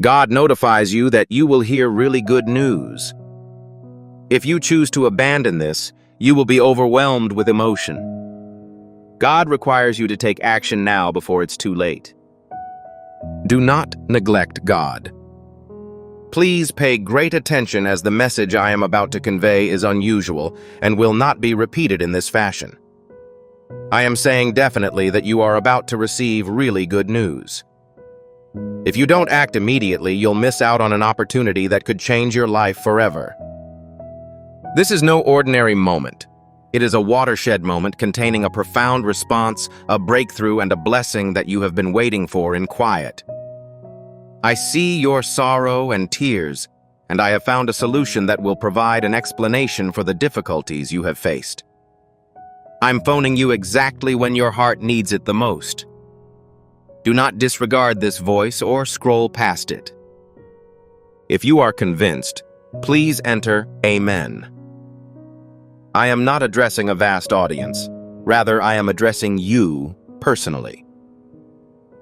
God notifies you that you will hear really good news. If you choose to abandon this, you will be overwhelmed with emotion. God requires you to take action now before it's too late. Do not neglect God. Please pay great attention, as the message I am about to convey is unusual and will not be repeated in this fashion. I am saying definitely that you are about to receive really good news. If you don't act immediately, you'll miss out on an opportunity that could change your life forever. This is no ordinary moment. It is a watershed moment containing a profound response, a breakthrough, and a blessing that you have been waiting for in quiet. I see your sorrow and tears, and I have found a solution that will provide an explanation for the difficulties you have faced. I'm phoning you exactly when your heart needs it the most. Do not disregard this voice or scroll past it. If you are convinced, please enter Amen. I am not addressing a vast audience. Rather, I am addressing you personally.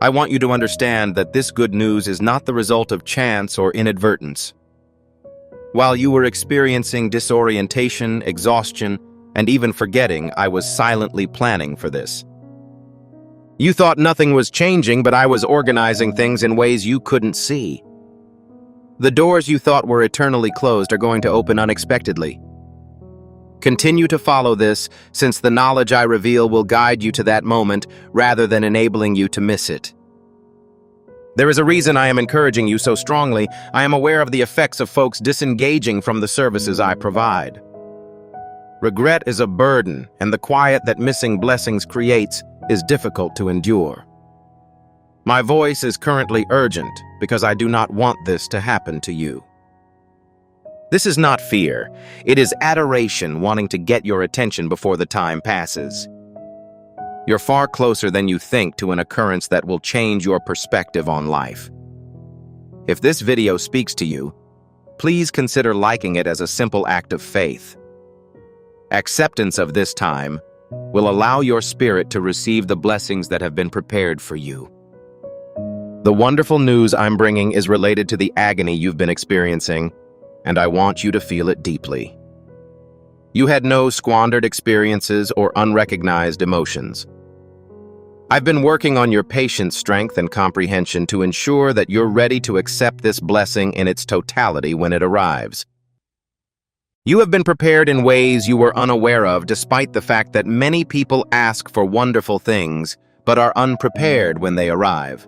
I want you to understand that this good news is not the result of chance or inadvertence. While you were experiencing disorientation, exhaustion, and even forgetting, I was silently planning for this. You thought nothing was changing, but I was organizing things in ways you couldn't see. The doors you thought were eternally closed are going to open unexpectedly. Continue to follow this, since the knowledge I reveal will guide you to that moment rather than enabling you to miss it. There is a reason I am encouraging you so strongly. I am aware of the effects of folks disengaging from the services I provide. Regret is a burden, and the quiet that missing blessings creates is difficult to endure. My voice is currently urgent because I do not want this to happen to you. This is not fear. It is adoration wanting to get your attention before the time passes. You're far closer than you think to an occurrence that will change your perspective on life. If this video speaks to you, please consider liking it as a simple act of faith. Acceptance of this time will allow your spirit to receive the blessings that have been prepared for you. The wonderful news I'm bringing is related to the agony you've been experiencing, and I want you to feel it deeply. You had no squandered experiences or unrecognized emotions. I've been working on your patient strength and comprehension to ensure that you're ready to accept this blessing in its totality when it arrives. You have been prepared in ways you were unaware of, despite the fact that many people ask for wonderful things but are unprepared when they arrive.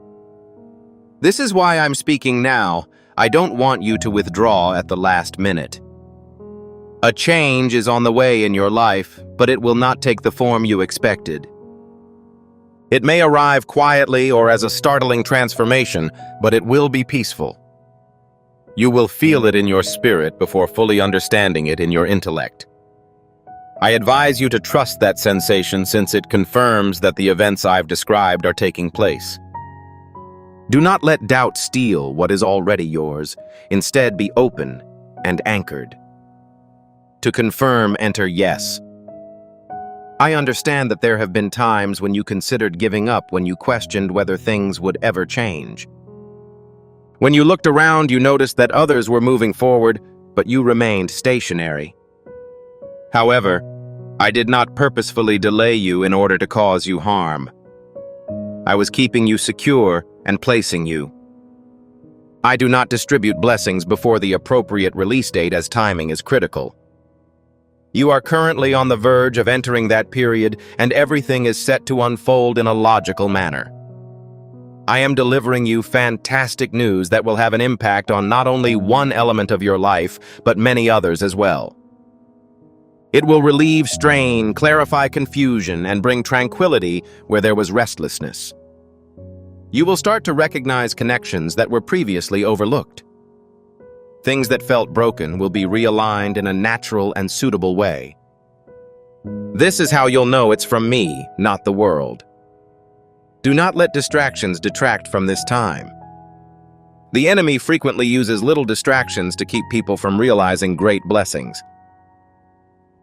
This is why I'm speaking now. I don't want you to withdraw at the last minute. A change is on the way in your life, but it will not take the form you expected. It may arrive quietly or as a startling transformation, but it will be peaceful. You will feel it in your spirit before fully understanding it in your intellect. I advise you to trust that sensation, since it confirms that the events I've described are taking place. Do not let doubt steal what is already yours. Instead, be open and anchored. To confirm, enter yes. I understand that there have been times when you considered giving up, when you questioned whether things would ever change. When you looked around, you noticed that others were moving forward, but you remained stationary. However, I did not purposefully delay you in order to cause you harm. I was keeping you secure and placing you. I do not distribute blessings before the appropriate release date, as timing is critical. You are currently on the verge of entering that period, and everything is set to unfold in a logical manner. I am delivering you fantastic news that will have an impact on not only one element of your life, but many others as well. It will relieve strain, clarify confusion, and bring tranquility where there was restlessness. You will start to recognize connections that were previously overlooked. Things that felt broken will be realigned in a natural and suitable way. This is how you'll know it's from me, not the world. Do not let distractions detract from this time. The enemy frequently uses little distractions to keep people from realizing great blessings.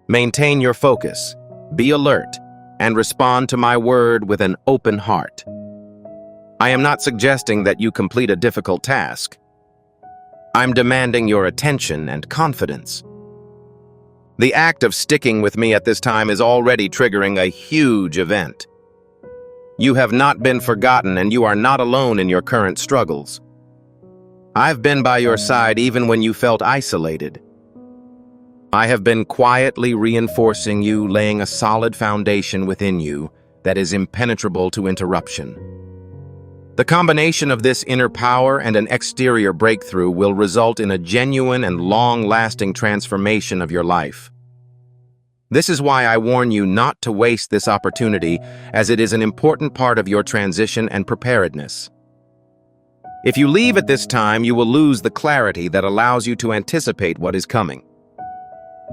Maintain your focus, be alert, and respond to my word with an open heart. I am not suggesting that you complete a difficult task. I'm demanding your attention and confidence. The act of sticking with me at this time is already triggering a huge event. You have not been forgotten, and you are not alone in your current struggles. I've been by your side even when you felt isolated. I have been quietly reinforcing you, laying a solid foundation within you that is impenetrable to interruption. The combination of this inner power and an exterior breakthrough will result in a genuine and long-lasting transformation of your life. This is why I warn you not to waste this opportunity, as it is an important part of your transition and preparedness. If you leave at this time, you will lose the clarity that allows you to anticipate what is coming.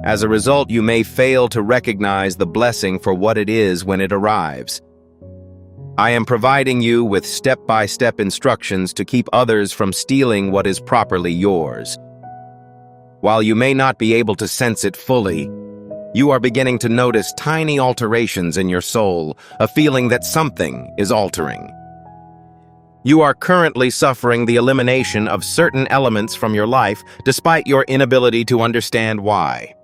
As a result, you may fail to recognize the blessing for what it is when it arrives. I am providing you with step-by-step instructions to keep others from stealing what is properly yours. While you may not be able to sense it fully, you are beginning to notice tiny alterations in your soul, a feeling that something is altering. You are currently suffering the elimination of certain elements from your life despite your inability to understand why.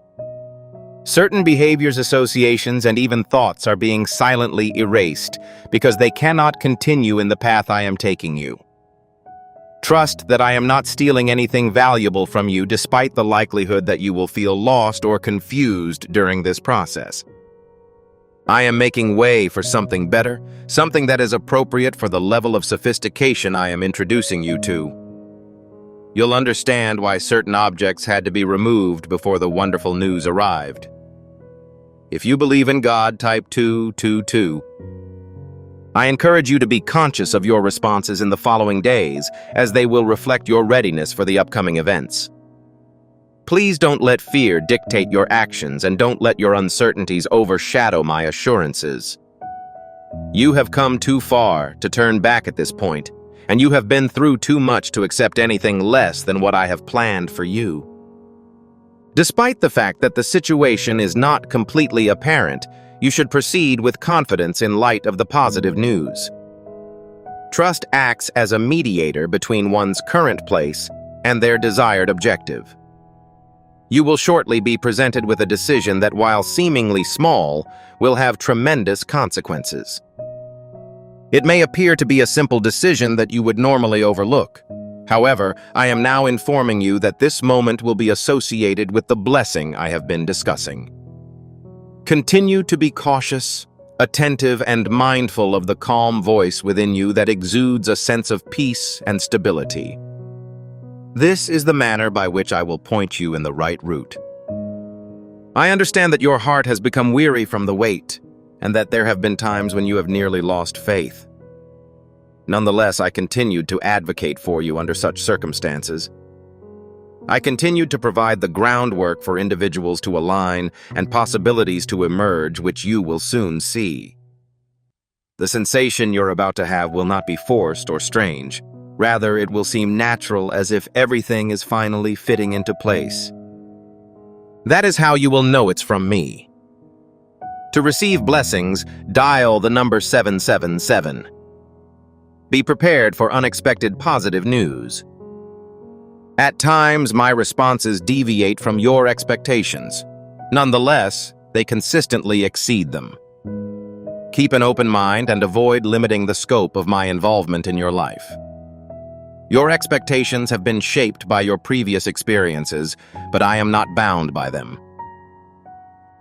Certain behaviors, associations, and even thoughts are being silently erased because they cannot continue in the path I am taking you. Trust that I am not stealing anything valuable from you, despite the likelihood that you will feel lost or confused during this process. I am making way for something better, something that is appropriate for the level of sophistication I am introducing you to. You'll understand why certain objects had to be removed before the wonderful news arrived. If you believe in God, type 222. I encourage you to be conscious of your responses in the following days, as they will reflect your readiness for the upcoming events. Please don't let fear dictate your actions, and don't let your uncertainties overshadow my assurances. You have come too far to turn back at this point, and you have been through too much to accept anything less than what I have planned for you. Despite the fact that the situation is not completely apparent, you should proceed with confidence in light of the positive news. Trust acts as a mediator between one's current place and their desired objective. You will shortly be presented with a decision that, while seemingly small, will have tremendous consequences. It may appear to be a simple decision that you would normally overlook. However, I am now informing you that this moment will be associated with the blessing I have been discussing. Continue to be cautious, attentive, and mindful of the calm voice within you that exudes a sense of peace and stability. This is the manner by which I will point you in the right route. I understand that your heart has become weary from the wait, and that there have been times when you have nearly lost faith. Nonetheless, I continued to advocate for you under such circumstances. I continued to provide the groundwork for individuals to align and possibilities to emerge, which you will soon see. The sensation you're about to have will not be forced or strange. Rather, it will seem natural, as if everything is finally fitting into place. That is how you will know it's from me. To receive blessings, dial the number 777. Be prepared for unexpected positive news. At times, my responses deviate from your expectations. Nonetheless, they consistently exceed them. Keep an open mind and avoid limiting the scope of my involvement in your life. Your expectations have been shaped by your previous experiences, but I am not bound by them.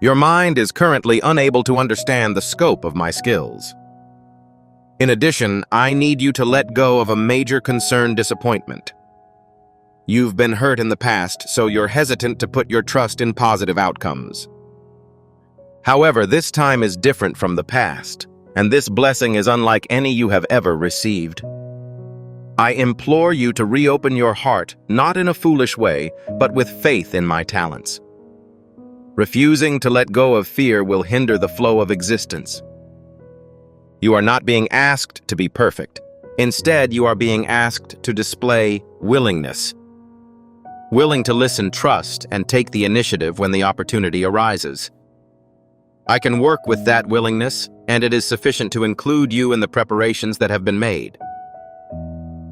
Your mind is currently unable to understand the scope of my skills. In addition, I need you to let go of a major concern disappointment. You've been hurt in the past, so you're hesitant to put your trust in positive outcomes. However, this time is different from the past, and this blessing is unlike any you have ever received. I implore you to reopen your heart, not in a foolish way, but with faith in my talents. Refusing to let go of fear will hinder the flow of existence. You are not being asked to be perfect. Instead, you are being asked to display willingness. Willing to listen, trust, and take the initiative when the opportunity arises. I can work with that willingness, and it is sufficient to include you in the preparations that have been made.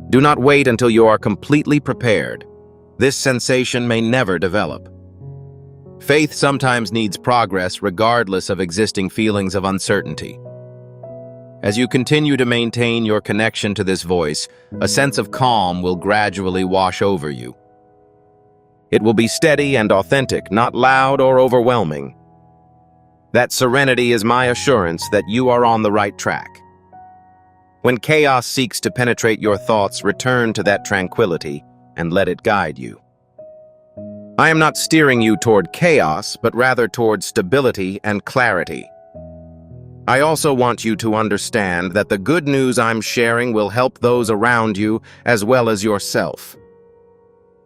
Do not wait until you are completely prepared. this sensation may never develop. Faith sometimes needs progress regardless of existing feelings of uncertainty. As you continue to maintain your connection to this voice, a sense of calm will gradually wash over you. It will be steady and authentic, not loud or overwhelming. That serenity is my assurance that you are on the right track. When chaos seeks to penetrate your thoughts, return to that tranquility and let it guide you. I am not steering you toward chaos, but rather toward stability and clarity. I also want you to understand that the good news I'm sharing will help those around you as well as yourself.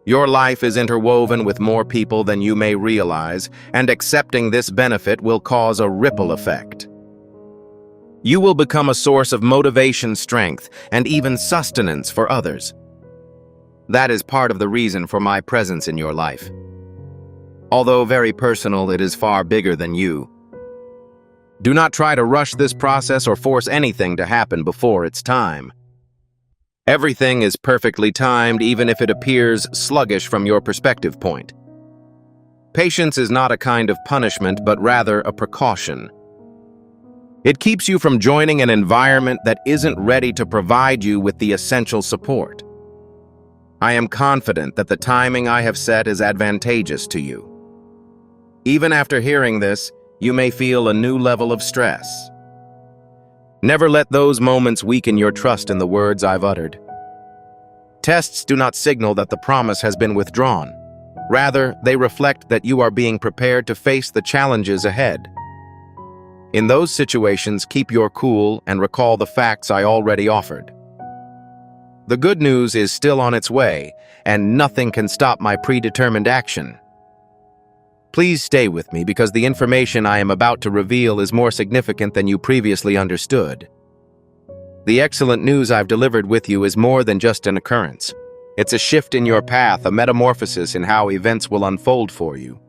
Your life is interwoven with more people than you may realize, and accepting this benefit will cause a ripple effect. You will become a source of motivation, strength, and even sustenance for others. That is part of the reason for my presence in your life. Although very personal, it is far bigger than you. Do not try to rush this process or force anything to happen before its time. Everything is perfectly timed, even if it appears sluggish from your perspective point. Patience is not a kind of punishment, but rather a precaution. It keeps you from joining an environment that isn't ready to provide you with the essential support. I am confident that the timing I have set is advantageous to you. Even after hearing this, you may feel a new level of stress. Never let those moments weaken your trust in the words I've uttered. Tests do not signal that the promise has been withdrawn. Rather, they reflect that you are being prepared to face the challenges ahead. In those situations, keep your cool and recall the facts I already offered. The good news is still on its way, and nothing can stop my predetermined action. Please stay with me because the information I am about to reveal is more significant than you previously understood. The excellent news I've delivered with you is more than just an occurrence. It's a shift in your path, a metamorphosis in how events will unfold for you.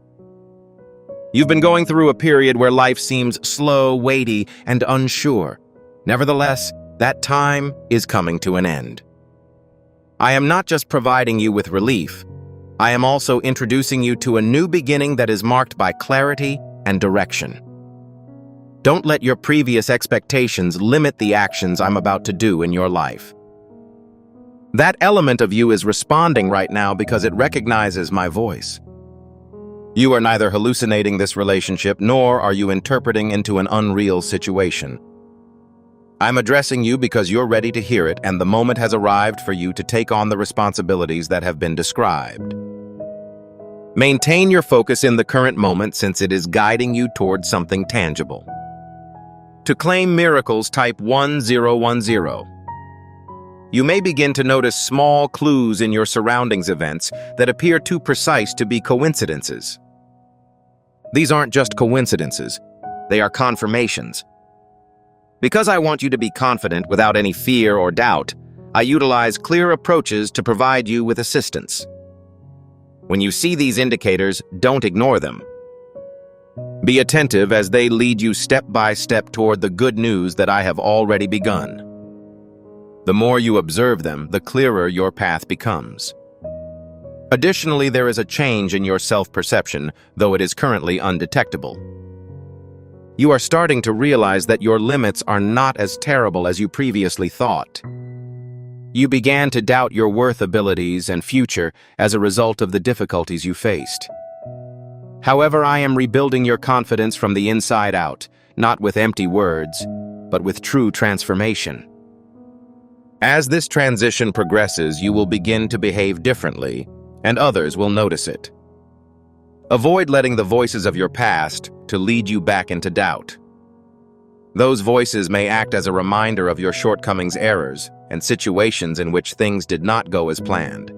You've been going through a period where life seems slow, weighty, and unsure. Nevertheless, that time is coming to an end. I am not just providing you with relief. I am also introducing you to a new beginning that is marked by clarity and direction. Don't let your previous expectations limit the actions I'm about to do in your life. That element of you is responding right now because it recognizes my voice. You are neither hallucinating this relationship nor are you interpreting into an unreal situation. I'm addressing you because you're ready to hear it, and the moment has arrived for you to take on the responsibilities that have been described. Maintain your focus in the current moment since it is guiding you towards something tangible. To claim miracles, type 1010. You may begin to notice small clues in your surroundings events that appear too precise to be coincidences. These aren't just coincidences, they are confirmations. Because I want you to be confident without any fear or doubt, I utilize clear approaches to provide you with assistance. When you see these indicators, don't ignore them. Be attentive as they lead you step by step toward the good news that I have already begun. The more you observe them, the clearer your path becomes. Additionally, there is a change in your self-perception, though it is currently undetectable. You are starting to realize that your limits are not as terrible as you previously thought. You began to doubt your worth, abilities, and future as a result of the difficulties you faced. However, I am rebuilding your confidence from the inside out, not with empty words, but with true transformation. As this transition progresses, you will begin to behave differently, and others will notice it. Avoid letting the voices of your past to lead you back into doubt. Those voices may act as a reminder of your shortcomings, errors, and situations in which things did not go as planned.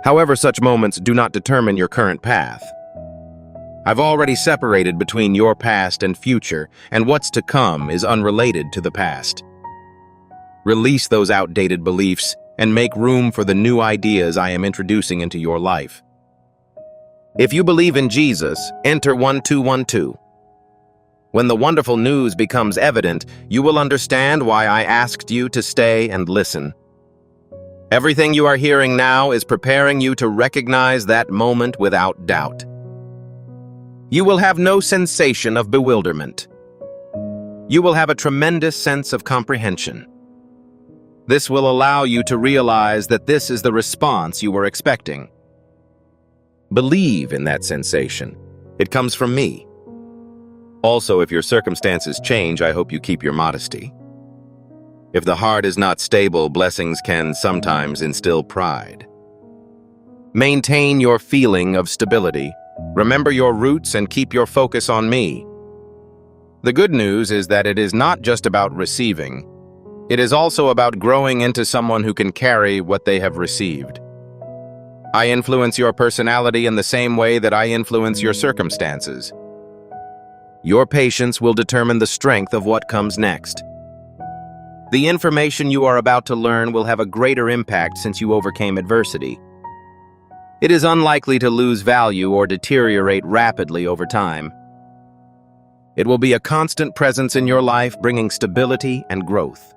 However, such moments do not determine your current path. I've already separated between your past and future, and what's to come is unrelated to the past. Release those outdated beliefs and make room for the new ideas I am introducing into your life. If you believe in Jesus, enter 1212. When the wonderful news becomes evident, you will understand why I asked you to stay and listen. Everything you are hearing now is preparing you to recognize that moment without doubt. You will have no sensation of bewilderment. You will have a tremendous sense of comprehension. This will allow you to realize that this is the response you were expecting. Believe in that sensation. It comes from me. Also, if your circumstances change, I hope you keep your modesty. If the heart is not stable, blessings can sometimes instill pride. Maintain your feeling of stability. Remember your roots and keep your focus on me. The good news is that it is not just about receiving. It is also about growing into someone who can carry what they have received. I influence your personality in the same way that I influence your circumstances. Your patience will determine the strength of what comes next. The information you are about to learn will have a greater impact since you overcame adversity. It is unlikely to lose value or deteriorate rapidly over time. It will be a constant presence in your life, bringing stability and growth.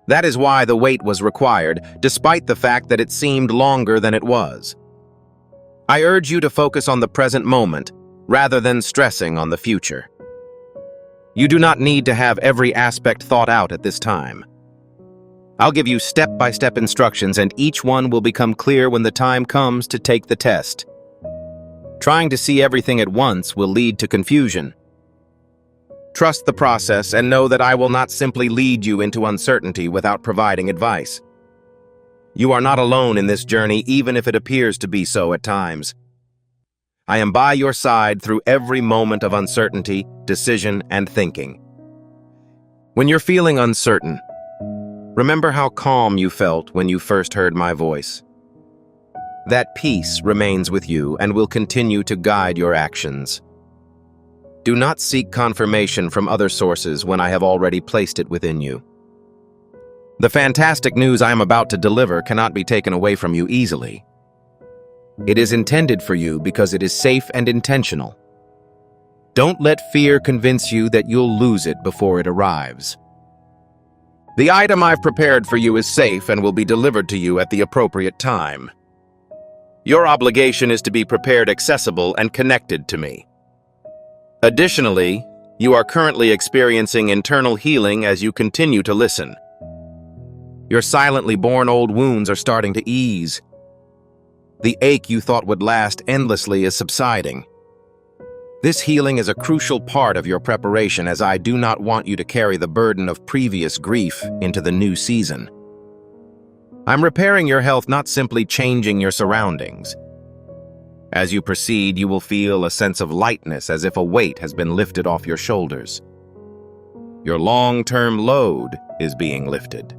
That is why the wait was required, despite the fact that it seemed longer than it was. I urge you to focus on the present moment, rather than stressing on the future. You do not need to have every aspect thought out at this time. I'll give you step-by-step instructions, and each one will become clear when the time comes to take the test. Trying to see everything at once will lead to confusion. Trust the process and know that I will not simply lead you into uncertainty without providing advice. You are not alone in this journey, even if it appears to be so at times. I am by your side through every moment of uncertainty, decision, and thinking. When you're feeling uncertain, remember how calm you felt when you first heard my voice. That peace remains with you and will continue to guide your actions. Do not seek confirmation from other sources when I have already placed it within you. The fantastic news I am about to deliver cannot be taken away from you easily. It is intended for you because it is safe and intentional. Don't let fear convince you that you'll lose it before it arrives. The item I've prepared for you is safe and will be delivered to you at the appropriate time. Your obligation is to be prepared, accessible, and connected to me. Additionally, you are currently experiencing internal healing as you continue to listen. Your silently born old wounds are starting to ease. The ache you thought would last endlessly is subsiding. This healing is a crucial part of your preparation, as I do not want you to carry the burden of previous grief into the new season. I'm repairing your health, not simply changing your surroundings. As you proceed, you will feel a sense of lightness, as if a weight has been lifted off your shoulders. Your long-term load is being lifted.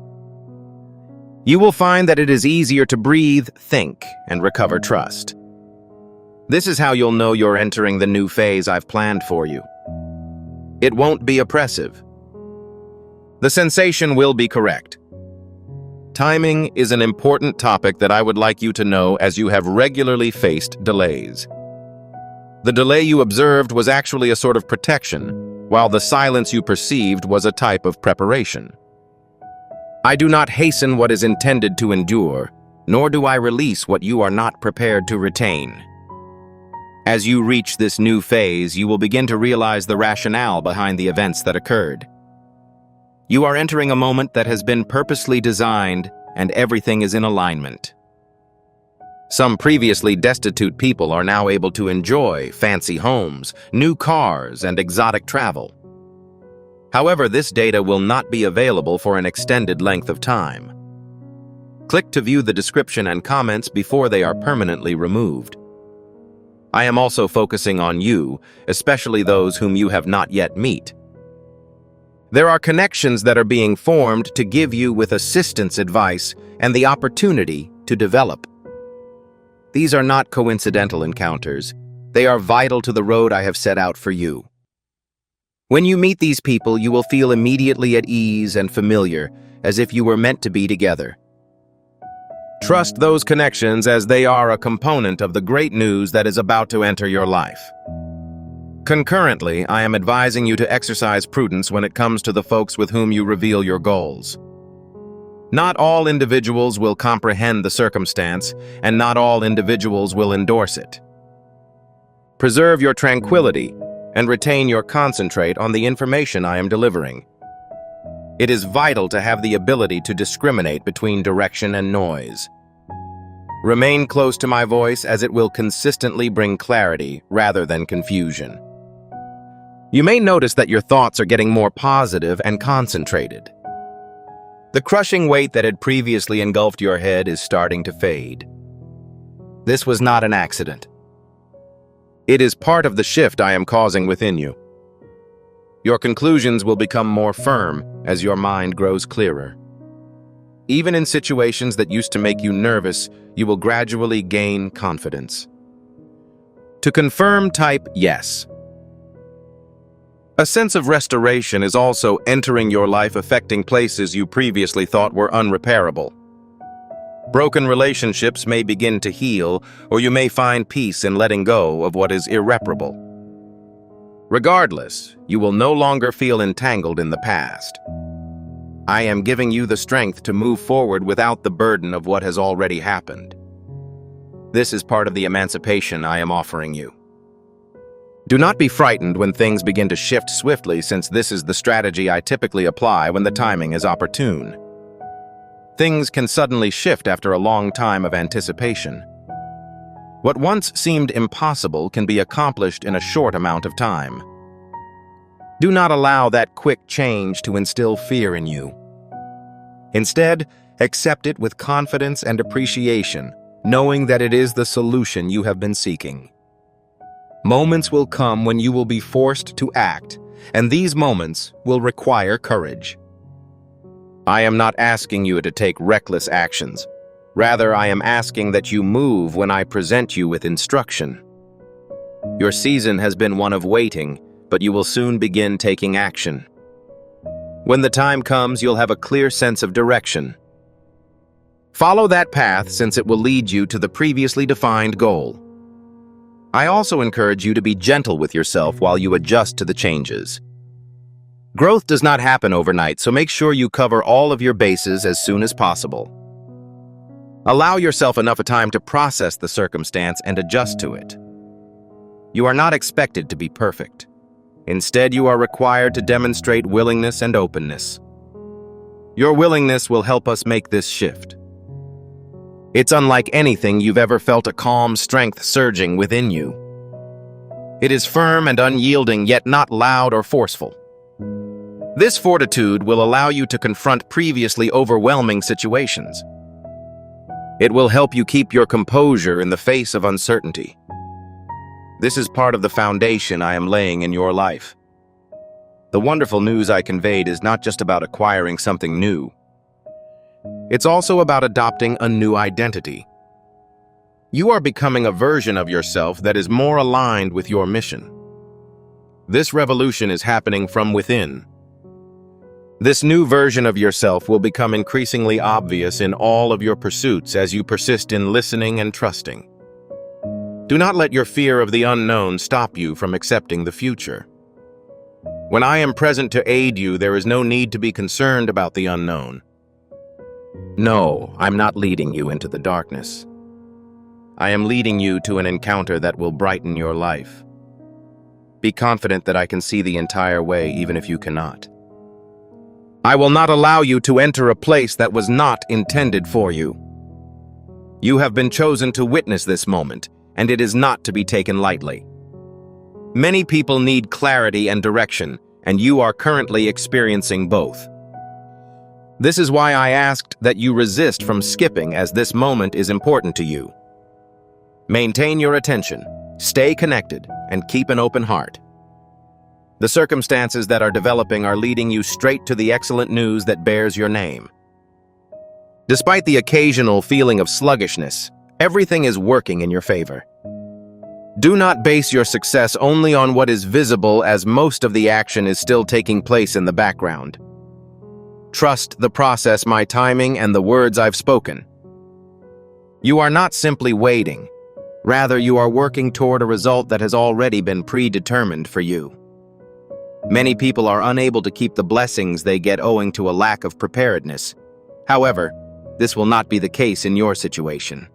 You will find that it is easier to breathe, think, and recover trust. This is how you'll know you're entering the new phase I've planned for you. It won't be oppressive. The sensation will be correct. Timing is an important topic that I would like you to know, as you have regularly faced delays. The delay you observed was actually a sort of protection, while the silence you perceived was a type of preparation. I do not hasten what is intended to endure, nor do I release what you are not prepared to retain. As you reach this new phase, you will begin to realize the rationale behind the events that occurred. You are entering a moment that has been purposely designed, and everything is in alignment. Some previously destitute people are now able to enjoy fancy homes, new cars, and exotic travel. However, this data will not be available for an extended length of time. Click to view the description and comments before they are permanently removed. I am also focusing on you, especially those whom you have not yet met. There are connections that are being formed to give you with assistance, advice, and the opportunity to develop. These are not coincidental encounters. They are vital to the road I have set out for you. When you meet these people, you will feel immediately at ease and familiar, as if you were meant to be together. Trust those connections, as they are a component of the great news that is about to enter your life. Concurrently, I am advising you to exercise prudence when it comes to the folks with whom you reveal your goals. Not all individuals will comprehend the circumstance, and not all individuals will endorse it. Preserve your tranquility and retain your concentrate on the information I am delivering. It is vital to have the ability to discriminate between direction and noise. Remain close to my voice, as it will consistently bring clarity rather than confusion. You may notice that your thoughts are getting more positive and concentrated. The crushing weight that had previously engulfed your head is starting to fade. This was not an accident. It is part of the shift I am causing within you. Your conclusions will become more firm as your mind grows clearer. Even in situations that used to make you nervous, you will gradually gain confidence. To confirm, type yes. A sense of restoration is also entering your life, affecting places you previously thought were unrepairable. Broken relationships may begin to heal, or you may find peace in letting go of what is irreparable. Regardless, you will no longer feel entangled in the past. I am giving you the strength to move forward without the burden of what has already happened. This is part of the emancipation I am offering you. Do not be frightened when things begin to shift swiftly, since this is the strategy I typically apply when the timing is opportune. Things can suddenly shift after a long time of anticipation. What once seemed impossible can be accomplished in a short amount of time. Do not allow that quick change to instill fear in you. Instead, accept it with confidence and appreciation, knowing that it is the solution you have been seeking. Moments will come when you will be forced to act, and these moments will require courage. I am not asking you to take reckless actions. Rather, I am asking that you move when I present you with instruction. Your season has been one of waiting, but you will soon begin taking action. When the time comes, you'll have a clear sense of direction. Follow that path, since it will lead you to the previously defined goal. I also encourage you to be gentle with yourself while you adjust to the changes. Growth does not happen overnight, so make sure you cover all of your bases as soon as possible. Allow yourself enough time to process the circumstance and adjust to it. You are not expected to be perfect. Instead, you are required to demonstrate willingness and openness. Your willingness will help us make this shift. It's unlike anything you've ever felt, a calm strength surging within you. It is firm and unyielding, yet not loud or forceful. This fortitude will allow you to confront previously overwhelming situations. It will help you keep your composure in the face of uncertainty. This is part of the foundation I am laying in your life. The wonderful news I conveyed is not just about acquiring something new. It's also about adopting a new identity. You are becoming a version of yourself that is more aligned with your mission. This revolution is happening from within. This new version of yourself will become increasingly obvious in all of your pursuits as you persist in listening and trusting. Do not let your fear of the unknown stop you from accepting the future. When I am present to aid you, there is no need to be concerned about the unknown. No, I'm not leading you into the darkness. I am leading you to an encounter that will brighten your life. Be confident that I can see the entire way, even if you cannot. I will not allow you to enter a place that was not intended for you. You have been chosen to witness this moment, and it is not to be taken lightly. Many people need clarity and direction, and you are currently experiencing both. This is why I asked that you resist from skipping, as this moment is important to you. Maintain your attention, stay connected, and keep an open heart. The circumstances that are developing are leading you straight to the excellent news that bears your name. Despite the occasional feeling of sluggishness, everything is working in your favor. Do not base your success only on what is visible, as most of the action is still taking place in the background. Trust the process, my timing, and the words I've spoken. You are not simply waiting. Rather, you are working toward a result that has already been predetermined for you. Many people are unable to keep the blessings they get owing to a lack of preparedness. However, this will not be the case in your situation.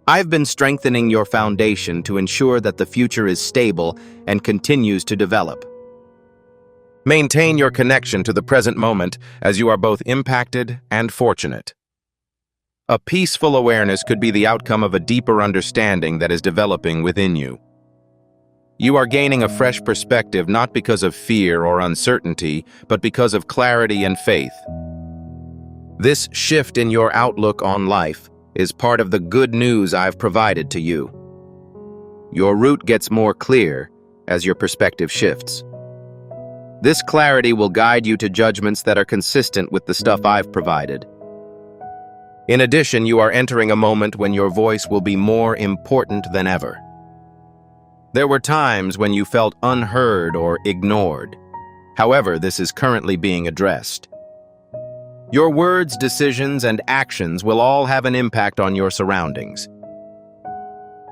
I've been strengthening your foundation to ensure that the future is stable and continues to develop. Maintain your connection to the present moment as you are both impacted and fortunate. A peaceful awareness could be the outcome of a deeper understanding that is developing within you. You are gaining a fresh perspective not because of fear or uncertainty, but because of clarity and faith. This shift in your outlook on life is part of the good news I've provided to you. Your route gets more clear as your perspective shifts. This clarity will guide you to judgments that are consistent with the stuff I've provided. In addition, you are entering a moment when your voice will be more important than ever. There were times when you felt unheard or ignored. However, this is currently being addressed. Your words, decisions, and actions will all have an impact on your surroundings.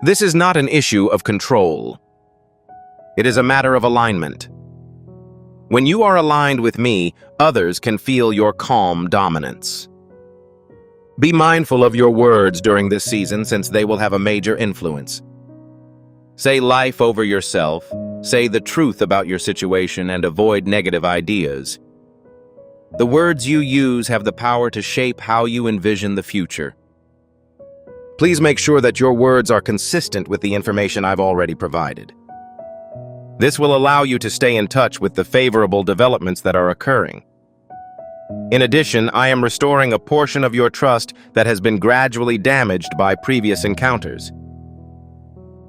This is not an issue of control. It is a matter of alignment. When you are aligned with me, others can feel your calm dominance. Be mindful of your words during this season since they will have a major influence. Say life over yourself, say the truth about your situation, and avoid negative ideas. The words you use have the power to shape how you envision the future. Please make sure that your words are consistent with the information I've already provided. This will allow you to stay in touch with the favorable developments that are occurring. In addition, I am restoring a portion of your trust that has been gradually damaged by previous encounters.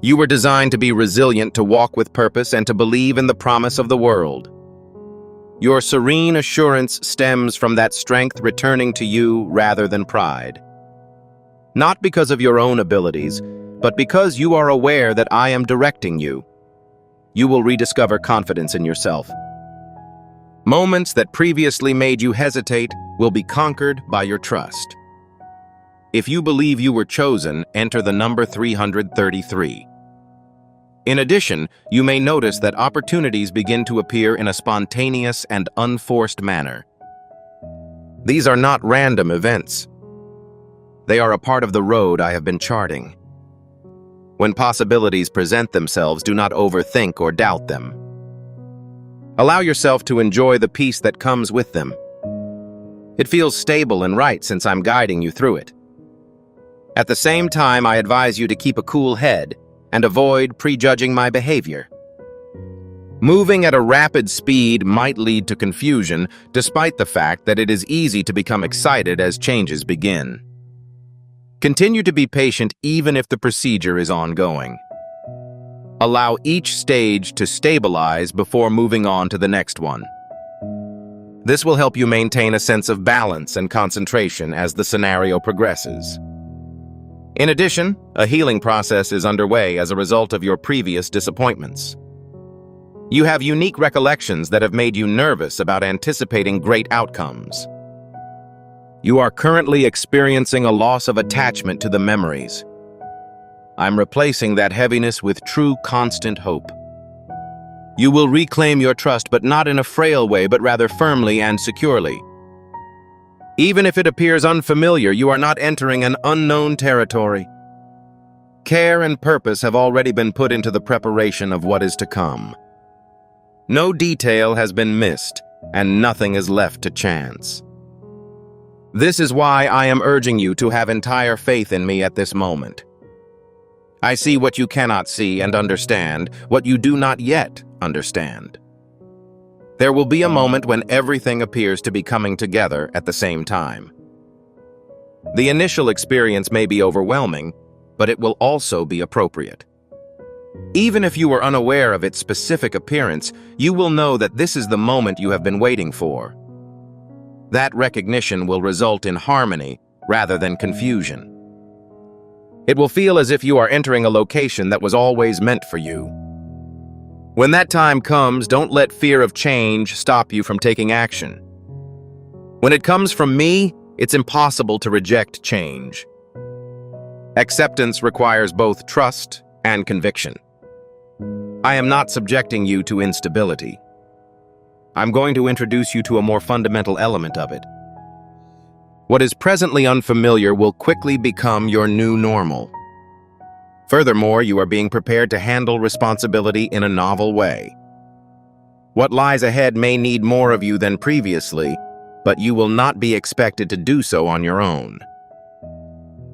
You were designed to be resilient, to walk with purpose, and to believe in the promise of the world. Your serene assurance stems from that strength returning to you rather than pride. Not because of your own abilities, but because you are aware that I am directing you. You will rediscover confidence in yourself. Moments that previously made you hesitate will be conquered by your trust. If you believe you were chosen, enter the number 333. In addition, you may notice that opportunities begin to appear in a spontaneous and unforced manner. These are not random events. They are a part of the road I have been charting. When possibilities present themselves, do not overthink or doubt them. Allow yourself to enjoy the peace that comes with them. It feels stable and right since I'm guiding you through it. At the same time, I advise you to keep a cool head and avoid prejudging my behavior. Moving at a rapid speed might lead to confusion, despite the fact that it is easy to become excited as changes begin. Continue to be patient even if the procedure is ongoing. Allow each stage to stabilize before moving on to the next one. This will help you maintain a sense of balance and concentration as the scenario progresses. In addition, a healing process is underway as a result of your previous disappointments. You have unique recollections that have made you nervous about anticipating great outcomes. You are currently experiencing a loss of attachment to the memories. I'm replacing that heaviness with true, constant hope. You will reclaim your trust, but not in a frail way, but rather firmly and securely. Even if it appears unfamiliar, you are not entering an unknown territory. Care and purpose have already been put into the preparation of what is to come. No detail has been missed, and nothing is left to chance. This is why I am urging you to have entire faith in me at this moment. I see what you cannot see and understand what you do not yet understand. There will be a moment when everything appears to be coming together at the same time. The initial experience may be overwhelming, but it will also be appropriate. Even if you were unaware of its specific appearance, you will know that this is the moment you have been waiting for. That recognition will result in harmony rather than confusion. It will feel as if you are entering a location that was always meant for you. When that time comes, don't let fear of change stop you from taking action. When it comes from me, it's impossible to reject change. Acceptance requires both trust and conviction. I am not subjecting you to instability. I'm going to introduce you to a more fundamental element of it. What is presently unfamiliar will quickly become your new normal. Furthermore, you are being prepared to handle responsibility in a novel way. What lies ahead may need more of you than previously, but you will not be expected to do so on your own.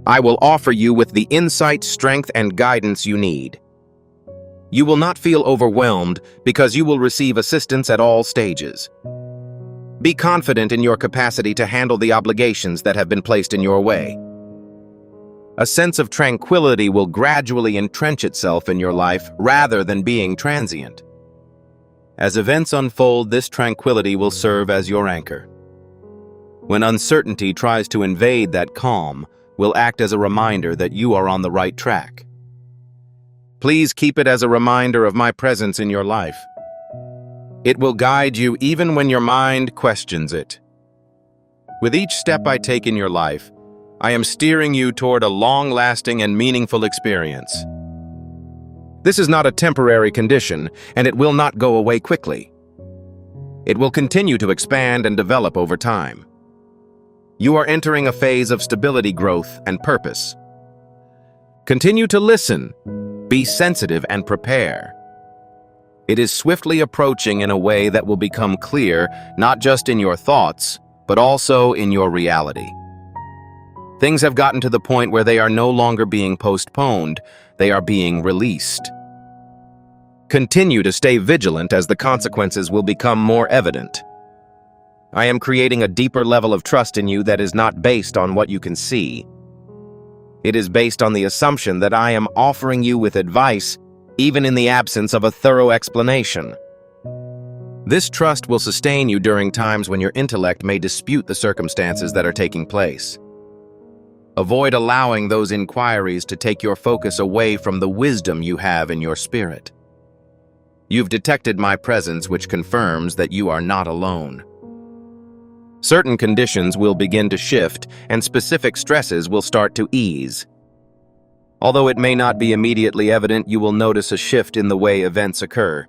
I will offer you with the insight, strength, and guidance you need. You will not feel overwhelmed because you will receive assistance at all stages. Be confident in your capacity to handle the obligations that have been placed in your way. A sense of tranquility will gradually entrench itself in your life rather than being transient. As events unfold, this tranquility will serve as your anchor. When uncertainty tries to invade, that calm will act as a reminder that you are on the right track. Please keep it as a reminder of my presence in your life. It will guide you even when your mind questions it. With each step I take in your life, I am steering you toward a long-lasting and meaningful experience. This is not a temporary condition, and it will not go away quickly. It will continue to expand and develop over time. You are entering a phase of stability, growth, and purpose. Continue to listen, be sensitive, and prepare. It is swiftly approaching in a way that will become clear not just in your thoughts, but also in your reality. Things have gotten to the point where they are no longer being postponed, they are being released. Continue to stay vigilant as the consequences will become more evident. I am creating a deeper level of trust in you that is not based on what you can see. It is based on the assumption that I am offering you with advice, even in the absence of a thorough explanation. This trust will sustain you during times when your intellect may dispute the circumstances that are taking place. Avoid allowing those inquiries to take your focus away from the wisdom you have in your spirit. You've detected my presence, which confirms that you are not alone. Certain conditions will begin to shift, and specific stresses will start to ease. Although it may not be immediately evident, you will notice a shift in the way events occur.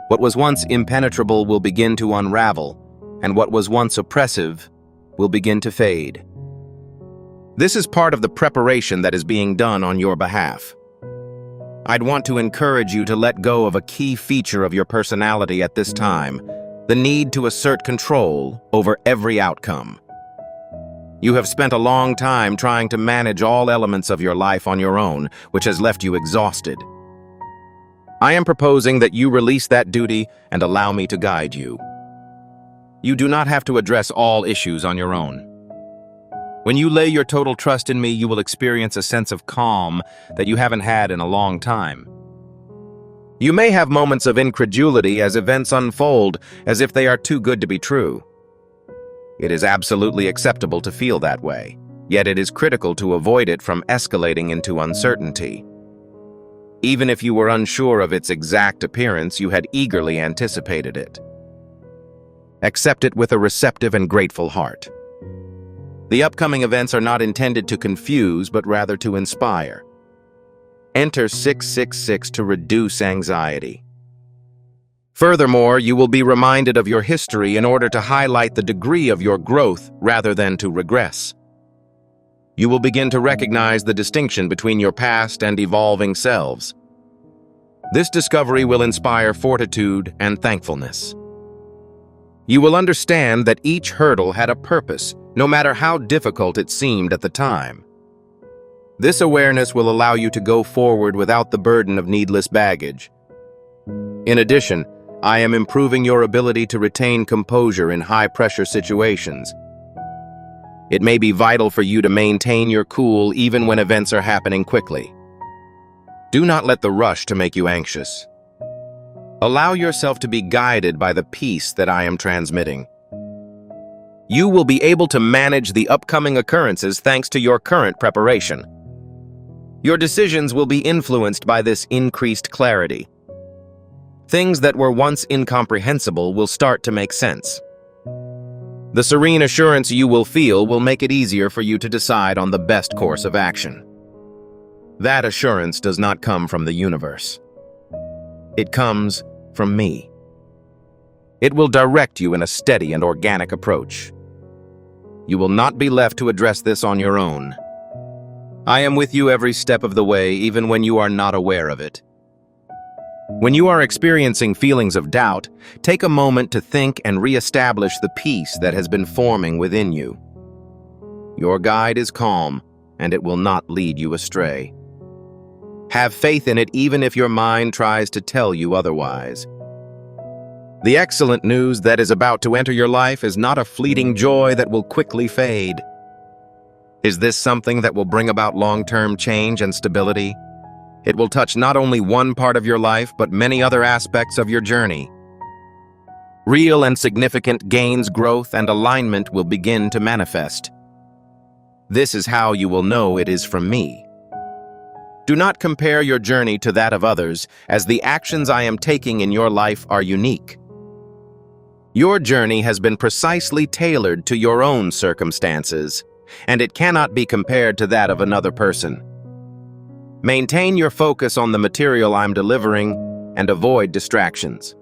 What was once impenetrable will begin to unravel, and what was once oppressive will begin to fade. This is part of the preparation that is being done on your behalf. I'd want to encourage you to let go of a key feature of your personality at this time, the need to assert control over every outcome. You have spent a long time trying to manage all elements of your life on your own, which has left you exhausted. I am proposing that you release that duty and allow me to guide you. You do not have to address all issues on your own. When you lay your total trust in me, you will experience a sense of calm that you haven't had in a long time. You may have moments of incredulity as events unfold, as if they are too good to be true. It is absolutely acceptable to feel that way, yet it is critical to avoid it from escalating into uncertainty. Even if you were unsure of its exact appearance, you had eagerly anticipated it. Accept it with a receptive and grateful heart. The upcoming events are not intended to confuse, but rather to inspire. Enter 666 to reduce anxiety. Furthermore, you will be reminded of your history in order to highlight the degree of your growth rather than to regress. You will begin to recognize the distinction between your past and evolving selves. This discovery will inspire fortitude and thankfulness. You will understand that each hurdle had a purpose, no matter how difficult it seemed at the time. This awareness will allow you to go forward without the burden of needless baggage. In addition, I am improving your ability to retain composure in high-pressure situations. It may be vital for you to maintain your cool even when events are happening quickly. Do not let the rush to make you anxious. Allow yourself to be guided by the peace that I am transmitting. You will be able to manage the upcoming occurrences thanks to your current preparation. Your decisions will be influenced by this increased clarity. Things that were once incomprehensible will start to make sense. The serene assurance you will feel will make it easier for you to decide on the best course of action. That assurance does not come from the universe. It comes from me. It will direct you in a steady and organic approach. You will not be left to address this on your own. I am with you every step of the way, even when you are not aware of it. When you are experiencing feelings of doubt, take a moment to think and reestablish the peace that has been forming within you. Your guide is calm, and it will not lead you astray. Have faith in it even if your mind tries to tell you otherwise. The excellent news that is about to enter your life is not a fleeting joy that will quickly fade. Is this something that will bring about long-term change and stability? It will touch not only one part of your life, but many other aspects of your journey. Real and significant gains, growth, and alignment will begin to manifest. This is how you will know it is from me. Do not compare your journey to that of others, as the actions I am taking in your life are unique. Your journey has been precisely tailored to your own circumstances, and it cannot be compared to that of another person. Maintain your focus on the material I'm delivering and avoid distractions.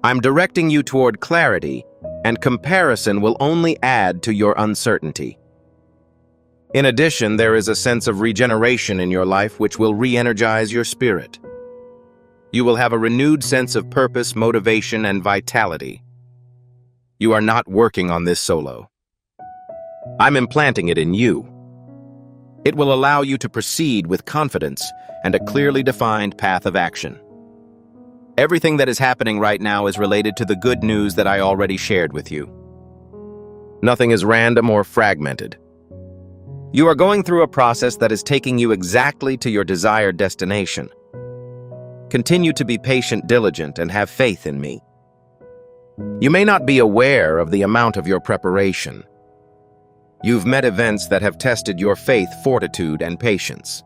I'm directing you toward clarity, and comparison will only add to your uncertainty. In addition, there is a sense of regeneration in your life which will re-energize your spirit. You will have a renewed sense of purpose, motivation, and vitality. You are not working on this solo. I'm implanting it in you. It will allow you to proceed with confidence and a clearly defined path of action. Everything that is happening right now is related to the good news that I already shared with you. Nothing is random or fragmented. You are going through a process that is taking you exactly to your desired destination. Continue to be patient, diligent, and have faith in me. You may not be aware of the amount of your preparation. You've met events that have tested your faith, fortitude, and patience.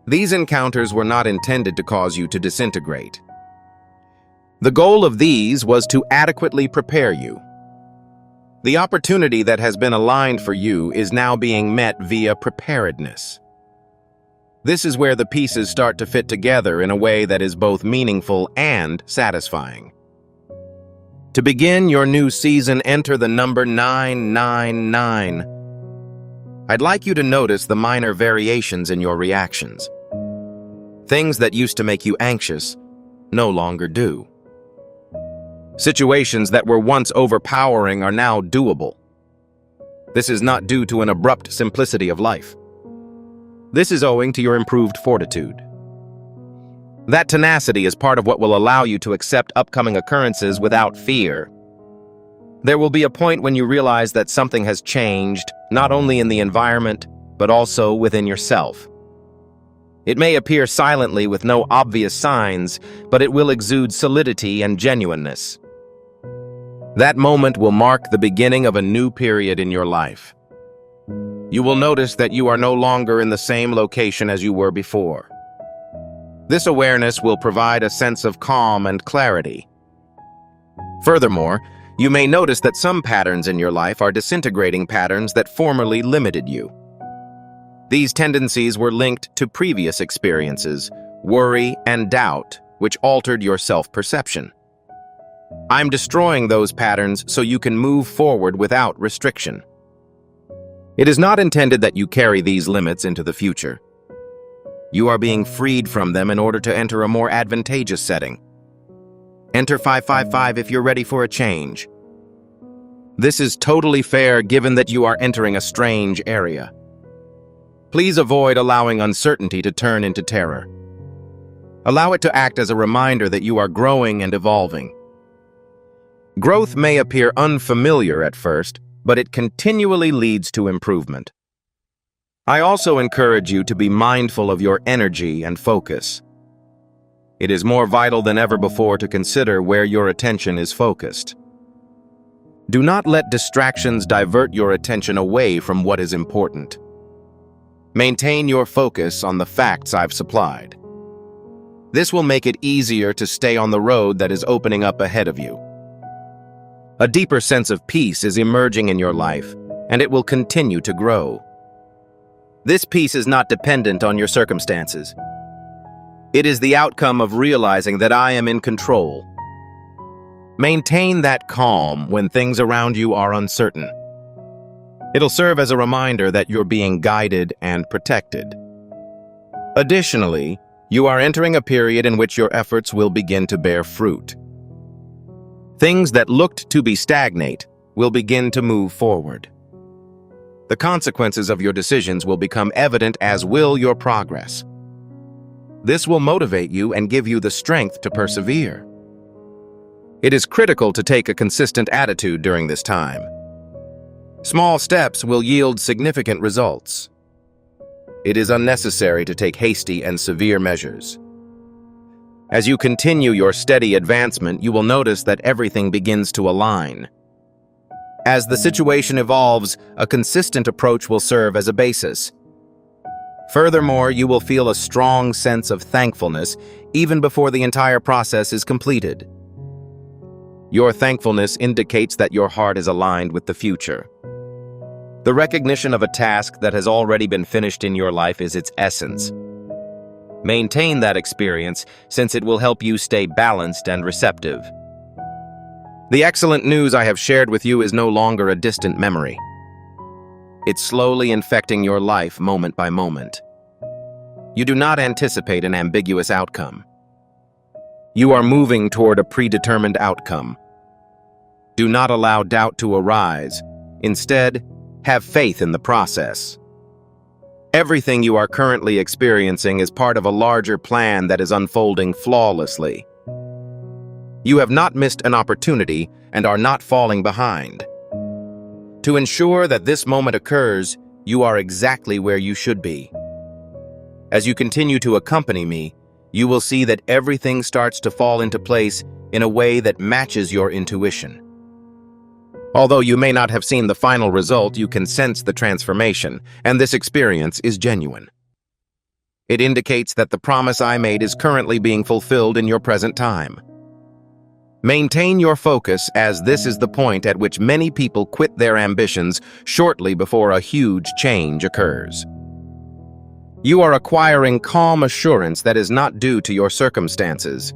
These encounters were not intended to cause you to disintegrate. The goal of these was to adequately prepare you. The opportunity that has been aligned for you is now being met via preparedness. This is where the pieces start to fit together in a way that is both meaningful and satisfying. To begin your new season, enter the number 999. I'd like you to notice the minor variations in your reactions. Things that used to make you anxious no longer do. Situations that were once overpowering are now doable. This is not due to an abrupt simplicity of life. This is owing to your improved fortitude. That tenacity is part of what will allow you to accept upcoming occurrences without fear. There will be a point when you realize that something has changed, not only in the environment, but also within yourself. It may appear silently with no obvious signs, but it will exude solidity and genuineness. That moment will mark the beginning of a new period in your life. You will notice that you are no longer in the same location as you were before. This awareness will provide a sense of calm and clarity. Furthermore, you may notice that some patterns in your life are disintegrating patterns that formerly limited you. These tendencies were linked to previous experiences, worry, and doubt, which altered your self-perception. I'm destroying those patterns so you can move forward without restriction. It is not intended that you carry these limits into the future. You are being freed from them in order to enter a more advantageous setting. Enter 555 if you're ready for a change. This is totally fair given that you are entering a strange area. Please avoid allowing uncertainty to turn into terror. Allow it to act as a reminder that you are growing and evolving. Growth may appear unfamiliar at first, but it continually leads to improvement. I also encourage you to be mindful of your energy and focus. It is more vital than ever before to consider where your attention is focused. Do not let distractions divert your attention away from what is important. Maintain your focus on the facts I've supplied. This will make it easier to stay on the road that is opening up ahead of you. A deeper sense of peace is emerging in your life, and it will continue to grow. This peace is not dependent on your circumstances. It is the outcome of realizing that I am in control. Maintain that calm when things around you are uncertain. It'll serve as a reminder that you're being guided and protected. Additionally, you are entering a period in which your efforts will begin to bear fruit. Things that looked to be stagnant will begin to move forward. The consequences of your decisions will become evident, as will your progress. This will motivate you and give you the strength to persevere. It is critical to take a consistent attitude during this time. Small steps will yield significant results. It is unnecessary to take hasty and severe measures. As you continue your steady advancement, you will notice that everything begins to align. As the situation evolves, a consistent approach will serve as a basis. Furthermore, you will feel a strong sense of thankfulness even before the entire process is completed. Your thankfulness indicates that your heart is aligned with the future. The recognition of a task that has already been finished in your life is its essence. Maintain that experience, since it will help you stay balanced and receptive. The excellent news I have shared with you is no longer a distant memory. It's slowly infecting your life moment by moment. You do not anticipate an ambiguous outcome. You are moving toward a predetermined outcome. Do not allow doubt to arise. Instead, have faith in the process. Everything you are currently experiencing is part of a larger plan that is unfolding flawlessly. You have not missed an opportunity and are not falling behind. To ensure that this moment occurs, you are exactly where you should be. As you continue to accompany me, you will see that everything starts to fall into place in a way that matches your intuition. Although you may not have seen the final result, you can sense the transformation, and this experience is genuine. It indicates that the promise I made is currently being fulfilled in your present time. Maintain your focus, as this is the point at which many people quit their ambitions shortly before a huge change occurs. You are acquiring calm assurance that is not due to your circumstances.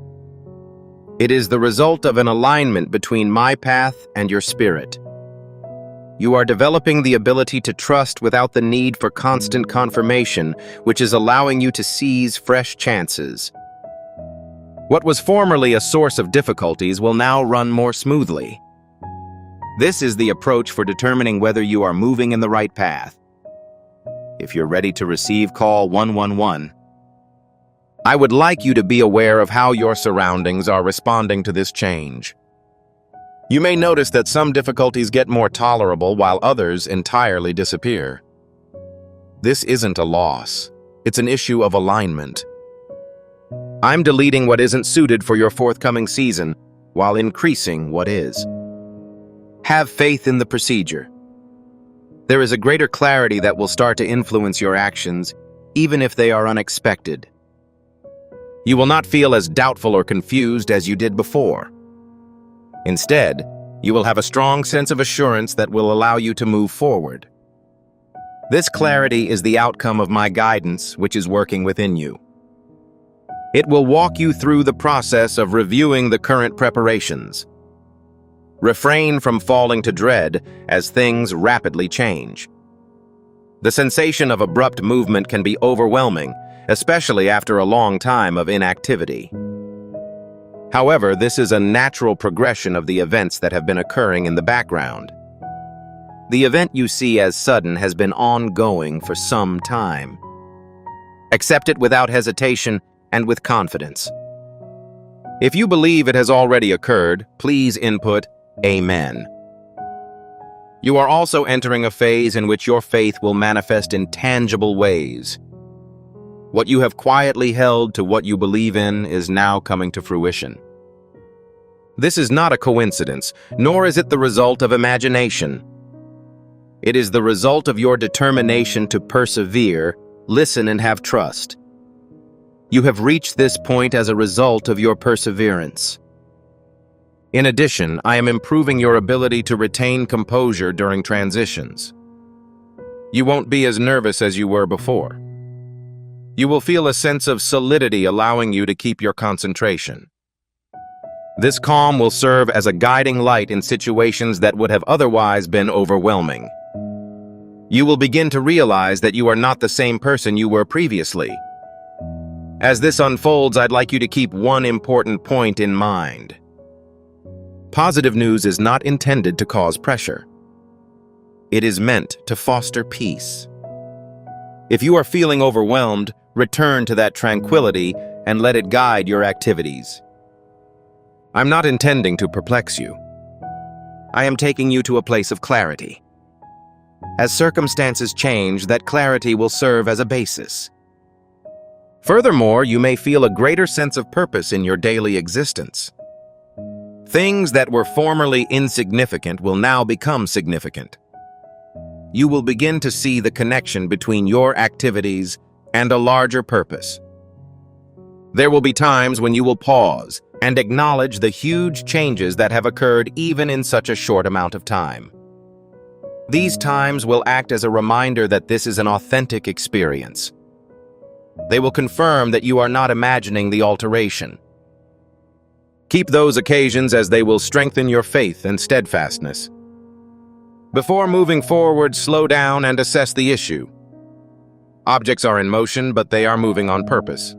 It is the result of an alignment between my path and your spirit. You are developing the ability to trust without the need for constant confirmation, which is allowing you to seize fresh chances. What was formerly a source of difficulties will now run more smoothly. This is the approach for determining whether you are moving in the right path. If you're ready to receive call 111, I would like you to be aware of how your surroundings are responding to this change. You may notice that some difficulties get more tolerable while others entirely disappear. This isn't a loss. It's an issue of alignment. I'm deleting what isn't suited for your forthcoming season while increasing what is. Have faith in the procedure. There is a greater clarity that will start to influence your actions, even if they are unexpected. You will not feel as doubtful or confused as you did before. Instead, you will have a strong sense of assurance that will allow you to move forward. This clarity is the outcome of my guidance, which is working within you. It will walk you through the process of reviewing the current preparations. Refrain from falling to dread as things rapidly change. The sensation of abrupt movement can be overwhelming, especially after a long time of inactivity. However, this is a natural progression of the events that have been occurring in the background. The event you see as sudden has been ongoing for some time. Accept it without hesitation and with confidence. If you believe it has already occurred, please input Amen. You are also entering a phase in which your faith will manifest in tangible ways. What you have quietly held to what you believe in is now coming to fruition. This is not a coincidence, nor is it the result of imagination. It is the result of your determination to persevere, listen, and have trust. You have reached this point as a result of your perseverance. In addition, I am improving your ability to retain composure during transitions. You won't be as nervous as you were before. You will feel a sense of solidity, allowing you to keep your concentration. This calm will serve as a guiding light in situations that would have otherwise been overwhelming. You will begin to realize that you are not the same person you were previously. As this unfolds, I'd like you to keep one important point in mind. Positive news is not intended to cause pressure. It is meant to foster peace. If you are feeling overwhelmed, return to that tranquility and let it guide your activities. I'm not intending to perplex you. I am taking you to a place of clarity. As circumstances change, that clarity will serve as a basis. Furthermore, you may feel a greater sense of purpose in your daily existence. Things that were formerly insignificant will now become significant. You will begin to see the connection between your activities and a larger purpose. There will be times when you will pause and acknowledge the huge changes that have occurred even in such a short amount of time. These times will act as a reminder that this is an authentic experience. They will confirm that you are not imagining the alteration. Keep those occasions as they will strengthen your faith and steadfastness. Before moving forward, slow down and assess the issue. Objects are in motion, but they are moving on purpose.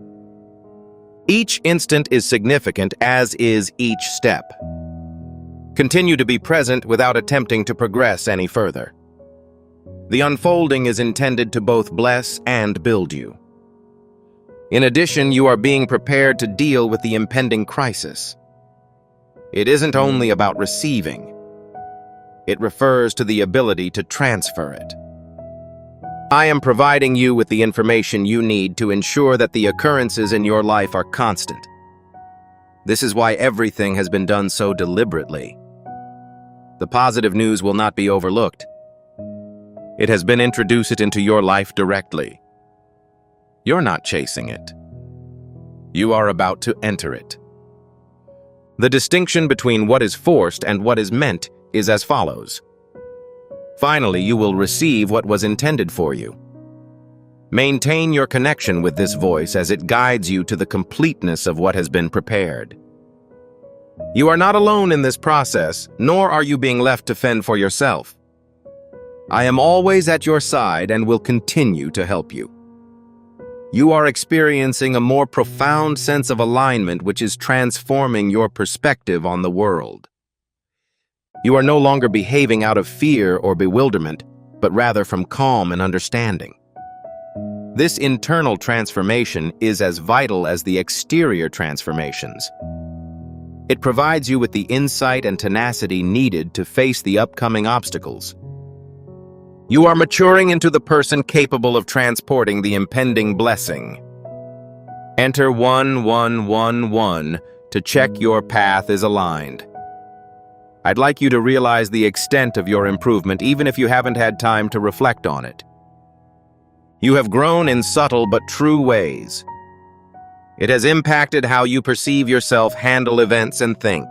Each instant is significant, as is each step. Continue to be present without attempting to progress any further. The unfolding is intended to both bless and build you. In addition, you are being prepared to deal with the impending crisis. It isn't only about receiving. It refers to the ability to transfer it. I am providing you with the information you need to ensure that the occurrences in your life are constant. This is why everything has been done so deliberately. The positive news will not be overlooked. It has been introduced into your life directly. You're not chasing it. You are about to enter it. The distinction between what is forced and what is meant is as follows. Finally, you will receive what was intended for you. Maintain your connection with this voice as it guides you to the completeness of what has been prepared. You are not alone in this process, nor are you being left to fend for yourself. I am always at your side and will continue to help you. You are experiencing a more profound sense of alignment which is transforming your perspective on the world. You are no longer behaving out of fear or bewilderment, but rather from calm and understanding. This internal transformation is as vital as the exterior transformations. It provides you with the insight and tenacity needed to face the upcoming obstacles. You are maturing into the person capable of transporting the impending blessing. Enter 1111 to check your path is aligned. I'd like you to realize the extent of your improvement even if you haven't had time to reflect on it. You have grown in subtle but true ways. It has impacted how you perceive yourself, handle events, and think.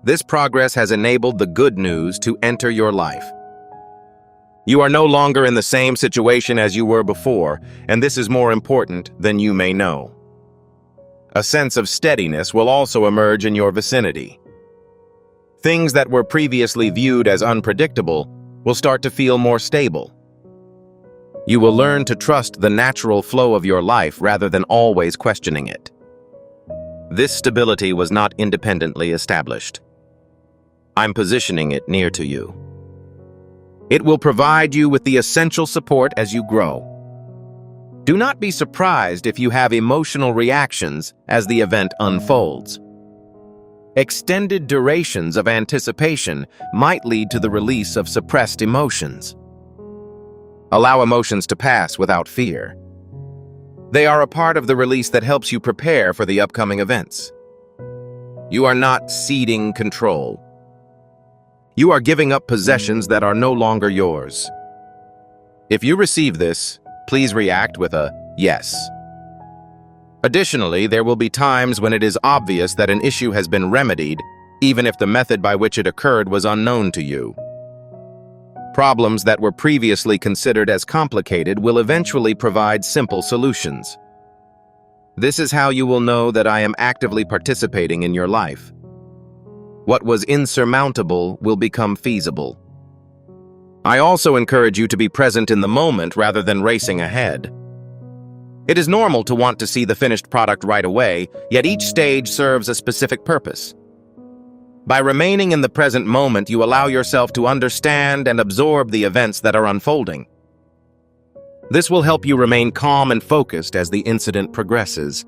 This progress has enabled the good news to enter your life. You are no longer in the same situation as you were before, and this is more important than you may know. A sense of steadiness will also emerge in your vicinity. Things that were previously viewed as unpredictable will start to feel more stable. You will learn to trust the natural flow of your life rather than always questioning it. This stability was not independently established. I'm positioning it near to you. It will provide you with the essential support as you grow. Do not be surprised if you have emotional reactions as the event unfolds. Extended durations of anticipation might lead to the release of suppressed emotions. Allow emotions to pass without fear. They are a part of the release that helps you prepare for the upcoming events. You are not ceding control. You are giving up possessions that are no longer yours. If you receive this, please react with a yes. Additionally, there will be times when it is obvious that an issue has been remedied, even if the method by which it occurred was unknown to you. Problems that were previously considered as complicated will eventually provide simple solutions. This is how you will know that I am actively participating in your life. What was insurmountable will become feasible. I also encourage you to be present in the moment rather than racing ahead. It is normal to want to see the finished product right away, yet each stage serves a specific purpose. By remaining in the present moment, you allow yourself to understand and absorb the events that are unfolding. This will help you remain calm and focused as the incident progresses.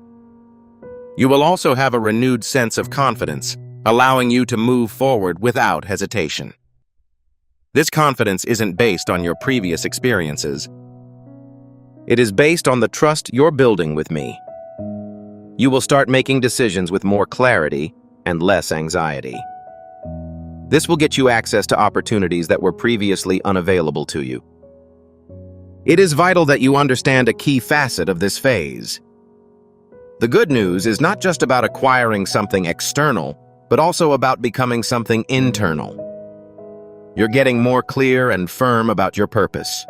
You will also have a renewed sense of confidence, allowing you to move forward without hesitation. This confidence isn't based on your previous experiences. It is based on the trust you're building with me. You will start making decisions with more clarity and less anxiety. This will get you access to opportunities that were previously unavailable to you. It is vital that you understand a key facet of this phase. The good news is not just about acquiring something external, but also about becoming something internal. You're getting more clear and firm about your purpose.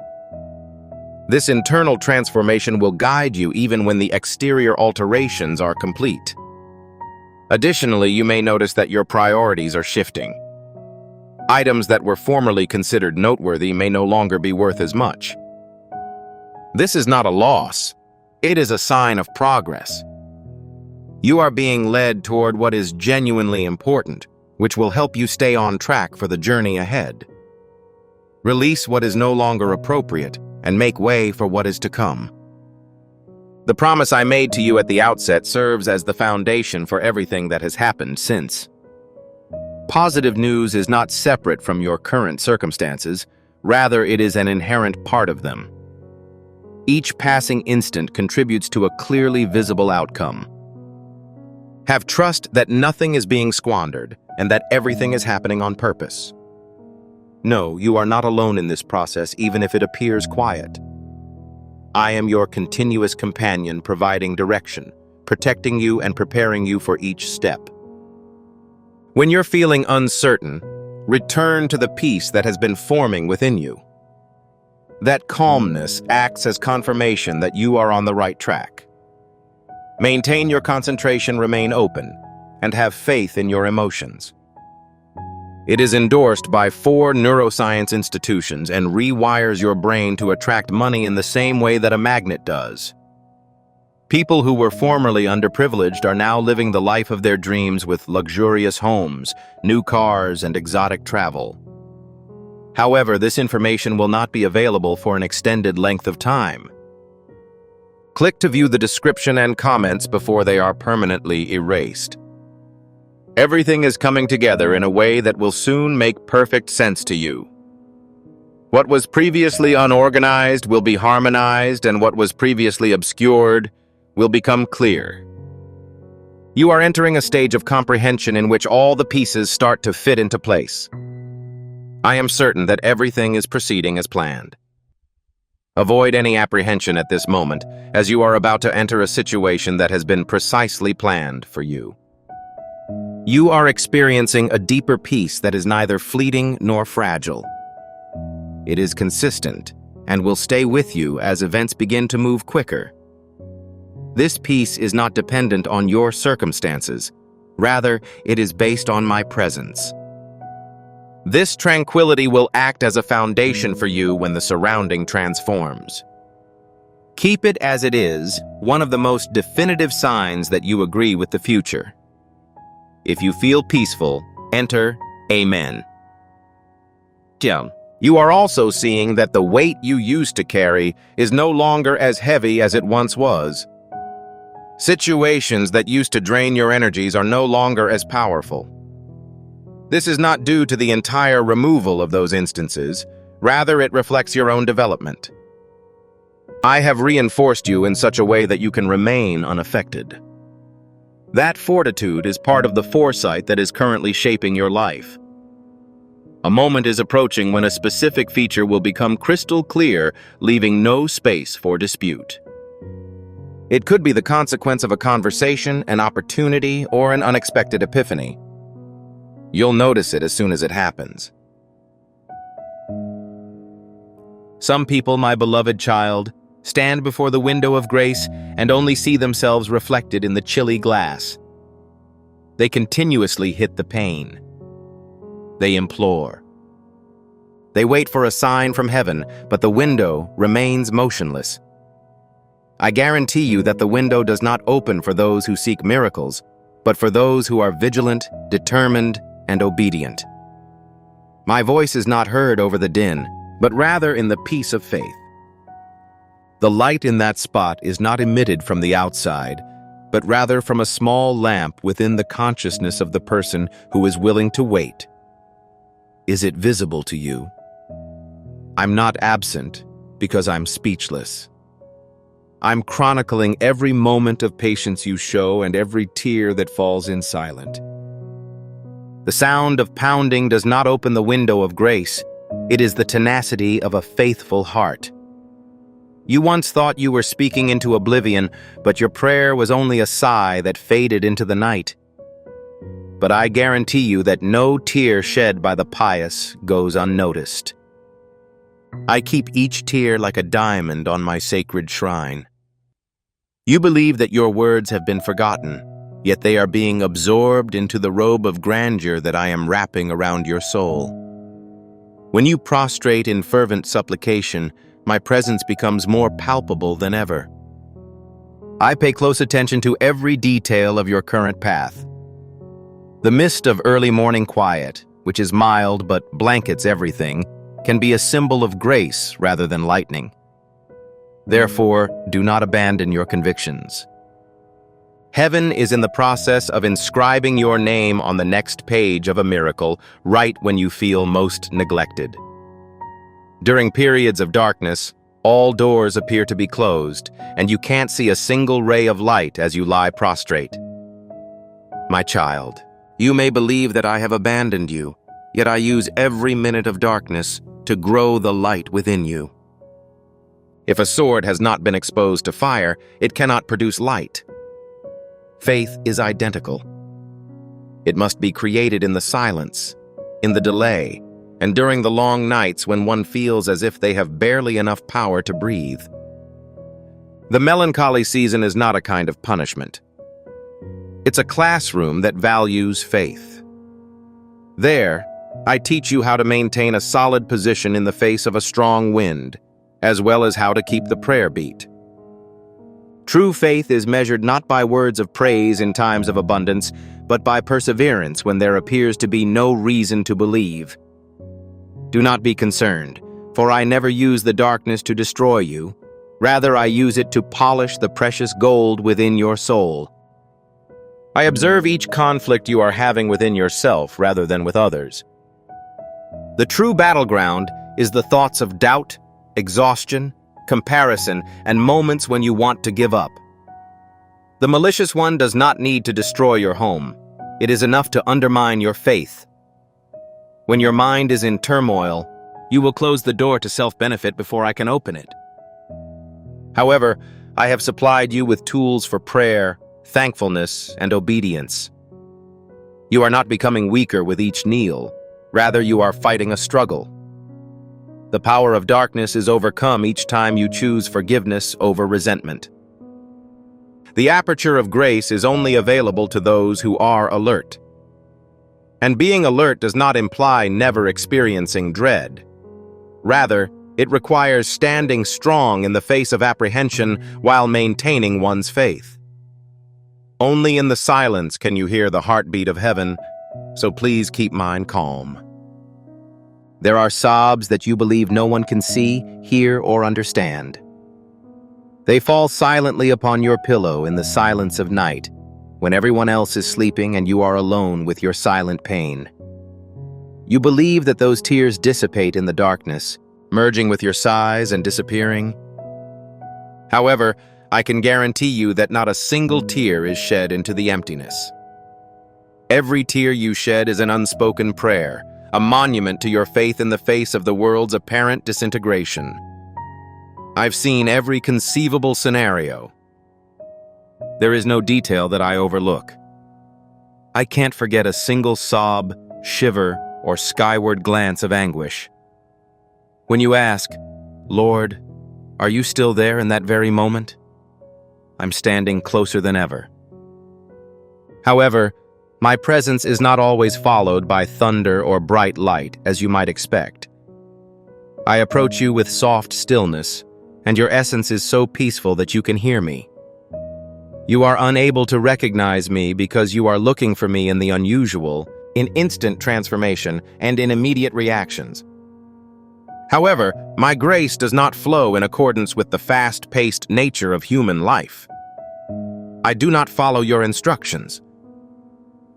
This internal transformation will guide you even when the exterior alterations are complete. Additionally, you may notice that your priorities are shifting. Items that were formerly considered noteworthy may no longer be worth as much. This is not a loss. It is a sign of progress. You are being led toward what is genuinely important, which will help you stay on track for the journey ahead. Release what is no longer appropriate and make way for what is to come. The promise I made to you at the outset serves as the foundation for everything that has happened since. Positive news is not separate from your current circumstances, rather it is an inherent part of them. Each passing instant contributes to a clearly visible outcome. Have trust that nothing is being squandered and that everything is happening on purpose. No, you are not alone in this process, even if it appears quiet. I am your continuous companion, providing direction, protecting you and preparing you for each step. When you're feeling uncertain, return to the peace that has been forming within you. That calmness acts as confirmation that you are on the right track. Maintain your concentration, remain open, and have faith in your emotions. It is endorsed by 4 neuroscience institutions and rewires your brain to attract money in the same way that a magnet does. People who were formerly underprivileged are now living the life of their dreams with luxurious homes, new cars, and exotic travel. However, this information will not be available for an extended length of time. Click to view the description and comments before they are permanently erased. Everything is coming together in a way that will soon make perfect sense to you. What was previously unorganized will be harmonized, and what was previously obscured will become clear. You are entering a stage of comprehension in which all the pieces start to fit into place. I am certain that everything is proceeding as planned. Avoid any apprehension at this moment, as you are about to enter a situation that has been precisely planned for you. You are experiencing a deeper peace that is neither fleeting nor fragile. It is consistent and will stay with you as events begin to move quicker. This peace is not dependent on your circumstances. Rather, it is based on my presence. This tranquility will act as a foundation for you when the surrounding transforms. Keep it as it is, one of the most definitive signs that you agree with the future. If you feel peaceful, enter Amen. You are also seeing that the weight you used to carry is no longer as heavy as it once was. Situations that used to drain your energies are no longer as powerful. This is not due to the entire removal of those instances, rather it reflects your own development. I have reinforced you in such a way that you can remain unaffected. That fortitude is part of the foresight that is currently shaping your life. A moment is approaching when a specific feature will become crystal clear, leaving no space for dispute. It could be the consequence of a conversation, an opportunity, or an unexpected epiphany. You'll notice it as soon as it happens. Some people, my beloved child, stand before the window of grace and only see themselves reflected in the chilly glass. They continuously hit the pane. They implore. They wait for a sign from heaven, but the window remains motionless. I guarantee you that the window does not open for those who seek miracles, but for those who are vigilant, determined, and obedient. My voice is not heard over the din, but rather in the peace of faith. The light in that spot is not emitted from the outside, but rather from a small lamp within the consciousness of the person who is willing to wait. Is it visible to you? I'm not absent because I'm speechless. I'm chronicling every moment of patience you show and every tear that falls in silent. The sound of pounding does not open the window of grace. It is the tenacity of a faithful heart. You once thought you were speaking into oblivion, but your prayer was only a sigh that faded into the night. But I guarantee you that no tear shed by the pious goes unnoticed. I keep each tear like a diamond on my sacred shrine. You believe that your words have been forgotten, yet they are being absorbed into the robe of grandeur that I am wrapping around your soul. When you prostrate in fervent supplication, my presence becomes more palpable than ever. I pay close attention to every detail of your current path. The mist of early morning quiet, which is mild but blankets everything, can be a symbol of grace rather than lightning. Therefore, do not abandon your convictions. Heaven is in the process of inscribing your name on the next page of a miracle right when you feel most neglected. During periods of darkness, all doors appear to be closed, and you can't see a single ray of light as you lie prostrate. My child, you may believe that I have abandoned you, yet I use every minute of darkness to grow the light within you. If a sword has not been exposed to fire, it cannot produce light. Faith is identical. It must be created in the silence, in the delay, and during the long nights when one feels as if they have barely enough power to breathe. The melancholy season is not a kind of punishment. It's a classroom that values faith. There, I teach you how to maintain a solid position in the face of a strong wind, as well as how to keep the prayer beat. True faith is measured not by words of praise in times of abundance, but by perseverance when there appears to be no reason to believe. Do not be concerned, for I never use the darkness to destroy you. Rather, I use it to polish the precious gold within your soul. I observe each conflict you are having within yourself rather than with others. The true battleground is the thoughts of doubt, exhaustion, comparison, and moments when you want to give up. The malicious one does not need to destroy your home. It is enough to undermine your faith. When your mind is in turmoil, you will close the door to self-benefit before I can open it. However, I have supplied you with tools for prayer, thankfulness, and obedience. You are not becoming weaker with each kneel. Rather, you are fighting a struggle. The power of darkness is overcome each time you choose forgiveness over resentment. The aperture of grace is only available to those who are alert. And being alert does not imply never experiencing dread. Rather, it requires standing strong in the face of apprehension while maintaining one's faith. Only in the silence can you hear the heartbeat of heaven, so please keep mine calm. There are sobs that you believe no one can see, hear, or understand. They fall silently upon your pillow in the silence of night, when everyone else is sleeping and you are alone with your silent pain. You believe that those tears dissipate in the darkness, merging with your sighs and disappearing. However, I can guarantee you that not a single tear is shed into the emptiness. Every tear you shed is an unspoken prayer, a monument to your faith in the face of the world's apparent disintegration. I've seen every conceivable scenario. There is no detail that I overlook. I can't forget a single sob, shiver, or skyward glance of anguish. When you ask, "Lord, are you still there in that very moment?" I'm standing closer than ever. However, my presence is not always followed by thunder or bright light, as you might expect. I approach you with soft stillness, and your essence is so peaceful that you can hear me. You are unable to recognize me because you are looking for me in the unusual, in instant transformation, and in immediate reactions. However, my grace does not flow in accordance with the fast-paced nature of human life. I do not follow your instructions.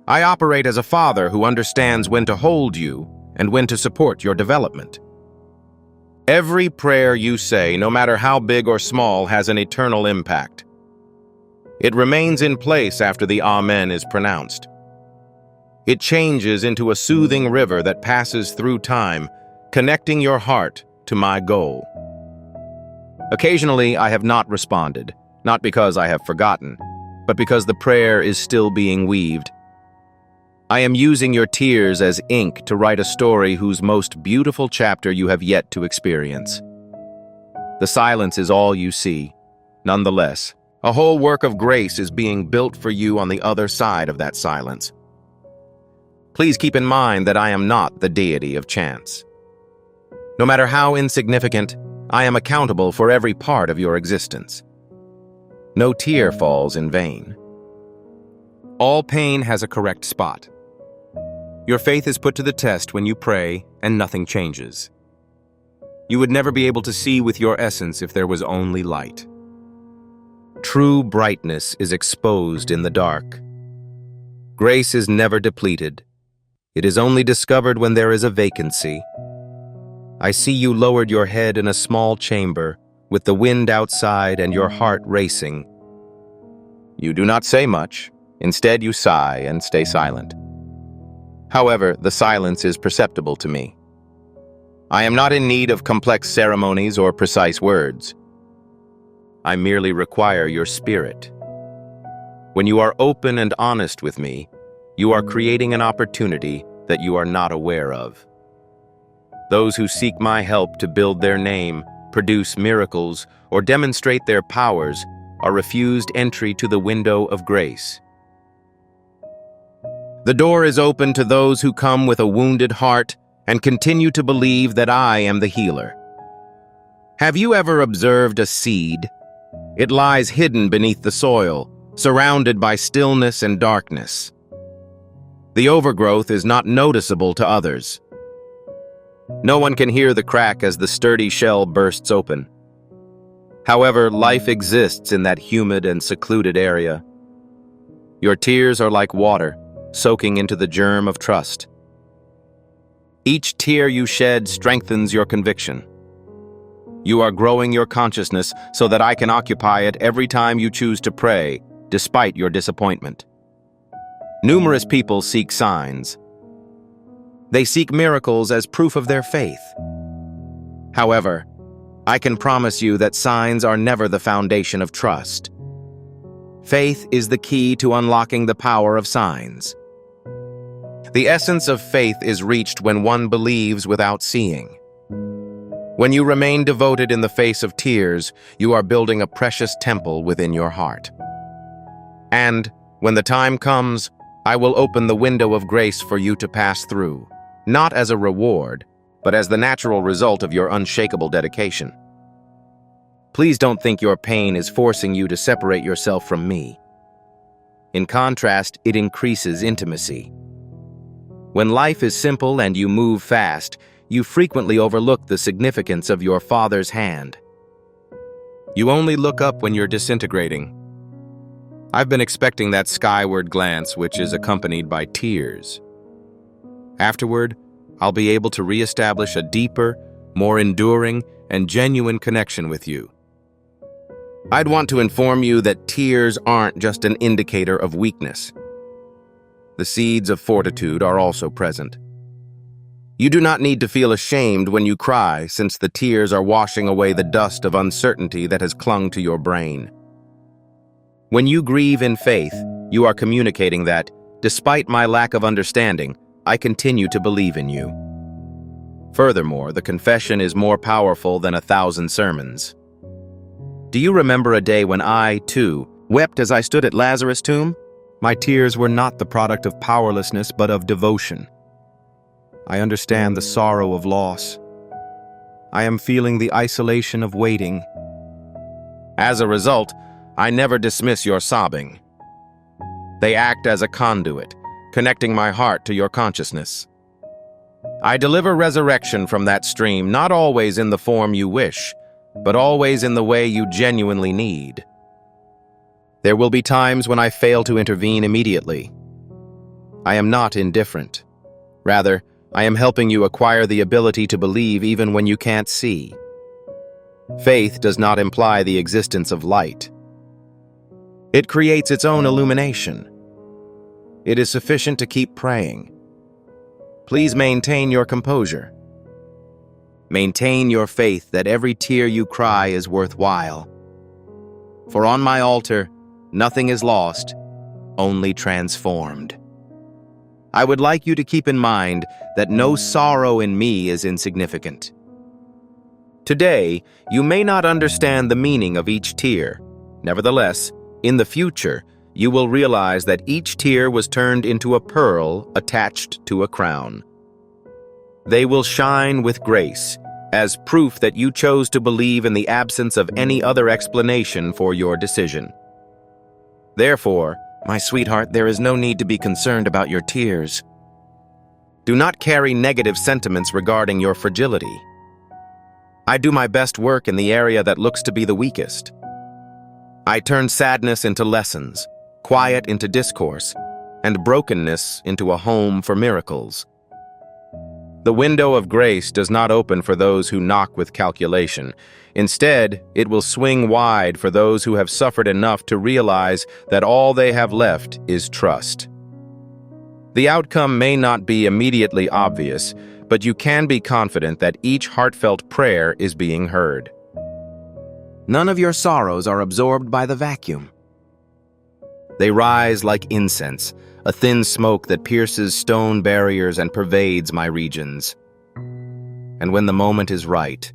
I operate as a father who understands when to hold you and when to support your development. Every prayer you say, no matter how big or small, has an eternal impact. It remains in place after the Amen is pronounced. It changes into a soothing river that passes through time, connecting your heart to my goal. Occasionally, I have not responded, not because I have forgotten, but because the prayer is still being weaved. I am using your tears as ink to write a story whose most beautiful chapter you have yet to experience. The silence is all you see. Nonetheless, a whole work of grace is being built for you on the other side of that silence. Please keep in mind that I am not the deity of chance. No matter how insignificant, I am accountable for every part of your existence. No tear falls in vain. All pain has a correct spot. Your faith is put to the test when you pray and nothing changes. You would never be able to see with your essence if there was only light. True brightness is exposed in the dark. Grace is never depleted. It is only discovered when there is a vacancy. I see you lowered your head in a small chamber, with the wind outside and your heart racing. You do not say much. Instead, you sigh and stay silent. However, the silence is perceptible to me. I am not in need of complex ceremonies or precise words. I merely require your spirit. When you are open and honest with me, you are creating an opportunity that you are not aware of. Those who seek my help to build their name, produce miracles, or demonstrate their powers are refused entry to the window of grace. The door is open to those who come with a wounded heart and continue to believe that I am the healer. Have you ever observed a seed? It lies hidden beneath the soil, surrounded by stillness and darkness. The overgrowth is not noticeable to others. No one can hear the crack as the sturdy shell bursts open. However, life exists in that humid and secluded area. Your tears are like water, soaking into the germ of trust. Each tear you shed strengthens your conviction. You are growing your consciousness so that I can occupy it every time you choose to pray, despite your disappointment. Numerous people seek signs. They seek miracles as proof of their faith. However, I can promise you that signs are never the foundation of trust. Faith is the key to unlocking the power of signs. The essence of faith is reached when one believes without seeing. When you remain devoted in the face of tears, you are building a precious temple within your heart. And, when the time comes, I will open the window of grace for you to pass through, not as a reward, but as the natural result of your unshakable dedication. Please don't think your pain is forcing you to separate yourself from me. In contrast, it increases intimacy. When life is simple and you move fast, you frequently overlook the significance of your Father's hand. You only look up when you're disintegrating. I've been expecting that skyward glance, which is accompanied by tears. Afterward, I'll be able to reestablish a deeper, more enduring, and genuine connection with you. I'd want to inform you that tears aren't just an indicator of weakness. The seeds of fortitude are also present. You do not need to feel ashamed when you cry, since the tears are washing away the dust of uncertainty that has clung to your brain. When you grieve in faith, you are communicating that, despite my lack of understanding, I continue to believe in you. Furthermore, the confession is more powerful than 1,000 sermons. Do you remember a day when I, too, wept as I stood at Lazarus' tomb? My tears were not the product of powerlessness, but of devotion. I understand the sorrow of loss. I am feeling the isolation of waiting. As a result, I never dismiss your sobbing. They act as a conduit, connecting my heart to your consciousness. I deliver resurrection from that stream, not always in the form you wish, but always in the way you genuinely need. There will be times when I fail to intervene immediately. I am not indifferent. Rather, I am helping you acquire the ability to believe even when you can't see. Faith does not imply the existence of light. It creates its own illumination. It is sufficient to keep praying. Please maintain your composure. Maintain your faith that every tear you cry is worthwhile. For on my altar, nothing is lost, only transformed. I would like you to keep in mind that no sorrow in me is insignificant. Today, you may not understand the meaning of each tear. Nevertheless, in the future, you will realize that each tear was turned into a pearl attached to a crown. They will shine with grace, as proof that you chose to believe in the absence of any other explanation for your decision. Therefore, my sweetheart, there is no need to be concerned about your tears. Do not carry negative sentiments regarding your fragility. I do my best work in the area that looks to be the weakest. I turn sadness into lessons, quiet into discourse, and brokenness into a home for miracles. The window of grace does not open for those who knock with calculation. Instead, it will swing wide for those who have suffered enough to realize that all they have left is trust. The outcome may not be immediately obvious, but you can be confident that each heartfelt prayer is being heard. None of your sorrows are absorbed by the vacuum. They rise like incense, a thin smoke that pierces stone barriers and pervades my regions. And when the moment is right,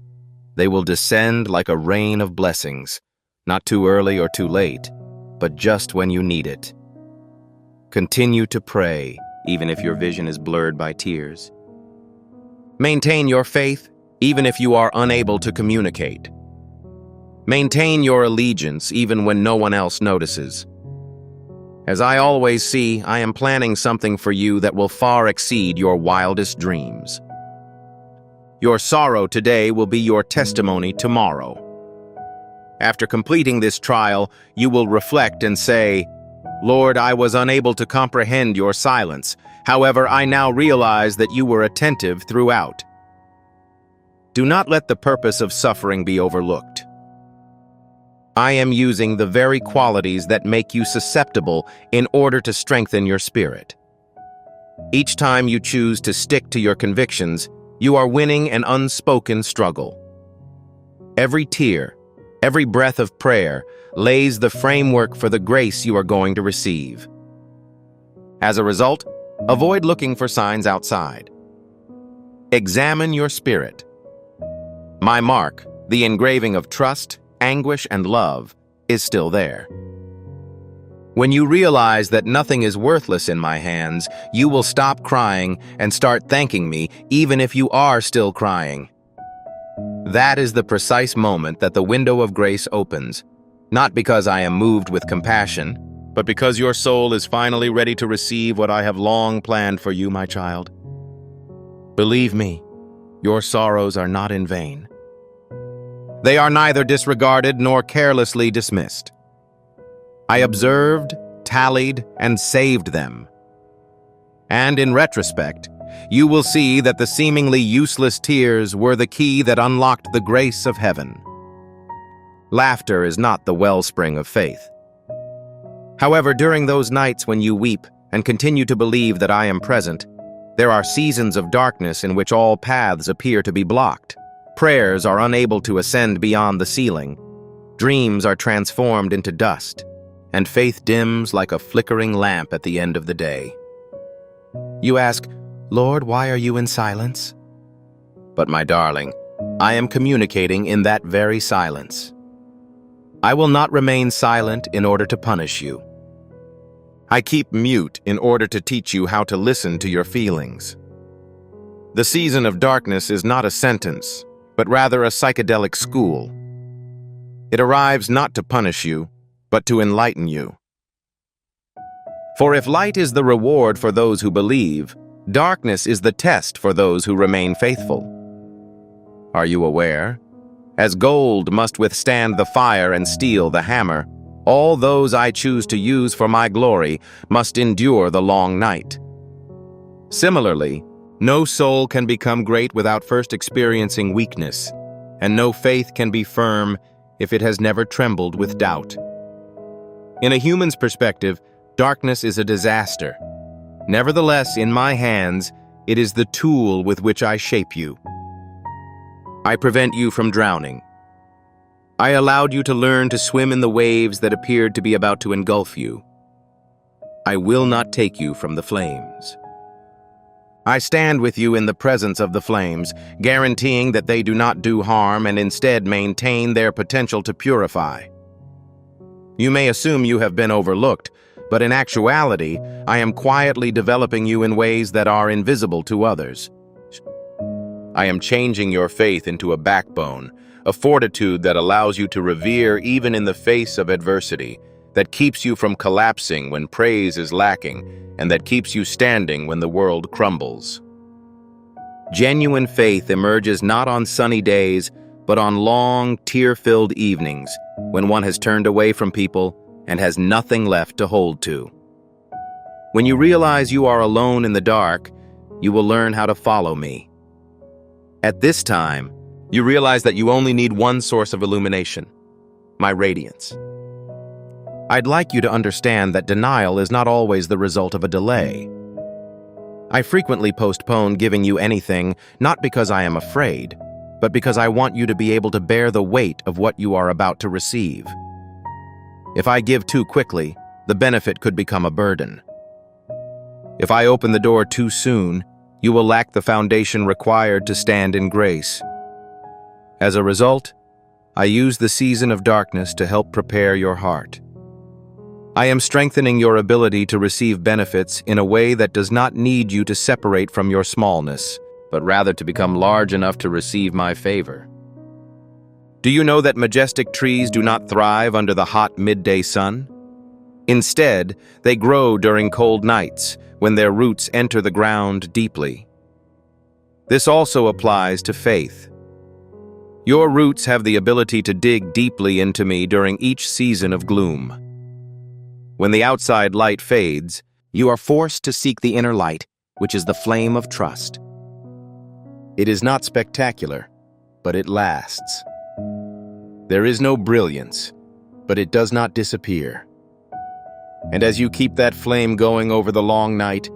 they will descend like a rain of blessings, not too early or too late, but just when you need it. Continue to pray, even if your vision is blurred by tears. Maintain your faith, even if you are unable to communicate. Maintain your allegiance, even when no one else notices. As I always see, I am planning something for you that will far exceed your wildest dreams. Your sorrow today will be your testimony tomorrow. After completing this trial, you will reflect and say, Lord, I was unable to comprehend your silence. However, I now realize that you were attentive throughout. Do not let the purpose of suffering be overlooked. I am using the very qualities that make you susceptible in order to strengthen your spirit. Each time you choose to stick to your convictions, you are winning an unspoken struggle. Every tear, every breath of prayer lays the framework for the grace you are going to receive. As a result, avoid looking for signs outside. Examine your spirit. My mark, the engraving of trust, anguish, and love, is still there. When you realize that nothing is worthless in my hands, you will stop crying and start thanking me, even if you are still crying. That is the precise moment that the window of grace opens, not because I am moved with compassion, but because your soul is finally ready to receive what I have long planned for you, my child. Believe me, your sorrows are not in vain. They are neither disregarded nor carelessly dismissed. I observed, tallied, and saved them. And in retrospect, you will see that the seemingly useless tears were the key that unlocked the grace of heaven. Laughter is not the wellspring of faith. However, during those nights when you weep and continue to believe that I am present, there are seasons of darkness in which all paths appear to be blocked. Prayers are unable to ascend beyond the ceiling. Dreams are transformed into dust, and faith dims like a flickering lamp at the end of the day. You ask, Lord, why are you in silence? But my darling, I am communicating in that very silence. I will not remain silent in order to punish you. I keep mute in order to teach you how to listen to your feelings. The season of darkness is not a sentence, but rather a psychedelic school. It arrives not to punish you, but to enlighten you. For if light is the reward for those who believe, darkness is the test for those who remain faithful. Are you aware? As gold must withstand the fire and steel the hammer, all those I choose to use for my glory must endure the long night. Similarly, no soul can become great without first experiencing weakness, and no faith can be firm if it has never trembled with doubt. In a human's perspective, darkness is a disaster. Nevertheless, in my hands, it is the tool with which I shape you. I prevent you from drowning. I allowed you to learn to swim in the waves that appeared to be about to engulf you. I will not take you from the flames. I stand with you in the presence of the flames, guaranteeing that they do not do harm and instead maintain their potential to purify. You may assume you have been overlooked, but in actuality, I am quietly developing you in ways that are invisible to others. I am changing your faith into a backbone, a fortitude that allows you to revere even in the face of adversity, that keeps you from collapsing when praise is lacking, and that keeps you standing when the world crumbles. Genuine faith emerges not on sunny days, but on long, tear-filled evenings, when one has turned away from people and has nothing left to hold to. When you realize you are alone in the dark, you will learn how to follow me. At this time, you realize that you only need one source of illumination: my radiance. I'd like you to understand that denial is not always the result of a delay. I frequently postpone giving you anything, not because I am afraid, but because I want you to be able to bear the weight of what you are about to receive. If I give too quickly, the benefit could become a burden. If I open the door too soon, you will lack the foundation required to stand in grace. As a result, I use the season of darkness to help prepare your heart. I am strengthening your ability to receive benefits in a way that does not need you to separate from your smallness, but rather to become large enough to receive my favor. Do you know that majestic trees do not thrive under the hot midday sun? Instead, they grow during cold nights, when their roots enter the ground deeply. This also applies to faith. Your roots have the ability to dig deeply into me during each season of gloom. When the outside light fades, you are forced to seek the inner light, which is the flame of trust. It is not spectacular, but it lasts. There is no brilliance, but it does not disappear. And as you keep that flame going over the long night,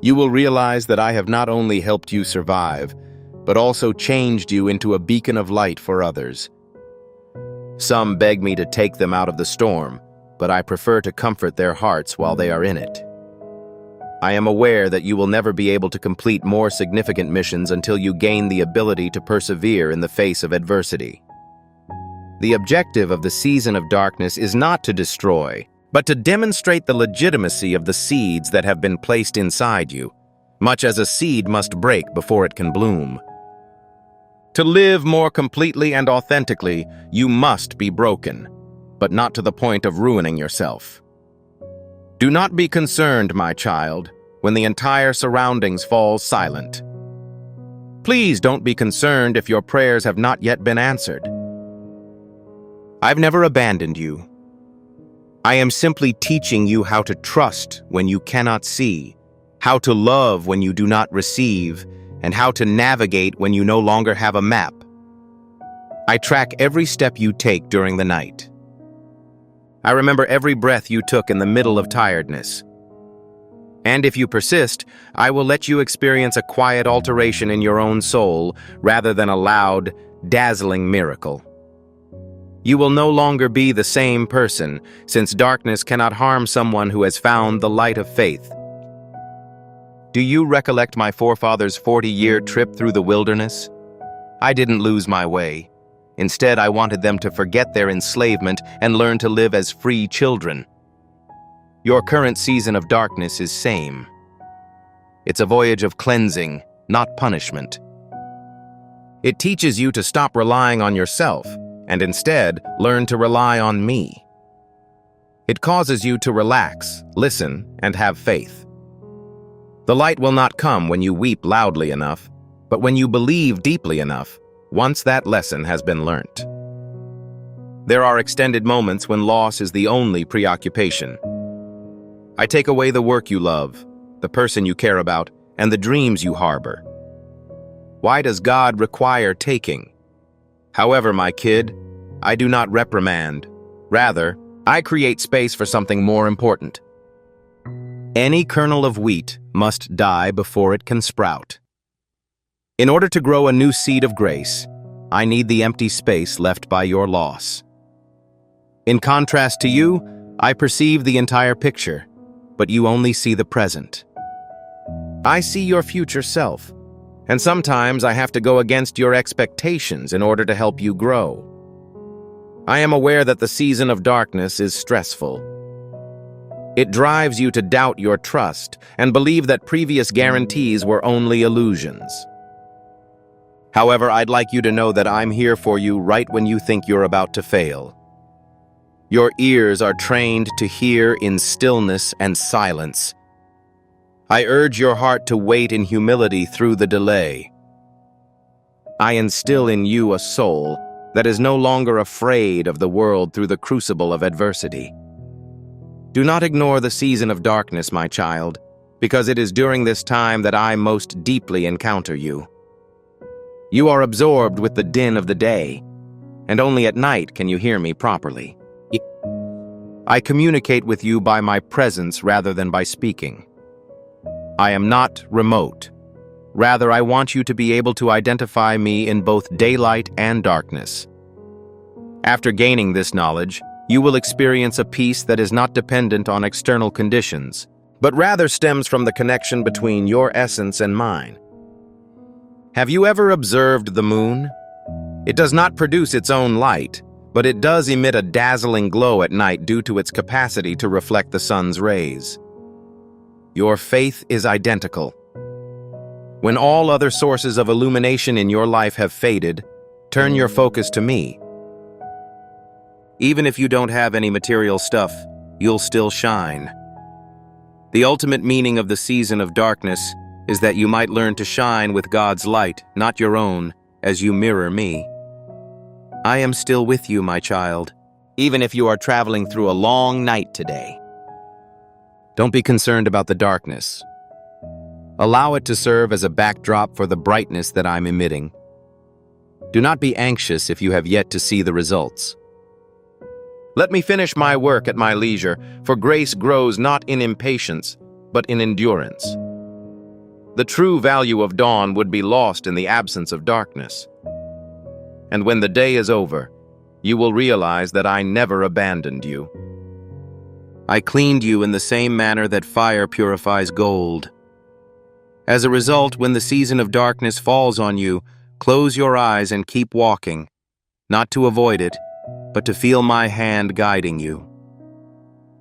you will realize that I have not only helped you survive, but also changed you into a beacon of light for others. Some beg me to take them out of the storm, but I prefer to comfort their hearts while they are in it. I am aware that you will never be able to complete more significant missions until you gain the ability to persevere in the face of adversity. The objective of the season of darkness is not to destroy, but to demonstrate the legitimacy of the seeds that have been placed inside you, much as a seed must break before it can bloom. To live more completely and authentically, you must be broken, but not to the point of ruining yourself. Do not be concerned, my child, when the entire surroundings fall silent. Please don't be concerned if your prayers have not yet been answered. I've never abandoned you. I am simply teaching you how to trust when you cannot see, how to love when you do not receive, and how to navigate when you no longer have a map. I track every step you take during the night. I remember every breath you took in the middle of tiredness. And if you persist, I will let you experience a quiet alteration in your own soul rather than a loud, dazzling miracle. You will no longer be the same person, since darkness cannot harm someone who has found the light of faith. Do you recollect my forefathers' 40-year trip through the wilderness? I didn't lose my way. Instead, I wanted them to forget their enslavement and learn to live as free children. Your current season of darkness is same. It's a voyage of cleansing, not punishment. It teaches you to stop relying on yourself and instead learn to rely on me. It causes you to relax, listen, and have faith. The light will not come when you weep loudly enough, but when you believe deeply enough, once that lesson has been learnt. There are extended moments when loss is the only preoccupation. I take away the work you love, the person you care about, and the dreams you harbor. Why does God require taking? However, my kid, I do not reprimand. Rather, I create space for something more important. Any kernel of wheat must die before it can sprout. In order to grow a new seed of grace, I need the empty space left by your loss. In contrast to you, I perceive the entire picture, but you only see the present. I see your future self, and sometimes I have to go against your expectations in order to help you grow. I am aware that the season of darkness is stressful. It drives you to doubt your trust and believe that previous guarantees were only illusions. However, I'd like you to know that I'm here for you right when you think you're about to fail. Your ears are trained to hear in stillness and silence. I urge your heart to wait in humility through the delay. I instill in you a soul that is no longer afraid of the world through the crucible of adversity. Do not ignore the season of darkness, my child, because it is during this time that I most deeply encounter you. You are absorbed with the din of the day, and only at night can you hear me properly. I communicate with you by my presence rather than by speaking. I am not remote. Rather, I want you to be able to identify me in both daylight and darkness. After gaining this knowledge, you will experience a peace that is not dependent on external conditions, but rather stems from the connection between your essence and mine. Have you ever observed the moon? It does not produce its own light, but it does emit a dazzling glow at night due to its capacity to reflect the sun's rays. Your faith is identical. When all other sources of illumination in your life have faded, turn your focus to me. Even if you don't have any material stuff, you'll still shine. The ultimate meaning of the season of darkness is that you might learn to shine with God's light, not your own, as you mirror me. I am still with you, my child, even if you are traveling through a long night today. Don't be concerned about the darkness. Allow it to serve as a backdrop for the brightness that I'm emitting. Do not be anxious if you have yet to see the results. Let me finish my work at my leisure, for grace grows not in impatience, but in endurance. The true value of dawn would be lost in the absence of darkness. And when the day is over, you will realize that I never abandoned you. I cleaned you in the same manner that fire purifies gold. As a result, when the season of darkness falls on you, close your eyes and keep walking, not to avoid it, but to feel my hand guiding you.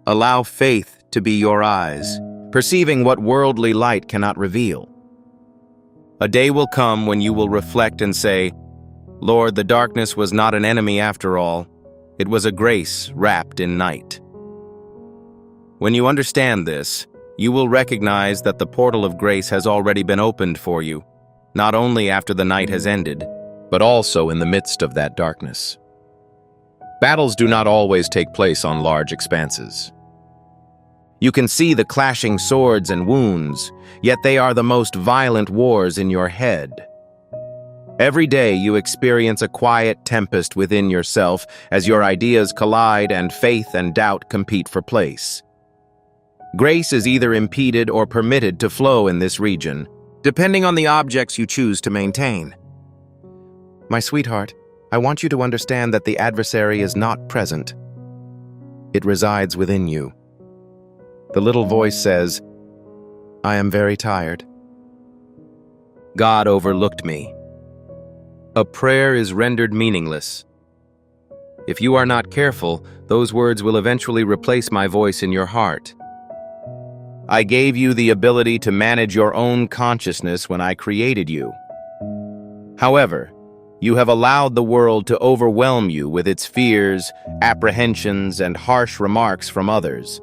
Allow faith to be your eyes, perceiving what worldly light cannot reveal. A day will come when you will reflect and say, Lord, the darkness was not an enemy after all. It was a grace wrapped in night. When you understand this, you will recognize that the portal of grace has already been opened for you, not only after the night has ended, but also in the midst of that darkness. Battles do not always take place on large expanses. You can see the clashing swords and wounds, yet they are the most violent wars in your head. Every day you experience a quiet tempest within yourself as your ideas collide and faith and doubt compete for place. Grace is either impeded or permitted to flow in this region, depending on the objects you choose to maintain. My sweetheart, I want you to understand that the adversary is not present. It resides within you. The little voice says, I am very tired. God overlooked me. A prayer is rendered meaningless. If you are not careful, those words will eventually replace my voice in your heart. I gave you the ability to manage your own consciousness when I created you. However, You have allowed the world to overwhelm you with its fears, apprehensions, and harsh remarks from others.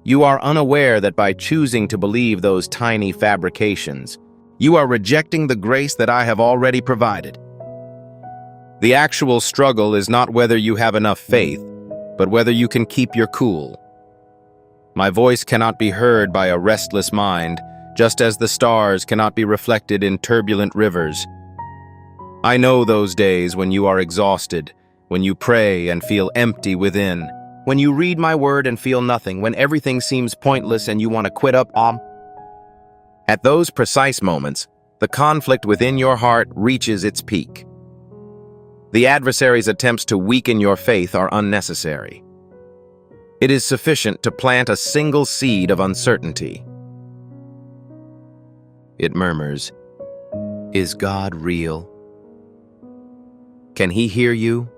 You are unaware that by choosing to believe those tiny fabrications, you are rejecting the grace that I have already provided. The actual struggle is not whether you have enough faith, but whether you can keep your cool. My voice cannot be heard by a restless mind, just as the stars cannot be reflected in turbulent rivers. I know those days when you are exhausted, when you pray and feel empty within, when you read my word and feel nothing, when everything seems pointless and you want to quit up. At those precise moments, the conflict within your heart reaches its peak. The adversary's attempts to weaken your faith are unnecessary. It is sufficient to plant a single seed of uncertainty. It murmurs, "Is God real? Can He hear you?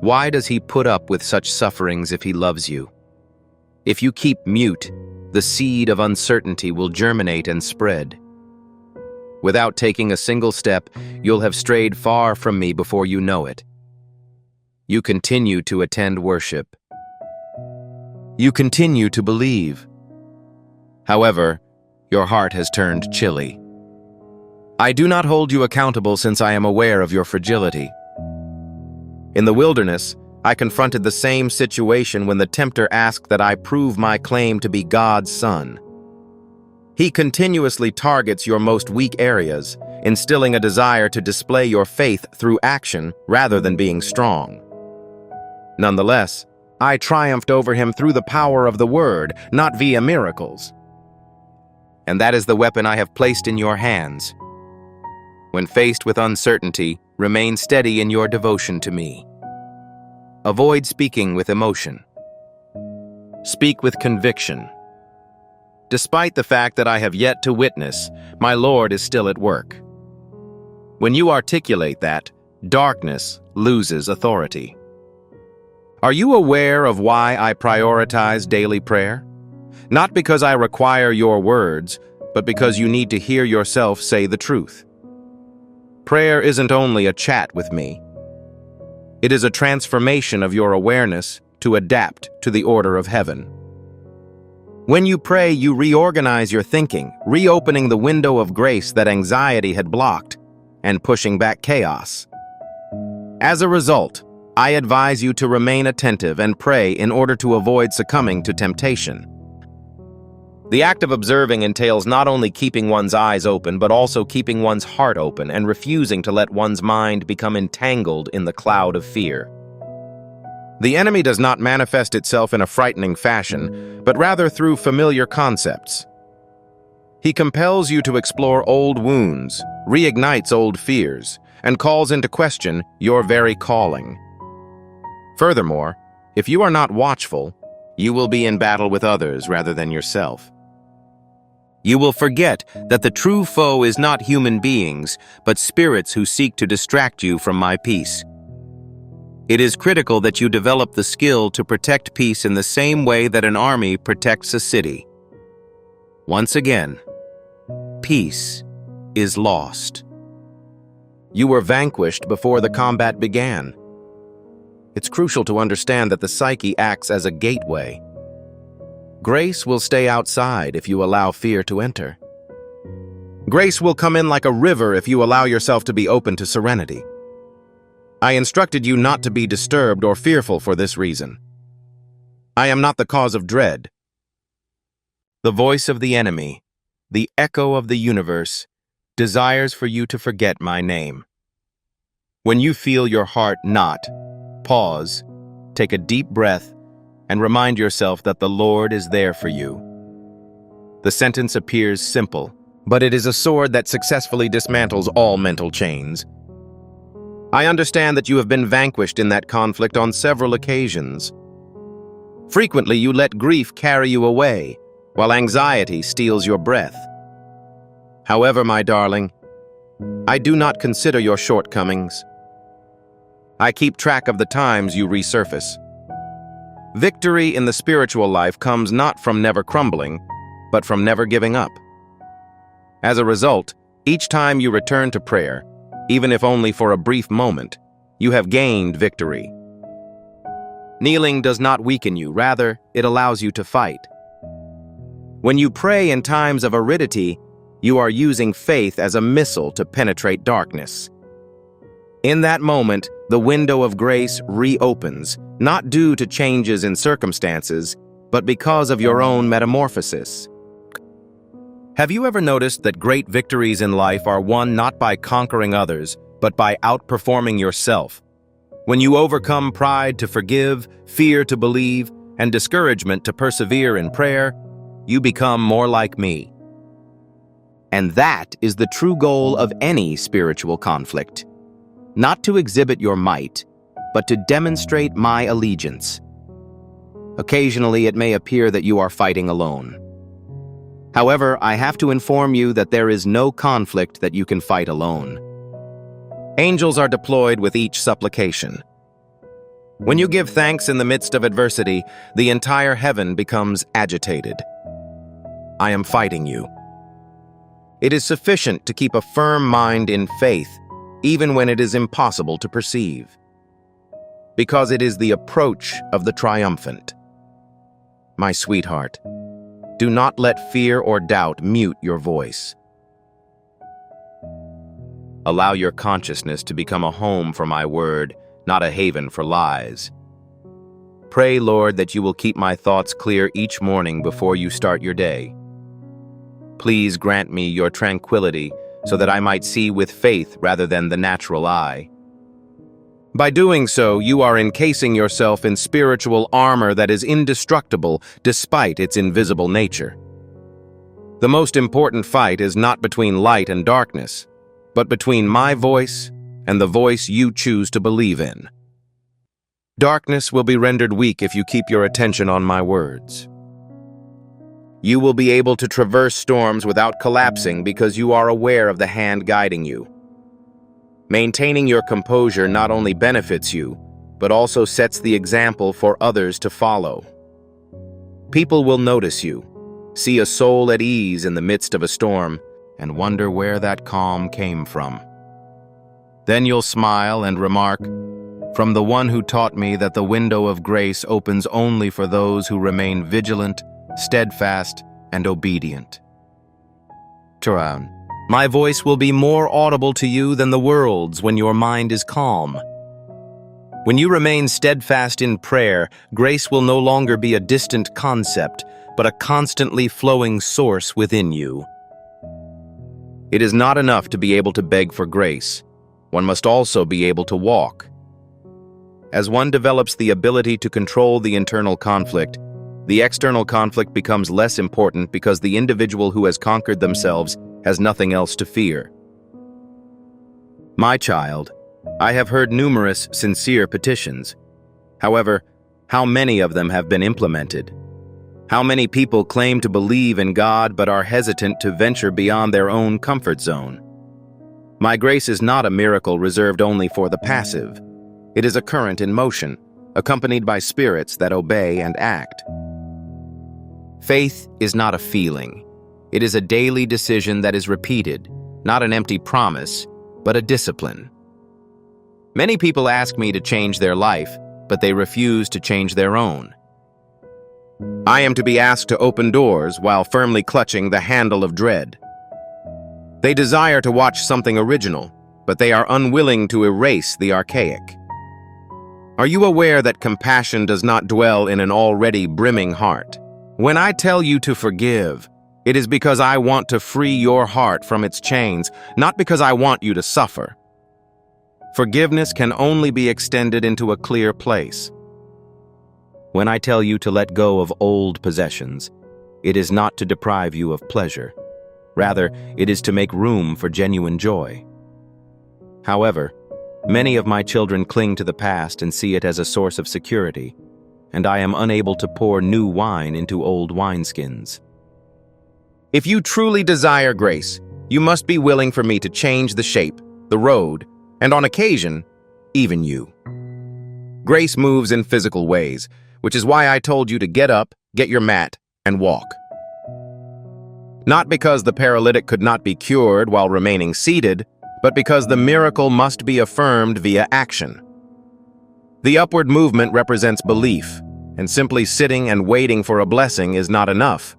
Why does He put up with such sufferings if He loves you?" If you keep mute, the seed of uncertainty will germinate and spread. Without taking a single step, you'll have strayed far from me before you know it. You continue to attend worship. You continue to believe. However, your heart has turned chilly. I do not hold you accountable since I am aware of your fragility. In the wilderness, I confronted the same situation when the tempter asked that I prove my claim to be God's son. He continuously targets your most weak areas, instilling a desire to display your faith through action rather than being strong. Nonetheless, I triumphed over him through the power of the word, not via miracles. And that is the weapon I have placed in your hands. When faced with uncertainty, remain steady in your devotion to me. Avoid speaking with emotion. Speak with conviction. Despite the fact that I have yet to witness, my Lord is still at work. When you articulate that, darkness loses authority. Are you aware of why I prioritize daily prayer? Not because I require your words, but because you need to hear yourself say the truth. Prayer isn't only a chat with me. It is a transformation of your awareness to adapt to the order of heaven. When you pray, you reorganize your thinking, reopening the window of grace that anxiety had blocked and pushing back chaos. As a result, I advise you to remain attentive and pray in order to avoid succumbing to temptation. The act of observing entails not only keeping one's eyes open, but also keeping one's heart open and refusing to let one's mind become entangled in the cloud of fear. The enemy does not manifest itself in a frightening fashion, but rather through familiar concepts. He compels you to explore old wounds, reignites old fears, and calls into question your very calling. Furthermore, if you are not watchful, you will be in battle with others rather than yourself. You will forget that the true foe is not human beings, but spirits who seek to distract you from my peace. It is critical that you develop the skill to protect peace in the same way that an army protects a city. Once again, peace is lost. You were vanquished before the combat began. It's crucial to understand that the psyche acts as a gateway. Grace will stay outside if you allow fear to enter. Grace will come in like a river if you allow yourself to be open to serenity. I instructed you not to be disturbed or fearful for this reason. I am not the cause of dread. The voice of the enemy, the echo of the universe, desires for you to forget my name. When you feel your heart knot, pause, take a deep breath, and remind yourself that the Lord is there for you. The sentence appears simple, but it is a sword that successfully dismantles all mental chains. I understand that you have been vanquished in that conflict on several occasions. Frequently, you let grief carry you away, while anxiety steals your breath. However, my darling, I do not consider your shortcomings. I keep track of the times you resurface. Victory in the spiritual life comes not from never crumbling, but from never giving up. As a result, each time you return to prayer, even if only for a brief moment, you have gained victory. Kneeling does not weaken you, rather, it allows you to fight. When you pray in times of aridity, you are using faith as a missile to penetrate darkness. In that moment, the window of grace reopens, not due to changes in circumstances, but because of your own metamorphosis. Have you ever noticed that great victories in life are won not by conquering others, but by outperforming yourself? When you overcome pride to forgive, fear to believe, and discouragement to persevere in prayer, you become more like me. And that is the true goal of any spiritual conflict. Not to exhibit your might, but to demonstrate my allegiance. Occasionally, it may appear that you are fighting alone. However, I have to inform you that there is no conflict that you can fight alone. Angels are deployed with each supplication. When you give thanks in the midst of adversity, the entire heaven becomes agitated. I am fighting you. It is sufficient to keep a firm mind in faith, even when it is impossible to perceive, because it is the approach of the triumphant. My sweetheart, do not let fear or doubt mute your voice. Allow your consciousness to become a home for my word, not a haven for lies. Pray, Lord, that you will keep my thoughts clear each morning before you start your day. Please grant me your tranquility so that I might see with faith rather than the natural eye. By doing so, you are encasing yourself in spiritual armor that is indestructible despite its invisible nature. The most important fight is not between light and darkness, but between my voice and the voice you choose to believe in. Darkness will be rendered weak if you keep your attention on my words. You will be able to traverse storms without collapsing because you are aware of the hand guiding you. Maintaining your composure not only benefits you, but also sets the example for others to follow. People will notice you, see a soul at ease in the midst of a storm, and wonder where that calm came from. Then you'll smile and remark, "From the one who taught me that the window of grace opens only for those who remain vigilant, steadfast, and obedient." Turan, my voice will be more audible to you than the world's when your mind is calm. When you remain steadfast in prayer, grace will no longer be a distant concept, but a constantly flowing source within you. It is not enough to be able to beg for grace. One must also be able to walk. As one develops the ability to control the internal conflict, the external conflict becomes less important because the individual who has conquered themselves has nothing else to fear. My child, I have heard numerous sincere petitions. However, how many of them have been implemented? How many people claim to believe in God but are hesitant to venture beyond their own comfort zone? My grace is not a miracle reserved only for the passive. It is a current in motion, accompanied by spirits that obey and act. Faith is not a feeling. It is a daily decision that is repeated, not an empty promise, but a discipline. Many people ask me to change their life, but they refuse to change their own. I am to be asked to open doors while firmly clutching the handle of dread. They desire to watch something original, but they are unwilling to erase the archaic. Are you aware that compassion does not dwell in an already brimming heart? When I tell you to forgive, it is because I want to free your heart from its chains, not because I want you to suffer. Forgiveness can only be extended into a clear place. When I tell you to let go of old possessions, it is not to deprive you of pleasure. Rather, it is to make room for genuine joy. However, many of my children cling to the past and see it as a source of security, and I am unable to pour new wine into old wineskins. If you truly desire grace, you must be willing for me to change the shape, the road, and on occasion, even you. Grace moves in physical ways, which is why I told you to get up, get your mat, and walk. Not because the paralytic could not be cured while remaining seated, but but because the miracle must be affirmed via action. The upward movement represents belief, and simply sitting and waiting for a blessing is not enough.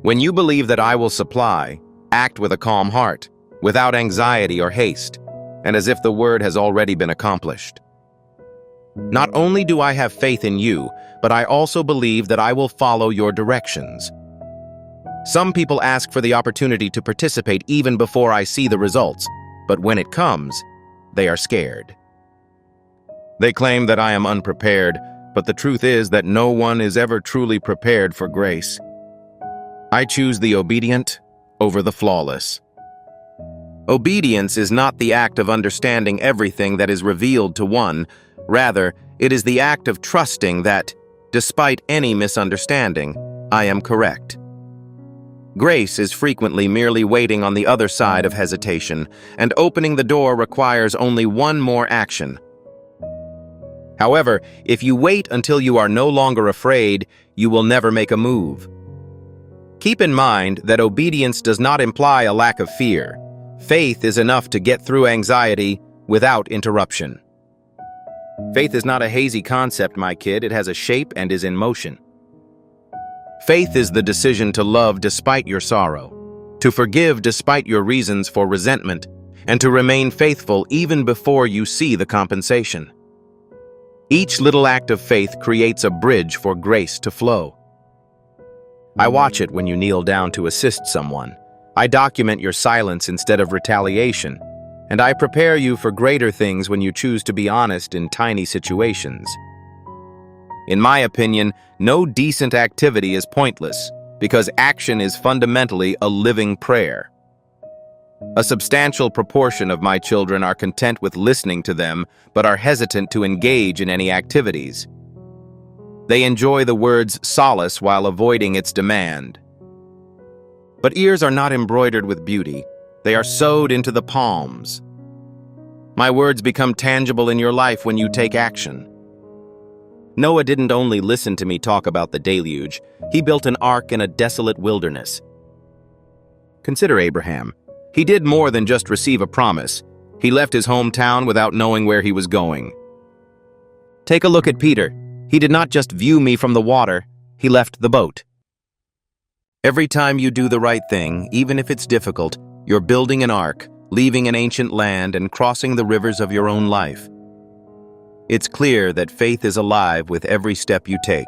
When you believe that I will supply, act with a calm heart, without anxiety or haste, and as if the word has already been accomplished. Not only do I have faith in you, but I also believe that I will follow your directions. Some people ask for the opportunity to participate even before I see the results, but when it comes, they are scared. They claim that I am unprepared, but the truth is that no one is ever truly prepared for grace. I choose the obedient over the flawless. Obedience is not the act of understanding everything that is revealed to one. Rather, it is the act of trusting that, despite any misunderstanding, I am correct. Grace is frequently merely waiting on the other side of hesitation, and opening the door requires only one more action. However, if you wait until you are no longer afraid, you will never make a move. Keep in mind that obedience does not imply a lack of fear. Faith is enough to get through anxiety without interruption. Faith is not a hazy concept, my kid. It has a shape and is in motion. Faith is the decision to love despite your sorrow, to forgive despite your reasons for resentment, and to remain faithful even before you see the compensation. Each little act of faith creates a bridge for grace to flow. I watch it when you kneel down to assist someone. I document your silence instead of retaliation, and I prepare you for greater things when you choose to be honest in tiny situations. In my opinion, no decent activity is pointless, because action is fundamentally a living prayer. A substantial proportion of my children are content with listening to them, but are hesitant to engage in any activities. They enjoy the word's solace while avoiding its demand. But ears are not embroidered with beauty, they are sewed into the palms. My words become tangible in your life when you take action. Noah didn't only listen to me talk about the deluge, he built an ark in a desolate wilderness. Consider Abraham. He did more than just receive a promise. He left his hometown without knowing where he was going. Take a look at Peter. He did not just view me from the water, he left the boat. Every time you do the right thing, even if it's difficult, you're building an ark, leaving an ancient land and crossing the rivers of your own life. It's clear that faith is alive with every step you take.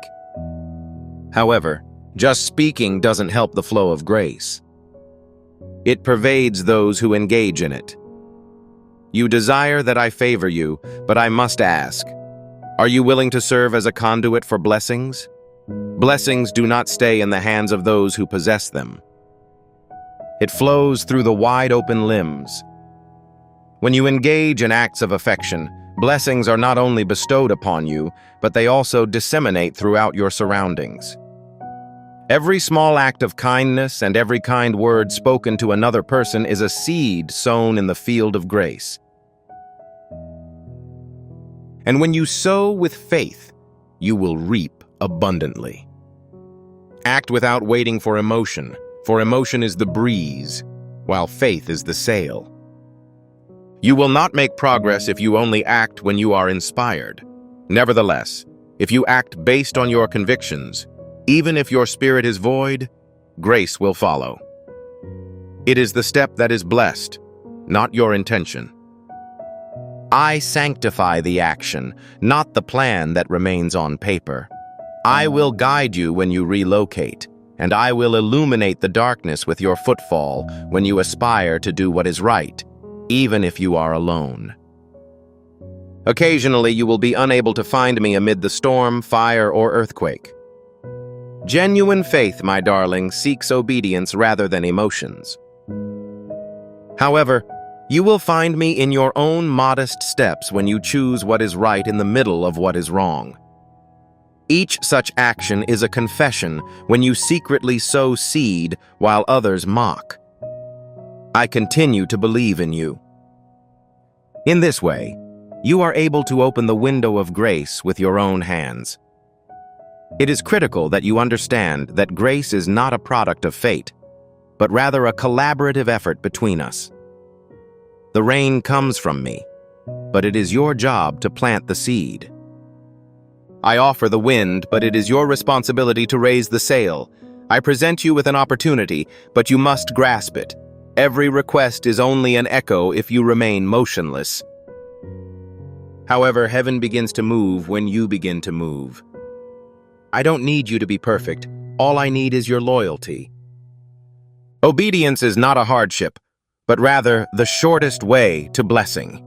However, just speaking doesn't help the flow of grace. It pervades those who engage in it. You desire that I favor you, but I must ask, are you willing to serve as a conduit for blessings? Blessings do not stay in the hands of those who possess them. It flows through the wide open limbs. When you engage in acts of affection, blessings are not only bestowed upon you, but they also disseminate throughout your surroundings. Every small act of kindness and every kind word spoken to another person is a seed sown in the field of grace. And when you sow with faith, you will reap abundantly. Act without waiting for emotion is the breeze, while faith is the sail. You will not make progress if you only act when you are inspired. Nevertheless, if you act based on your convictions, even if your spirit is void, grace will follow. It is the step that is blessed, not your intention. I sanctify the action, not the plan that remains on paper. I will guide you when you relocate, and I will illuminate the darkness with your footfall when you aspire to do what is right, even if you are alone. Occasionally, you will be unable to find me amid the storm, fire, or earthquake. Genuine faith, my darling, seeks obedience rather than emotions. However, you will find me in your own modest steps when you choose what is right in the middle of what is wrong. Each such action is a confession when you secretly sow seed while others mock. I continue to believe in you. In this way, you are able to open the window of grace with your own hands. It is critical that you understand that grace is not a product of fate, but rather a collaborative effort between us. The rain comes from me, but it is your job to plant the seed. I offer the wind, but it is your responsibility to raise the sail. I present you with an opportunity, but you must grasp it. Every request is only an echo if you remain motionless. However, heaven begins to move when you begin to move. I don't need you to be perfect. All I need is your loyalty. Obedience is not a hardship, but rather the shortest way to blessing.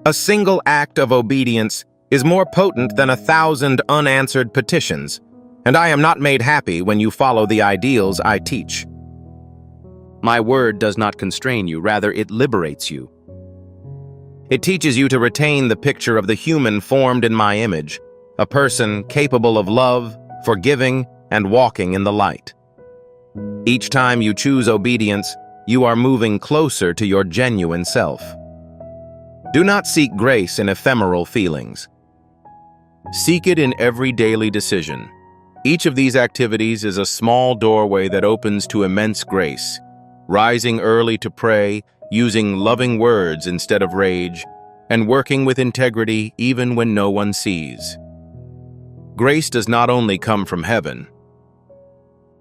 A single act of obedience is more potent than 1,000 unanswered petitions, and I am not made happy when you follow the ideals I teach. My word does not constrain you, rather it liberates you. It teaches you to retain the picture of the human formed in my image, a person capable of love, forgiving, and walking in the light. Each time you choose obedience, you are moving closer to your genuine self. Do not seek grace in ephemeral feelings. Seek it in every daily decision. Each of these activities is a small doorway that opens to immense grace. Rising early to pray, using loving words instead of rage, and working with integrity even when no one sees. Grace does not only come from heaven.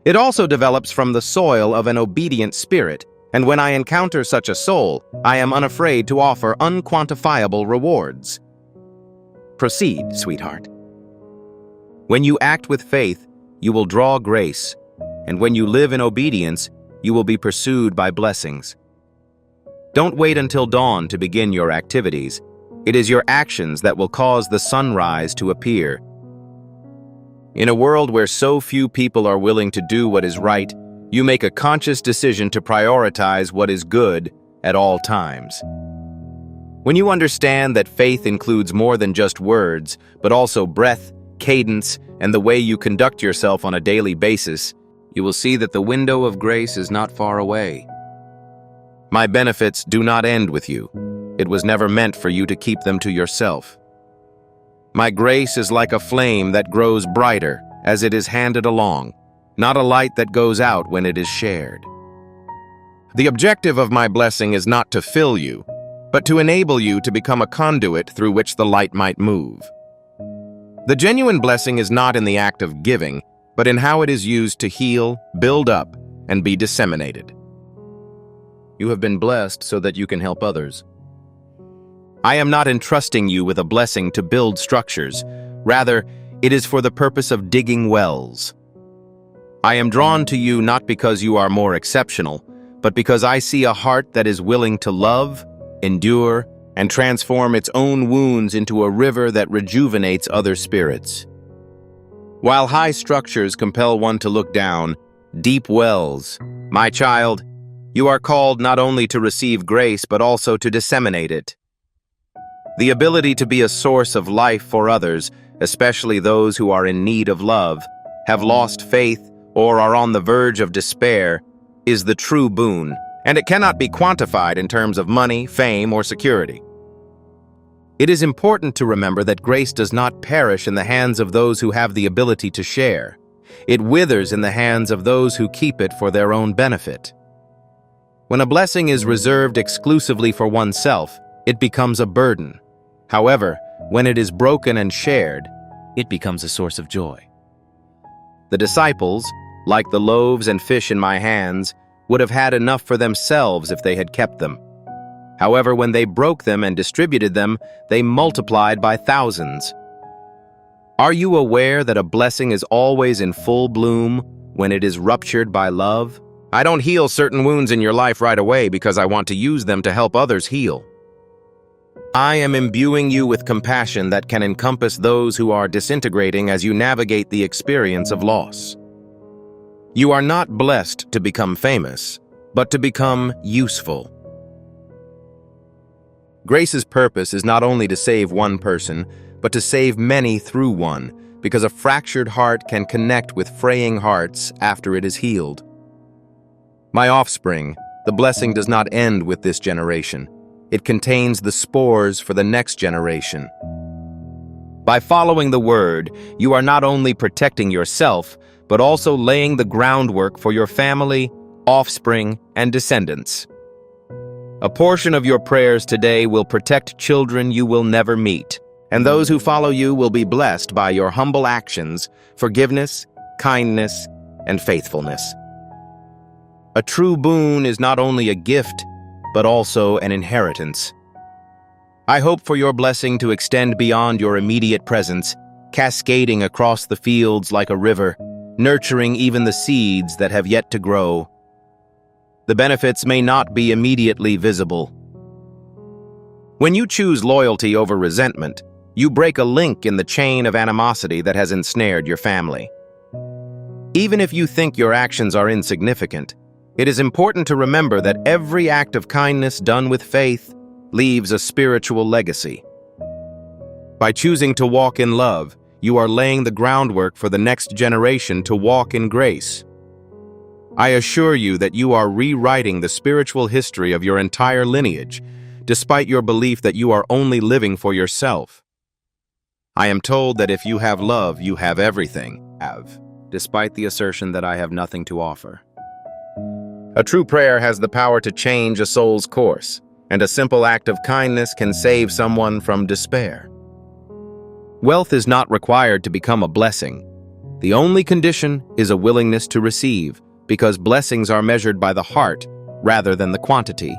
It also develops from the soil of an obedient spirit, and when I encounter such a soul, I am unafraid to offer unquantifiable rewards. Proceed, sweetheart. When you act with faith, you will draw grace, and when you live in obedience, you will be pursued by blessings. Don't wait until dawn to begin your activities. It is your actions that will cause the sunrise to appear. In a world where so few people are willing to do what is right, you make a conscious decision to prioritize what is good at all times. When you understand that faith includes more than just words, but also breath, cadence, and the way you conduct yourself on a daily basis, you will see that the window of grace is not far away. My benefits do not end with you. It was never meant for you to keep them to yourself. My grace is like a flame that grows brighter as it is handed along, not a light that goes out when it is shared. The objective of my blessing is not to fill you, but to enable you to become a conduit through which the light might move. The genuine blessing is not in the act of giving, but in how it is used to heal, build up, and be disseminated. You have been blessed so that you can help others. I am not entrusting you with a blessing to build structures. Rather, it is for the purpose of digging wells. I am drawn to you not because you are more exceptional, but because I see a heart that is willing to love, endure, and transform its own wounds into a river that rejuvenates other spirits. While high structures compel one to look down, deep wells, my child, you are called not only to receive grace but also to disseminate it. The ability to be a source of life for others, especially those who are in need of love, have lost faith, or are on the verge of despair, is the true boon, and it cannot be quantified in terms of money, fame, or security. It is important to remember that grace does not perish in the hands of those who have the ability to share. It withers in the hands of those who keep it for their own benefit. When a blessing is reserved exclusively for oneself, it becomes a burden. However, when it is broken and shared, it becomes a source of joy. The disciples, like the loaves and fish in my hands, would have had enough for themselves if they had kept them. However, when they broke them and distributed them, they multiplied by thousands. Are you aware that a blessing is always in full bloom when it is ruptured by love? I don't heal certain wounds in your life right away because I want to use them to help others heal. I am imbuing you with compassion that can encompass those who are disintegrating as you navigate the experience of loss. You are not blessed to become famous, but to become useful. Grace's purpose is not only to save one person, but to save many through one, because a fractured heart can connect with fraying hearts after it is healed. My offspring, the blessing does not end with this generation. It contains the spores for the next generation. By following the word, you are not only protecting yourself, but also laying the groundwork for your family, offspring, and descendants. A portion of your prayers today will protect children you will never meet, and those who follow you will be blessed by your humble actions, forgiveness, kindness, and faithfulness. A true boon is not only a gift, but also an inheritance. I hope for your blessing to extend beyond your immediate presence, cascading across the fields like a river, nurturing even the seeds that have yet to grow. The benefits may not be immediately visible. When you choose loyalty over resentment, you break a link in the chain of animosity that has ensnared your family. Even if you think your actions are insignificant, it is important to remember that every act of kindness done with faith leaves a spiritual legacy. By choosing to walk in love, you are laying the groundwork for the next generation to walk in grace. I assure you that you are rewriting the spiritual history of your entire lineage, despite your belief that you are only living for yourself. I am told that if you have love, you have everything, despite the assertion that I have nothing to offer. A true prayer has the power to change a soul's course, and a simple act of kindness can save someone from despair. Wealth is not required to become a blessing. The only condition is a willingness to receive, because blessings are measured by the heart rather than the quantity.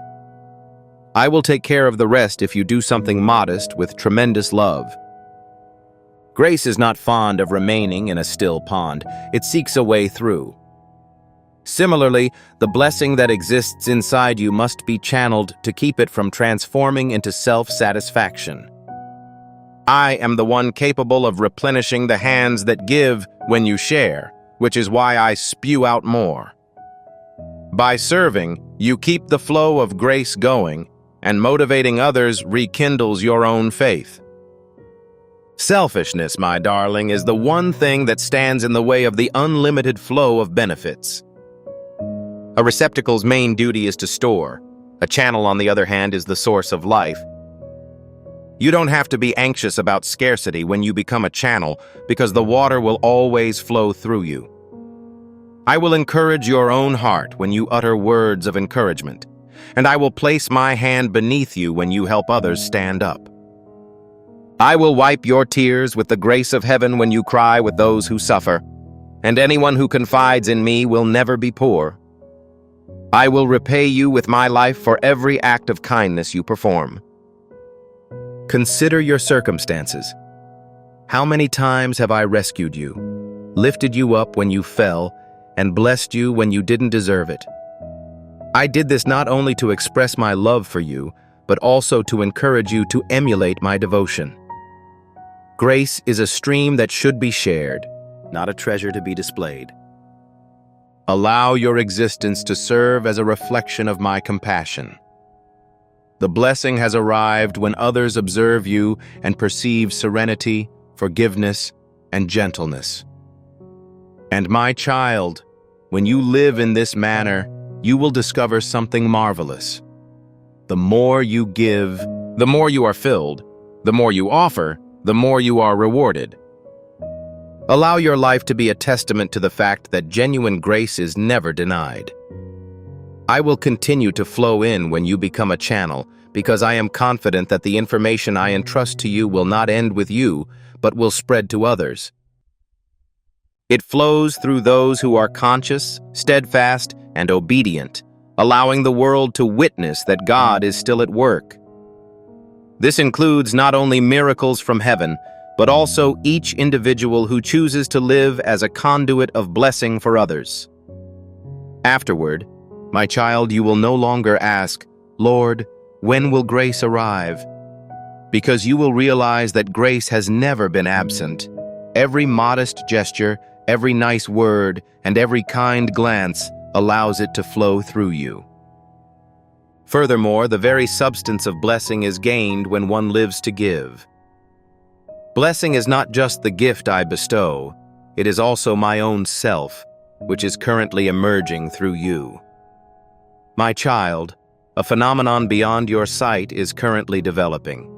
I will take care of the rest if you do something modest with tremendous love. Grace is not fond of remaining in a still pond. It seeks a way through. Similarly, the blessing that exists inside you must be channeled to keep it from transforming into self-satisfaction. I am the one capable of replenishing the hands that give when you share, which is why I spew out more. By serving, you keep the flow of grace going, and motivating others rekindles your own faith. Selfishness, my darling, is the one thing that stands in the way of the unlimited flow of benefits. A receptacle's main duty is to store. A channel, on the other hand, is the source of life. You don't have to be anxious about scarcity when you become a channel, because the water will always flow through you. I will encourage your own heart when you utter words of encouragement, and I will place my hand beneath you when you help others stand up. I will wipe your tears with the grace of heaven when you cry with those who suffer, and anyone who confides in me will never be poor. I will repay you with my life for every act of kindness you perform. Consider your circumstances. How many times have I rescued you, lifted you up when you fell, and blessed you when you didn't deserve it? I did this not only to express my love for you, but also to encourage you to emulate my devotion. Grace is a stream that should be shared, not a treasure to be displayed. Allow your existence to serve as a reflection of my compassion. The blessing has arrived when others observe you and perceive serenity, forgiveness, and gentleness. And my child, when you live in this manner, you will discover something marvelous. The more you give, the more you are filled. The more you offer, the more you are rewarded. Allow your life to be a testament to the fact that genuine grace is never denied. I will continue to flow in when you become a channel, because I am confident that the information I entrust to you will not end with you, but will spread to others. It flows through those who are conscious, steadfast, and obedient, allowing the world to witness that God is still at work. This includes not only miracles from heaven, but also each individual who chooses to live as a conduit of blessing for others. Afterward, my child, you will no longer ask, "Lord, when will grace arrive?" Because you will realize that grace has never been absent. Every modest gesture, every nice word, and every kind glance allows it to flow through you. Furthermore, the very substance of blessing is gained when one lives to give. Blessing is not just the gift I bestow, it is also my own self, which is currently emerging through you. My child, a phenomenon beyond your sight is currently developing.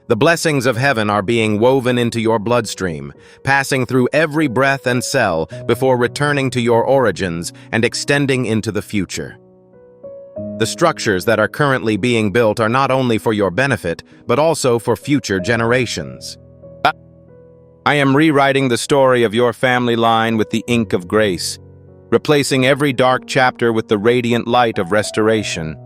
The blessings of heaven are being woven into your bloodstream, passing through every breath and cell before returning to your origins and extending into the future. The structures that are currently being built are not only for your benefit, but also for future generations. I am rewriting the story of your family line with the ink of grace, replacing every dark chapter with the radiant light of restoration.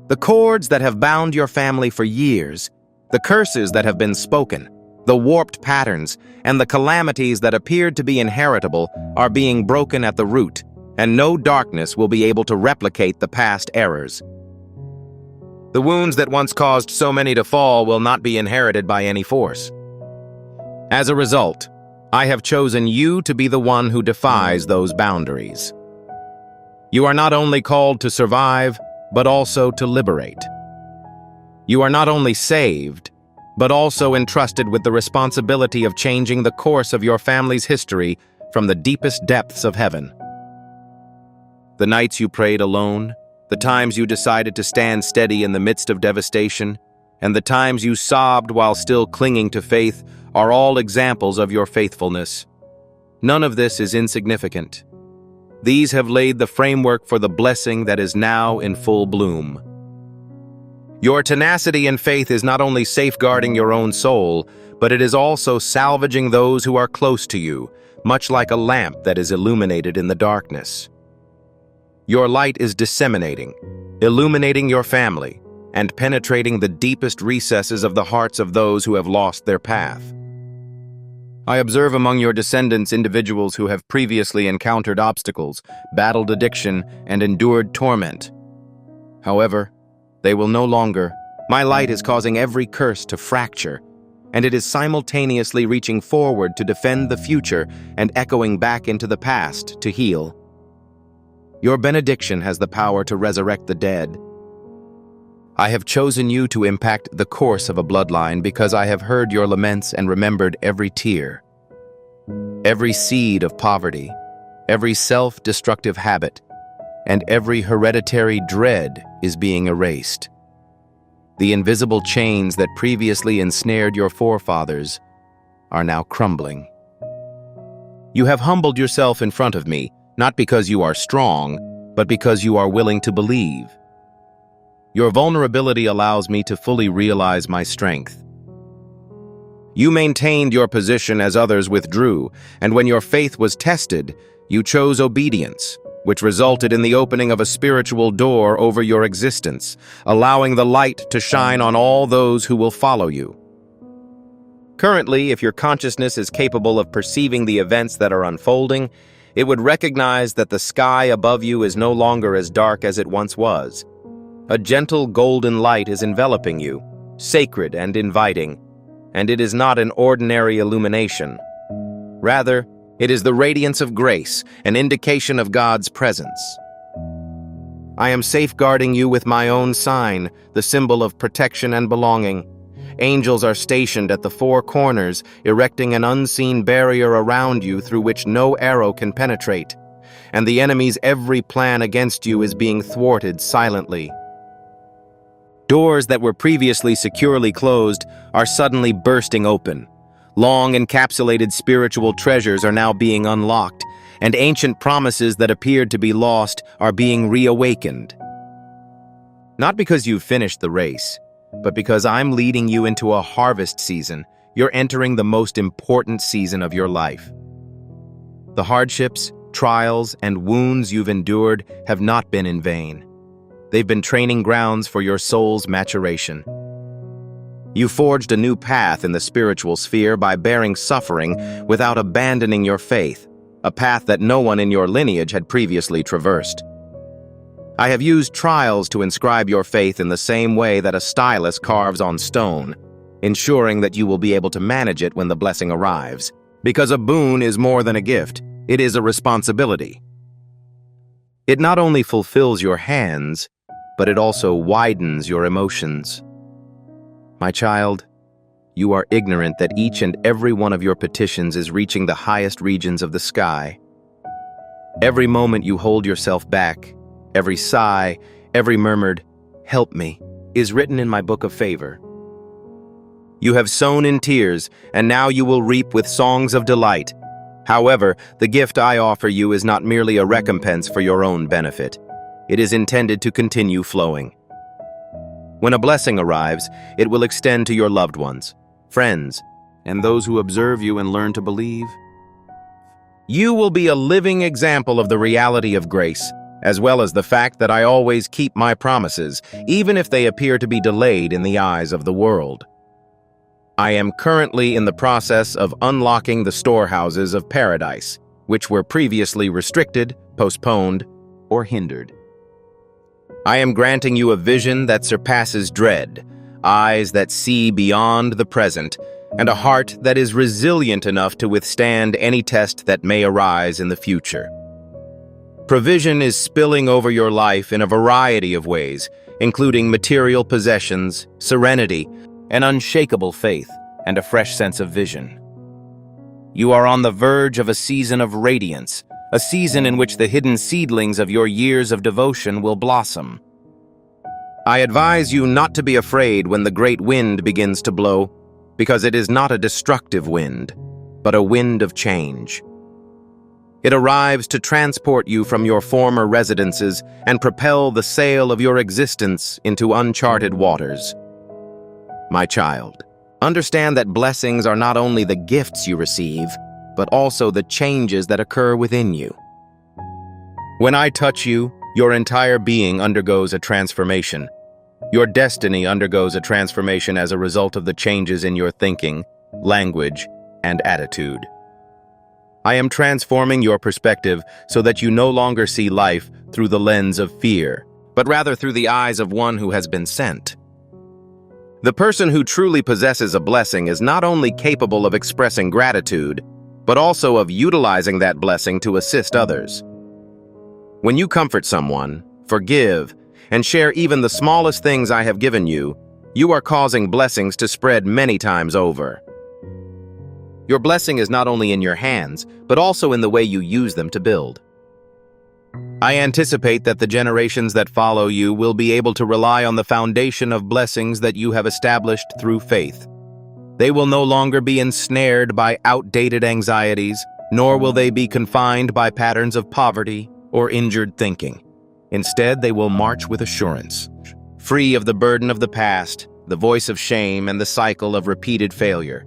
The cords that have bound your family for years, the curses that have been spoken, the warped patterns, and the calamities that appeared to be inheritable are being broken at the root, and no darkness will be able to replicate the past errors. The wounds that once caused so many to fall will not be inherited by any force. As a result, I have chosen you to be the one who defies those boundaries. You are not only called to survive, but also to liberate. You are not only saved, but also entrusted with the responsibility of changing the course of your family's history from the deepest depths of heaven. The nights you prayed alone, the times you decided to stand steady in the midst of devastation, and the times you sobbed while still clinging to faith are all examples of your faithfulness. None of this is insignificant. These have laid the framework for the blessing that is now in full bloom. Your tenacity and faith is not only safeguarding your own soul, but it is also salvaging those who are close to you, much like a lamp that is illuminated in the darkness. Your light is disseminating, illuminating your family, and penetrating the deepest recesses of the hearts of those who have lost their path. I observe among your descendants individuals who have previously encountered obstacles, battled addiction, and endured torment. However, they will no longer. My light is causing every curse to fracture, and it is simultaneously reaching forward to defend the future and echoing back into the past to heal. Your benediction has the power to resurrect the dead. I have chosen you to impact the course of a bloodline because I have heard your laments and remembered every tear. Every seed of poverty, every self-destructive habit, and every hereditary dread is being erased. The invisible chains that previously ensnared your forefathers are now crumbling. You have humbled yourself in front of me, not because you are strong, but because you are willing to believe. Your vulnerability allows me to fully realize my strength. You maintained your position as others withdrew, and when your faith was tested, you chose obedience, which resulted in the opening of a spiritual door over your existence, allowing the light to shine on all those who will follow you. Currently, if your consciousness is capable of perceiving the events that are unfolding, it would recognize that the sky above you is no longer as dark as it once was. A gentle golden light is enveloping you, sacred and inviting, and it is not an ordinary illumination. Rather, it is the radiance of grace, an indication of God's presence. I am safeguarding you with my own sign, the symbol of protection and belonging. Angels are stationed at the four corners, erecting an unseen barrier around you through which no arrow can penetrate, and the enemy's every plan against you is being thwarted silently. Doors that were previously securely closed are suddenly bursting open. Long encapsulated spiritual treasures are now being unlocked, and ancient promises that appeared to be lost are being reawakened. Not because you've finished the race, but because I'm leading you into a harvest season. You're entering the most important season of your life. The hardships, trials, and wounds you've endured have not been in vain. They've been training grounds for your soul's maturation. You forged a new path in the spiritual sphere by bearing suffering without abandoning your faith, a path that no one in your lineage had previously traversed. I have used trials to inscribe your faith in the same way that a stylus carves on stone, ensuring that you will be able to manage it when the blessing arrives. Because a boon is more than a gift, it is a responsibility. It not only fulfills your hands, but it also widens your emotions. My child, you are ignorant that each and every one of your petitions is reaching the highest regions of the sky. Every moment you hold yourself back, every sigh, every murmured, "Help me," is written in my book of favor. You have sown in tears, and now you will reap with songs of delight. However, the gift I offer you is not merely a recompense for your own benefit. It is intended to continue flowing. When a blessing arrives, it will extend to your loved ones, friends, and those who observe you and learn to believe. You will be a living example of the reality of grace, as well as the fact that I always keep my promises, even if they appear to be delayed in the eyes of the world. I am currently in the process of unlocking the storehouses of paradise, which were previously restricted, postponed, or hindered. I am granting you a vision that surpasses dread, eyes that see beyond the present, and a heart that is resilient enough to withstand any test that may arise in the future. Provision is spilling over your life in a variety of ways, including material possessions, serenity, an unshakable faith, and a fresh sense of vision. You are on the verge of a season of radiance, a season in which the hidden seedlings of your years of devotion will blossom. I advise you not to be afraid when the great wind begins to blow, because it is not a destructive wind, but a wind of change. It arrives to transport you from your former residences and propel the sail of your existence into uncharted waters. My child, understand that blessings are not only the gifts you receive, but also the changes that occur within you. When I touch you, your entire being undergoes a transformation. Your destiny undergoes a transformation as a result of the changes in your thinking, language, and attitude. I am transforming your perspective so that you no longer see life through the lens of fear, but rather through the eyes of one who has been sent. The person who truly possesses a blessing is not only capable of expressing gratitude, but also of utilizing that blessing to assist others. When you comfort someone, forgive, and share even the smallest things I have given you, you are causing blessings to spread many times over. Your blessing is not only in your hands, but also in the way you use them to build. I anticipate that the generations that follow you will be able to rely on the foundation of blessings that you have established through faith. They will no longer be ensnared by outdated anxieties, nor will they be confined by patterns of poverty or injured thinking. Instead, they will march with assurance, free of the burden of the past, the voice of shame, and the cycle of repeated failure.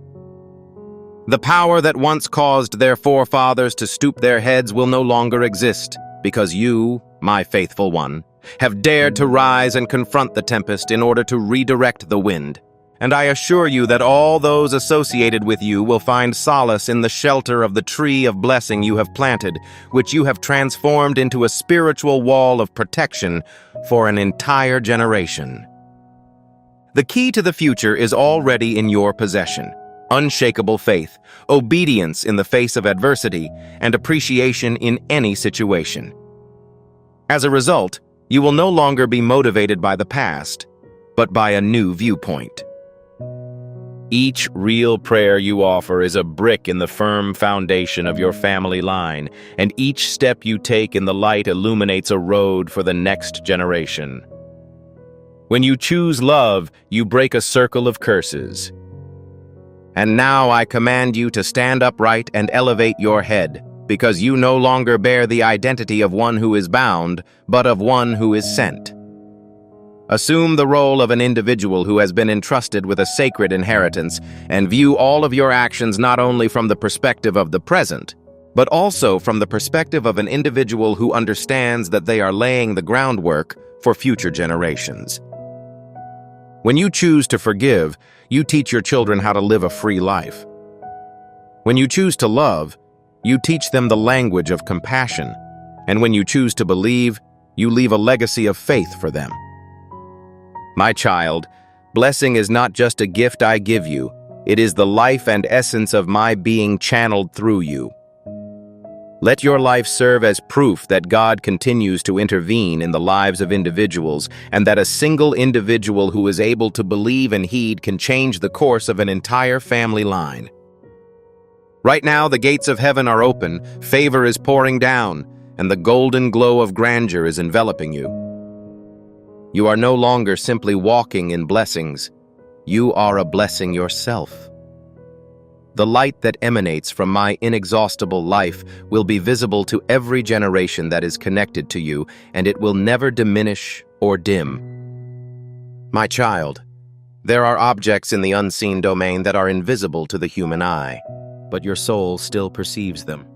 The power that once caused their forefathers to stoop their heads will no longer exist, because you, my faithful one, have dared to rise and confront the tempest in order to redirect the wind. And I assure you that all those associated with you will find solace in the shelter of the tree of blessing you have planted, which you have transformed into a spiritual wall of protection for an entire generation. The key to the future is already in your possession: unshakable faith, obedience in the face of adversity, and appreciation in any situation. As a result, you will no longer be motivated by the past, but by a new viewpoint. Each real prayer you offer is a brick in the firm foundation of your family line, and each step you take in the light illuminates a road for the next generation. When you choose love, you break a circle of curses. And now I command you to stand upright and elevate your head, because you no longer bear the identity of one who is bound, but of one who is sent. Assume the role of an individual who has been entrusted with a sacred inheritance, and view all of your actions not only from the perspective of the present, but also from the perspective of an individual who understands that they are laying the groundwork for future generations. When you choose to forgive, you teach your children how to live a free life. When you choose to love, you teach them the language of compassion, and when you choose to believe, you leave a legacy of faith for them. My child, blessing is not just a gift I give you, it is the life and essence of my being channeled through you. Let your life serve as proof that God continues to intervene in the lives of individuals, and that a single individual who is able to believe and heed can change the course of an entire family line. Right now, the gates of heaven are open, favor is pouring down, and the golden glow of grandeur is enveloping you. You are no longer simply walking in blessings. You are a blessing yourself. The light that emanates from my inexhaustible life will be visible to every generation that is connected to you, and it will never diminish or dim. My child, there are objects in the unseen domain that are invisible to the human eye, but your soul still perceives them.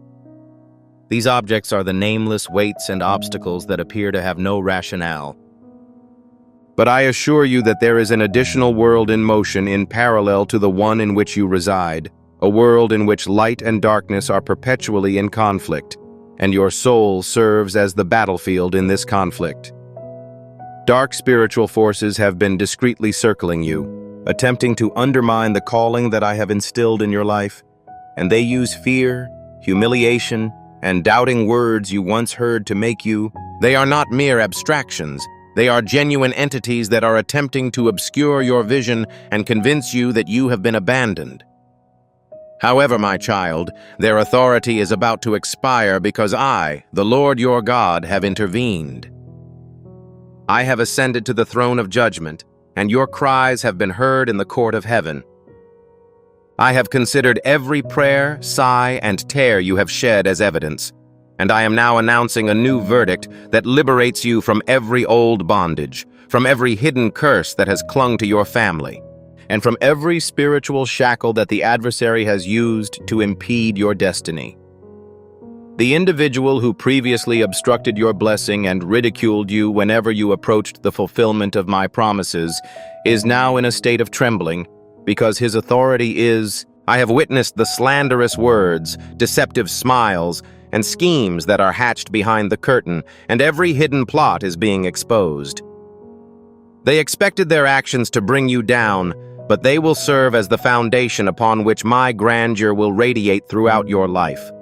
These objects are the nameless weights and obstacles that appear to have no rationale. But I assure you that there is an additional world in motion in parallel to the one in which you reside, a world in which light and darkness are perpetually in conflict, and your soul serves as the battlefield in this conflict. Dark spiritual forces have been discreetly circling you, attempting to undermine the calling that I have instilled in your life, and they use fear, humiliation, and doubting words you once heard to make you. They are not mere abstractions. They are genuine entities that are attempting to obscure your vision and convince you that you have been abandoned. However, my child, their authority is about to expire because I, the Lord your God, have intervened. I have ascended to the throne of judgment, and your cries have been heard in the court of heaven. I have considered every prayer, sigh, and tear you have shed as evidence, and I am now announcing a new verdict that liberates you from every old bondage, from every hidden curse that has clung to your family, and from every spiritual shackle that the adversary has used to impede your destiny. The individual who previously obstructed your blessing and ridiculed you whenever you approached the fulfillment of my promises is now in a state of trembling, because his authority is, I have witnessed the slanderous words, deceptive smiles, and schemes that are hatched behind the curtain, and every hidden plot is being exposed. They expected their actions to bring you down, but they will serve as the foundation upon which my grandeur will radiate throughout your life.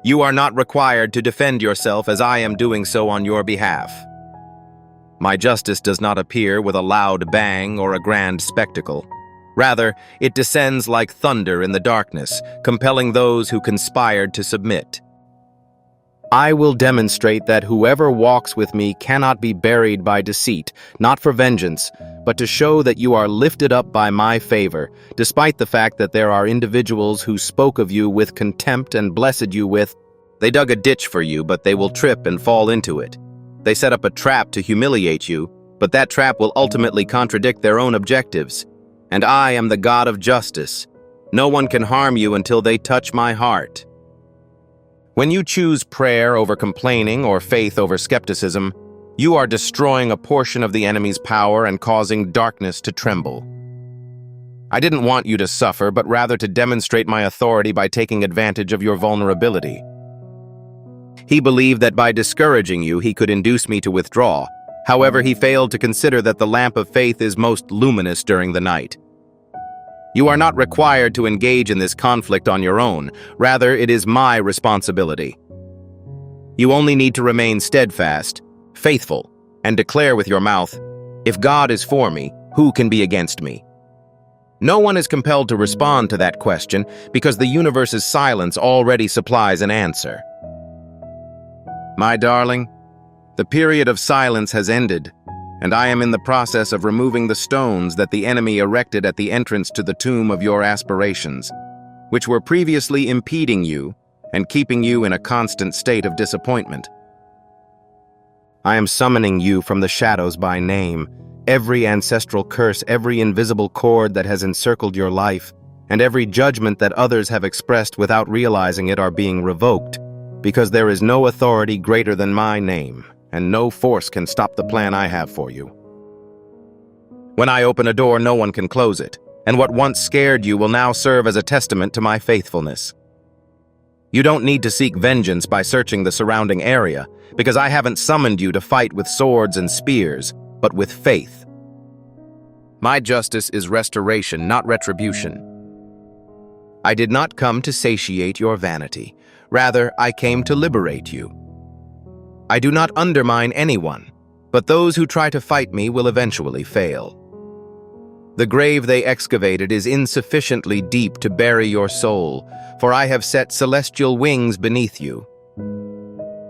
You are not required to defend yourself as I am doing so on your behalf. My justice does not appear with a loud bang or a grand spectacle. Rather, it descends like thunder in the darkness, compelling those who conspired to submit. I will demonstrate that whoever walks with me cannot be buried by deceit, not for vengeance, but to show that you are lifted up by my favor, despite the fact that there are individuals who spoke of you with contempt and blessed you with. They dug a ditch for you, but they will trip and fall into it. They set up a trap to humiliate you, but that trap will ultimately contradict their own objectives. And I am the God of justice. No one can harm you until they touch my heart. When you choose prayer over complaining or faith over skepticism, you are destroying a portion of the enemy's power and causing darkness to tremble. I didn't want you to suffer, but rather to demonstrate my authority by taking advantage of your vulnerability. He believed that by discouraging you, he could induce me to withdraw. However, he failed to consider that the lamp of faith is most luminous during the night. You are not required to engage in this conflict on your own. Rather, it is my responsibility. You only need to remain steadfast, faithful, and declare with your mouth, "If God is for me, who can be against me?" No one is compelled to respond to that question because the universe's silence already supplies an answer. My darling, the period of silence has ended, and I am in the process of removing the stones that the enemy erected at the entrance to the tomb of your aspirations, which were previously impeding you and keeping you in a constant state of disappointment. I am summoning you from the shadows by name, every ancestral curse, every invisible cord that has encircled your life, and every judgment that others have expressed without realizing it are being revoked, because there is no authority greater than my name, and no force can stop the plan I have for you. When I open a door, no one can close it, and what once scared you will now serve as a testament to my faithfulness. You don't need to seek vengeance by searching the surrounding area, because I haven't summoned you to fight with swords and spears, but with faith. My justice is restoration, not retribution. I did not come to satiate your vanity. Rather, I came to liberate you. I do not undermine anyone, but those who try to fight me will eventually fail. The grave they excavated is insufficiently deep to bury your soul, for I have set celestial wings beneath you.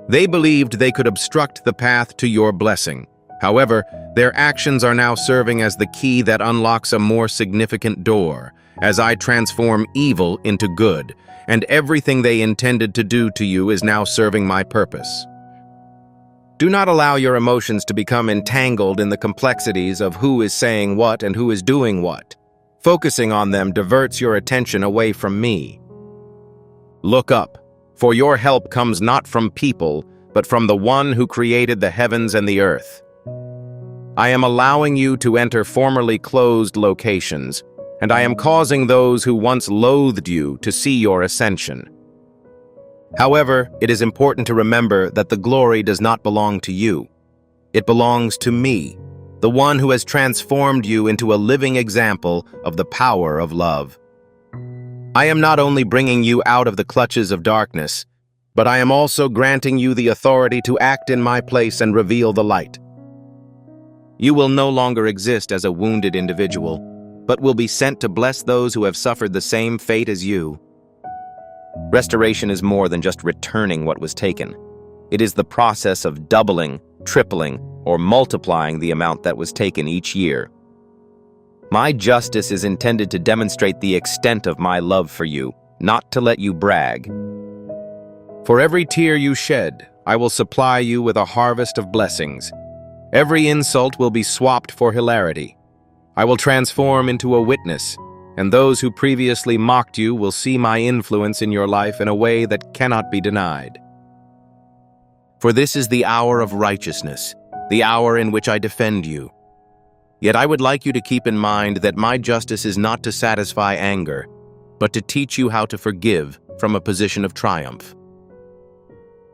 They believed they could obstruct the path to your blessing. However, Their actions are now serving as the key that unlocks a more significant door, as I transform evil into good, and everything they intended to do to you is now serving my purpose. Do not allow your emotions to become entangled in the complexities of who is saying what and who is doing what. Focusing on them diverts your attention away from me. Look up, for your help comes not from people, but from the one who created the heavens and the earth. I am allowing you to enter formerly closed locations, and I am causing those who once loathed you to see your ascension. However, it is important to remember that the glory does not belong to you. It belongs to me, the one who has transformed you into a living example of the power of love. I am not only bringing you out of the clutches of darkness, but I am also granting you the authority to act in my place and reveal the light. You will no longer exist as a wounded individual, but will be sent to bless those who have suffered the same fate as you. Restoration is more than just returning what was taken. It is the process of doubling, tripling, or multiplying the amount that was taken each year. My justice is intended to demonstrate the extent of my love for you, not to let you brag. For every tear you shed, I will supply you with a harvest of blessings. Every insult will be swapped for hilarity. I will transform into a witness, and those who previously mocked you will see my influence in your life in a way that cannot be denied. For this is the hour of righteousness, the hour in which I defend you. Yet I would like you to keep in mind that my justice is not to satisfy anger, but to teach you how to forgive from a position of triumph.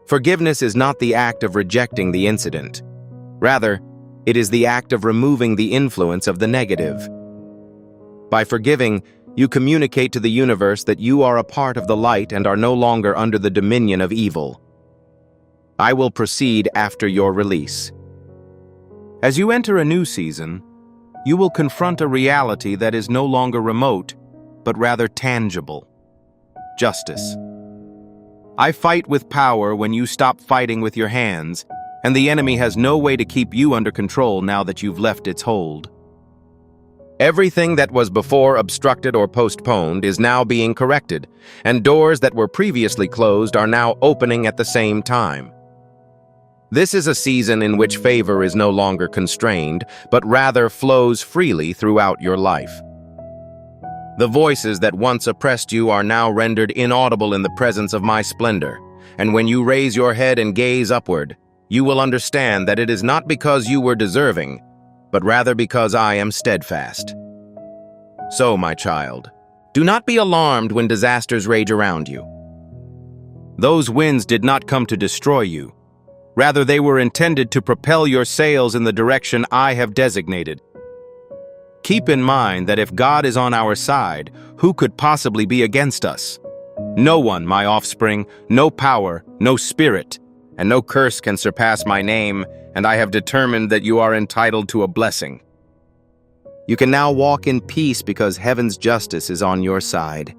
Forgiveness is not the act of rejecting the incident. Rather, it is the act of removing the influence of the negative. By forgiving, you communicate to the universe that you are a part of the light and are no longer under the dominion of evil. I will proceed after your release. As you enter a new season, you will confront a reality that is no longer remote, but rather tangible. Justice. I fight with power when you stop fighting with your hands, and the enemy has no way to keep you under control now that you've left its hold. Everything that was before obstructed or postponed is now being corrected, and doors that were previously closed are now opening at the same time. This is a season in which favor is no longer constrained, but rather flows freely throughout your life. The voices that once oppressed you are now rendered inaudible in the presence of my splendor, and when you raise your head and gaze upward, you will understand that it is not because you were deserving, but rather because I am steadfast. So, my child, do not be alarmed when disasters rage around you. Those winds did not come to destroy you. Rather, they were intended to propel your sails in the direction I have designated. Keep in mind that if God is on our side, who could possibly be against us? No one, my offspring, no power, no spirit, and no curse can surpass my name, and I have determined that you are entitled to a blessing. You can now walk in peace because heaven's justice is on your side.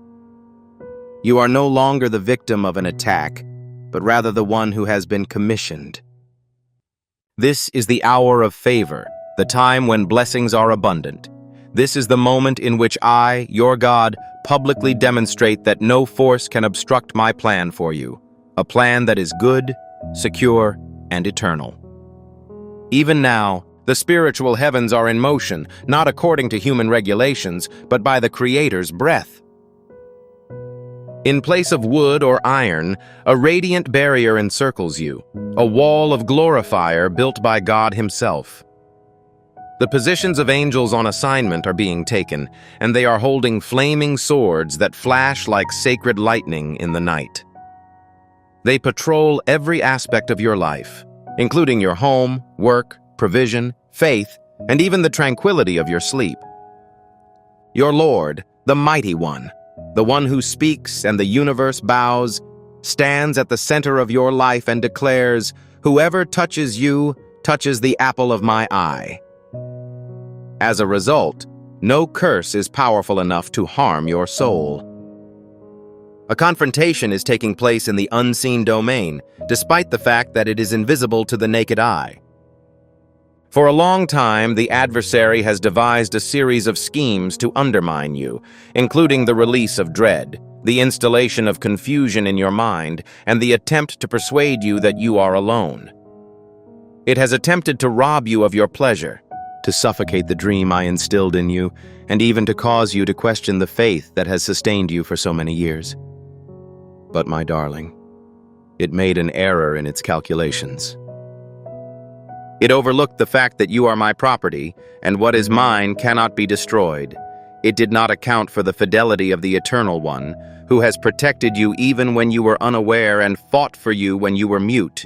You are no longer the victim of an attack, but rather the one who has been commissioned. This is the hour of favor, the time when blessings are abundant. This is the moment in which I, your God, publicly demonstrate that no force can obstruct my plan for you, a plan that is good, secure, and eternal. Even now, the spiritual heavens are in motion, not according to human regulations, but by the Creator's breath. In place of wood or iron, a radiant barrier encircles you, a wall of glorifier built by God Himself. The positions of angels on assignment are being taken, and they are holding flaming swords that flash like sacred lightning in the night. They patrol every aspect of your life, including your home, work, provision, faith, and even the tranquility of your sleep. Your Lord, the Mighty One, the one who speaks and the universe bows, stands at the center of your life and declares, "Whoever touches you touches the apple of my eye." As a result, no curse is powerful enough to harm your soul. A confrontation is taking place in the unseen domain, despite the fact that it is invisible to the naked eye. For a long time, the adversary has devised a series of schemes to undermine you, including the release of dread, the installation of confusion in your mind, and the attempt to persuade you that you are alone. It has attempted to rob you of your pleasure, to suffocate the dream I instilled in you, and even to cause you to question the faith that has sustained you for so many years. But, my darling, it made an error in its calculations. It overlooked the fact that you are my property, and what is mine cannot be destroyed. It did not account for the fidelity of the Eternal One, who has protected you even when you were unaware and fought for you when you were mute.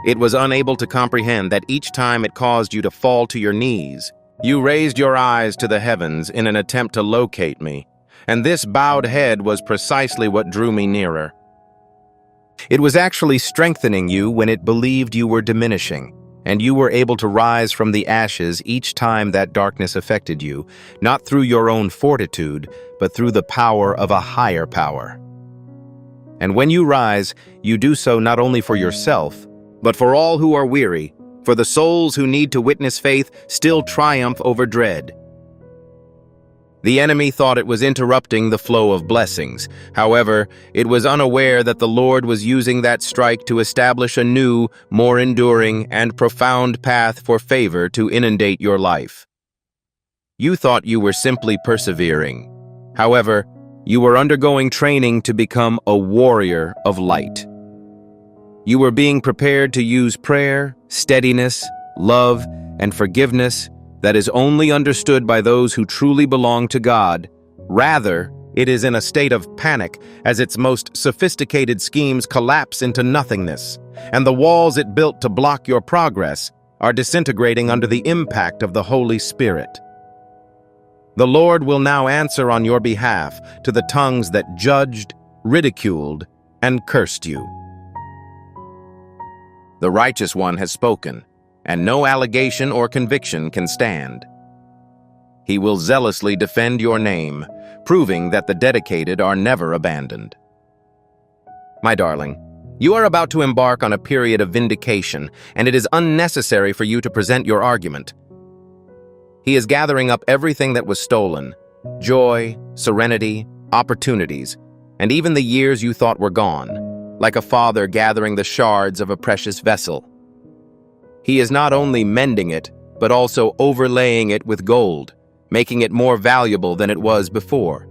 It was unable to comprehend that each time it caused you to fall to your knees, you raised your eyes to the heavens in an attempt to locate me, and this bowed head was precisely what drew me nearer. It was actually strengthening you when it believed you were diminishing, and you were able to rise from the ashes each time that darkness affected you, not through your own fortitude, but through the power of a higher power. And when you rise, you do so not only for yourself, but for all who are weary, for the souls who need to witness faith still triumph over dread. The enemy thought it was interrupting the flow of blessings. However, it was unaware that the Lord was using that strike to establish a new, more enduring, and profound path for favor to inundate your life. You thought you were simply persevering. However, you were undergoing training to become a warrior of light. You were being prepared to use prayer, steadiness, love, and forgiveness that is only understood by those who truly belong to God. Rather, it is in a state of panic as its most sophisticated schemes collapse into nothingness, and the walls it built to block your progress are disintegrating under the impact of the Holy Spirit. The Lord will now answer on your behalf to the tongues that judged, ridiculed, and cursed you. The righteous one has spoken, and no allegation or conviction can stand. He will zealously defend your name, proving that the dedicated are never abandoned. My darling, you are about to embark on a period of vindication, and it is unnecessary for you to present your argument. He is gathering up everything that was stolen: joy, serenity, opportunities, and even the years you thought were gone, like a father gathering the shards of a precious vessel. He is not only mending it, but also overlaying it with gold, making it more valuable than it was before.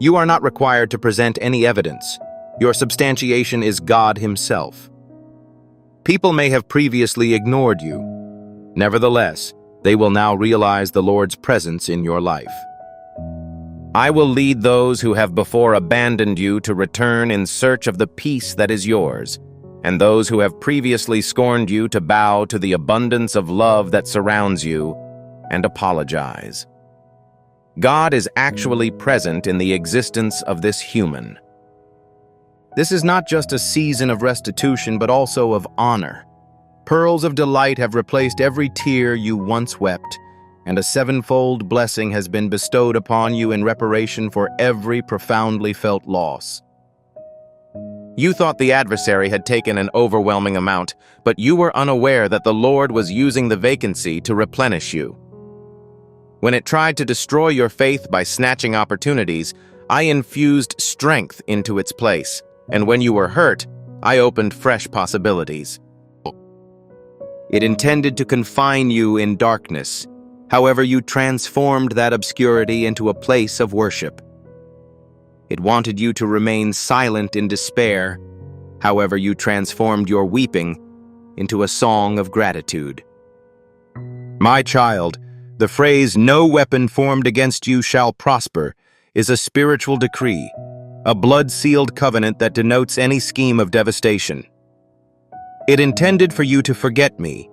You are not required to present any evidence. Your substantiation is God Himself. People may have previously ignored you. Nevertheless, they will now realize the Lord's presence in your life. I will lead those who have before abandoned you to return in search of the peace that is yours, and those who have previously scorned you to bow to the abundance of love that surrounds you and apologize. God is actually present in the existence of this human. This is not just a season of restitution, but also of honor. Pearls of delight have replaced every tear you once wept, and a sevenfold blessing has been bestowed upon you in reparation for every profoundly felt loss. You thought the adversary had taken an overwhelming amount, but you were unaware that the Lord was using the vacancy to replenish you. When it tried to destroy your faith by snatching opportunities, I infused strength into its place, and when you were hurt, I opened fresh possibilities. It intended to confine you in darkness. However, you transformed that obscurity into a place of worship. It wanted you to remain silent in despair. However, you transformed your weeping into a song of gratitude. My child, the phrase, "No weapon formed against you shall prosper," is a spiritual decree, a blood-sealed covenant that denotes any scheme of devastation. It intended for you to forget me,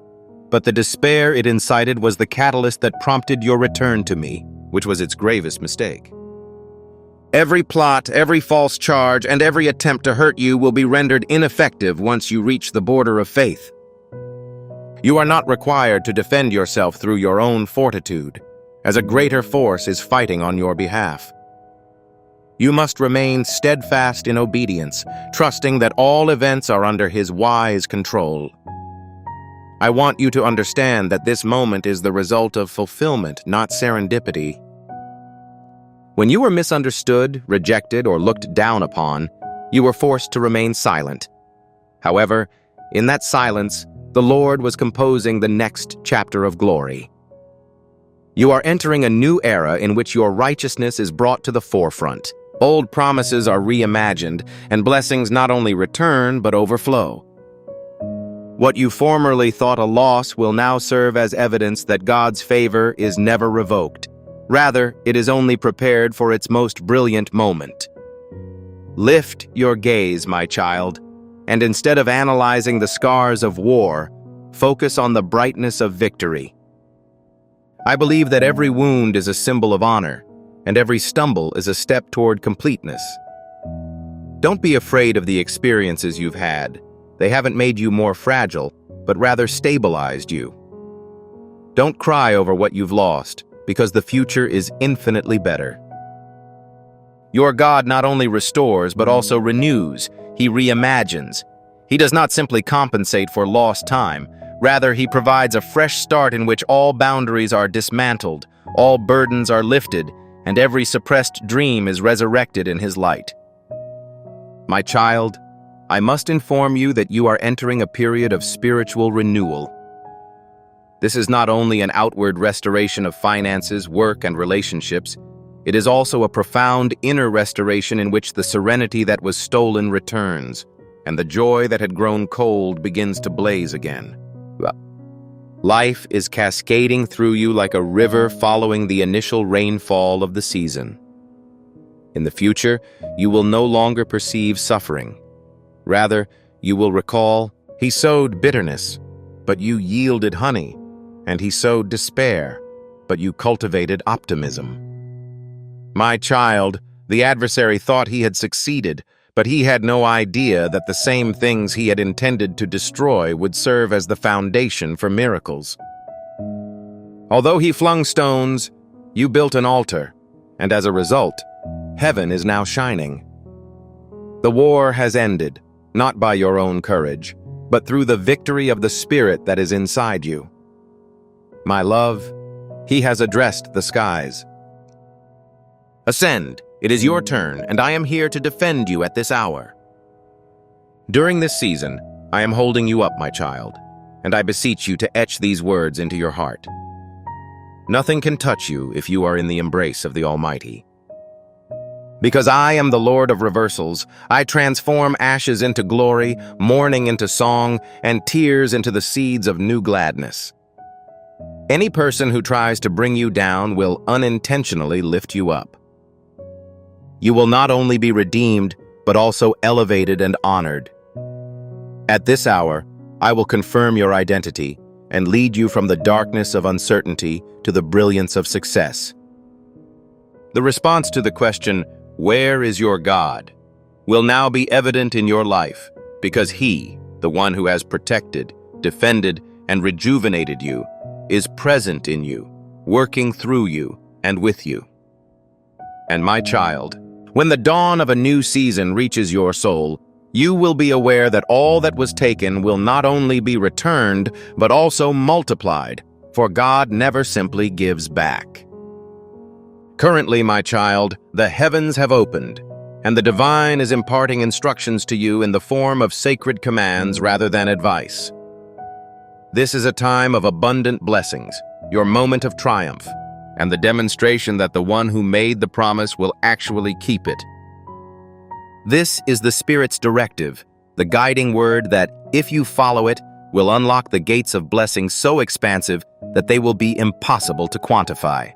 but the despair it incited was the catalyst that prompted your return to me, which was its gravest mistake. Every plot, every false charge, and every attempt to hurt you will be rendered ineffective once you reach the border of faith. You are not required to defend yourself through your own fortitude, as a greater force is fighting on your behalf. You must remain steadfast in obedience, trusting that all events are under His wise control. I want you to understand that this moment is the result of fulfillment, not serendipity. When you were misunderstood, rejected, or looked down upon, you were forced to remain silent. However, in that silence, the Lord was composing the next chapter of glory. You are entering a new era in which your righteousness is brought to the forefront. Old promises are reimagined, and blessings not only return but overflow. What you formerly thought a loss will now serve as evidence that God's favor is never revoked. Rather, it is only prepared for its most brilliant moment. Lift your gaze, my child, and instead of analyzing the scars of war, focus on the brightness of victory. I believe that every wound is a symbol of honor, and every stumble is a step toward completeness. Don't be afraid of the experiences you've had. They haven't made you more fragile, but rather stabilized you. Don't cry over what you've lost, because the future is infinitely better. Your God not only restores, but also renews. He reimagines. He does not simply compensate for lost time. Rather, he provides a fresh start in which all boundaries are dismantled, all burdens are lifted, and every suppressed dream is resurrected in his light. My child, I must inform you that you are entering a period of spiritual renewal. This is not only an outward restoration of finances, work, and relationships, it is also a profound inner restoration in which the serenity that was stolen returns, and the joy that had grown cold begins to blaze again. Life is cascading through you like a river following the initial rainfall of the season. In the future, you will no longer perceive suffering. Rather, you will recall, he sowed bitterness, but you yielded honey, and he sowed despair, but you cultivated optimism. My child, the adversary thought he had succeeded, but he had no idea that the same things he had intended to destroy would serve as the foundation for miracles. Although he flung stones, you built an altar, and as a result, heaven is now shining. The war has ended, not by your own courage, but through the victory of the Spirit that is inside you. My love, he has addressed the skies. Ascend, it is your turn, and I am here to defend you at this hour. During this season, I am holding you up, my child, and I beseech you to etch these words into your heart. Nothing can touch you if you are in the embrace of the Almighty. Because I am the Lord of reversals, I transform ashes into glory, mourning into song, and tears into the seeds of new gladness. Any person who tries to bring you down will unintentionally lift you up. You will not only be redeemed, but also elevated and honored. At this hour, I will confirm your identity and lead you from the darkness of uncertainty to the brilliance of success. The response to the question, "Where is your God?" will now be evident in your life, because He, the one who has protected, defended, and rejuvenated you, is present in you, working through you and with you. And my child, when the dawn of a new season reaches your soul, you will be aware that all that was taken will not only be returned, but also multiplied, for God never simply gives back. Currently, my child, the heavens have opened, and the divine is imparting instructions to you in the form of sacred commands rather than advice. This is a time of abundant blessings, your moment of triumph, and the demonstration that the one who made the promise will actually keep it. This is the Spirit's directive, the guiding word that, if you follow it, will unlock the gates of blessings so expansive that they will be impossible to quantify.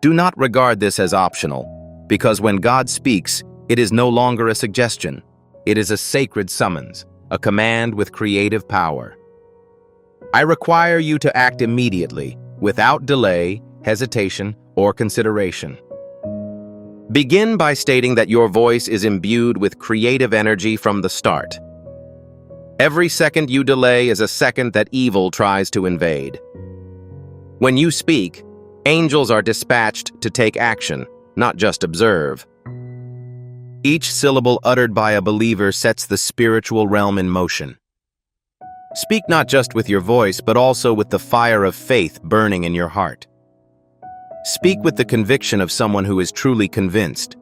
Do not regard this as optional, because when God speaks, it is no longer a suggestion. It is a sacred summons, a command with creative power. I require you to act immediately, without delay, hesitation, or consideration. Begin by stating that your voice is imbued with creative energy from the start. Every second you delay is a second that evil tries to invade. When you speak, angels are dispatched to take action, not just observe. Each syllable uttered by a believer sets the spiritual realm in motion. Speak not just with your voice, but also with the fire of faith burning in your heart. Speak with the conviction of someone who is truly convinced.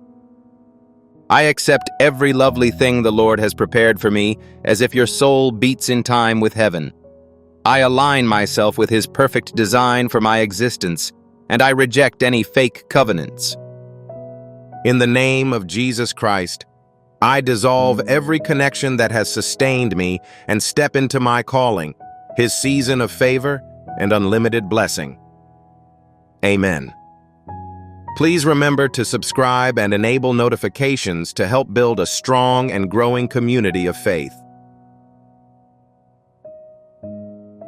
I accept every lovely thing the Lord has prepared for me, as if your soul beats in time with heaven. I align myself with His perfect design for my existence, and I reject any fake covenants. In the name of Jesus Christ, I dissolve every connection that has sustained me and step into my calling, His season of favor and unlimited blessing. Amen. Please remember to subscribe and enable notifications to help build a strong and growing community of faith.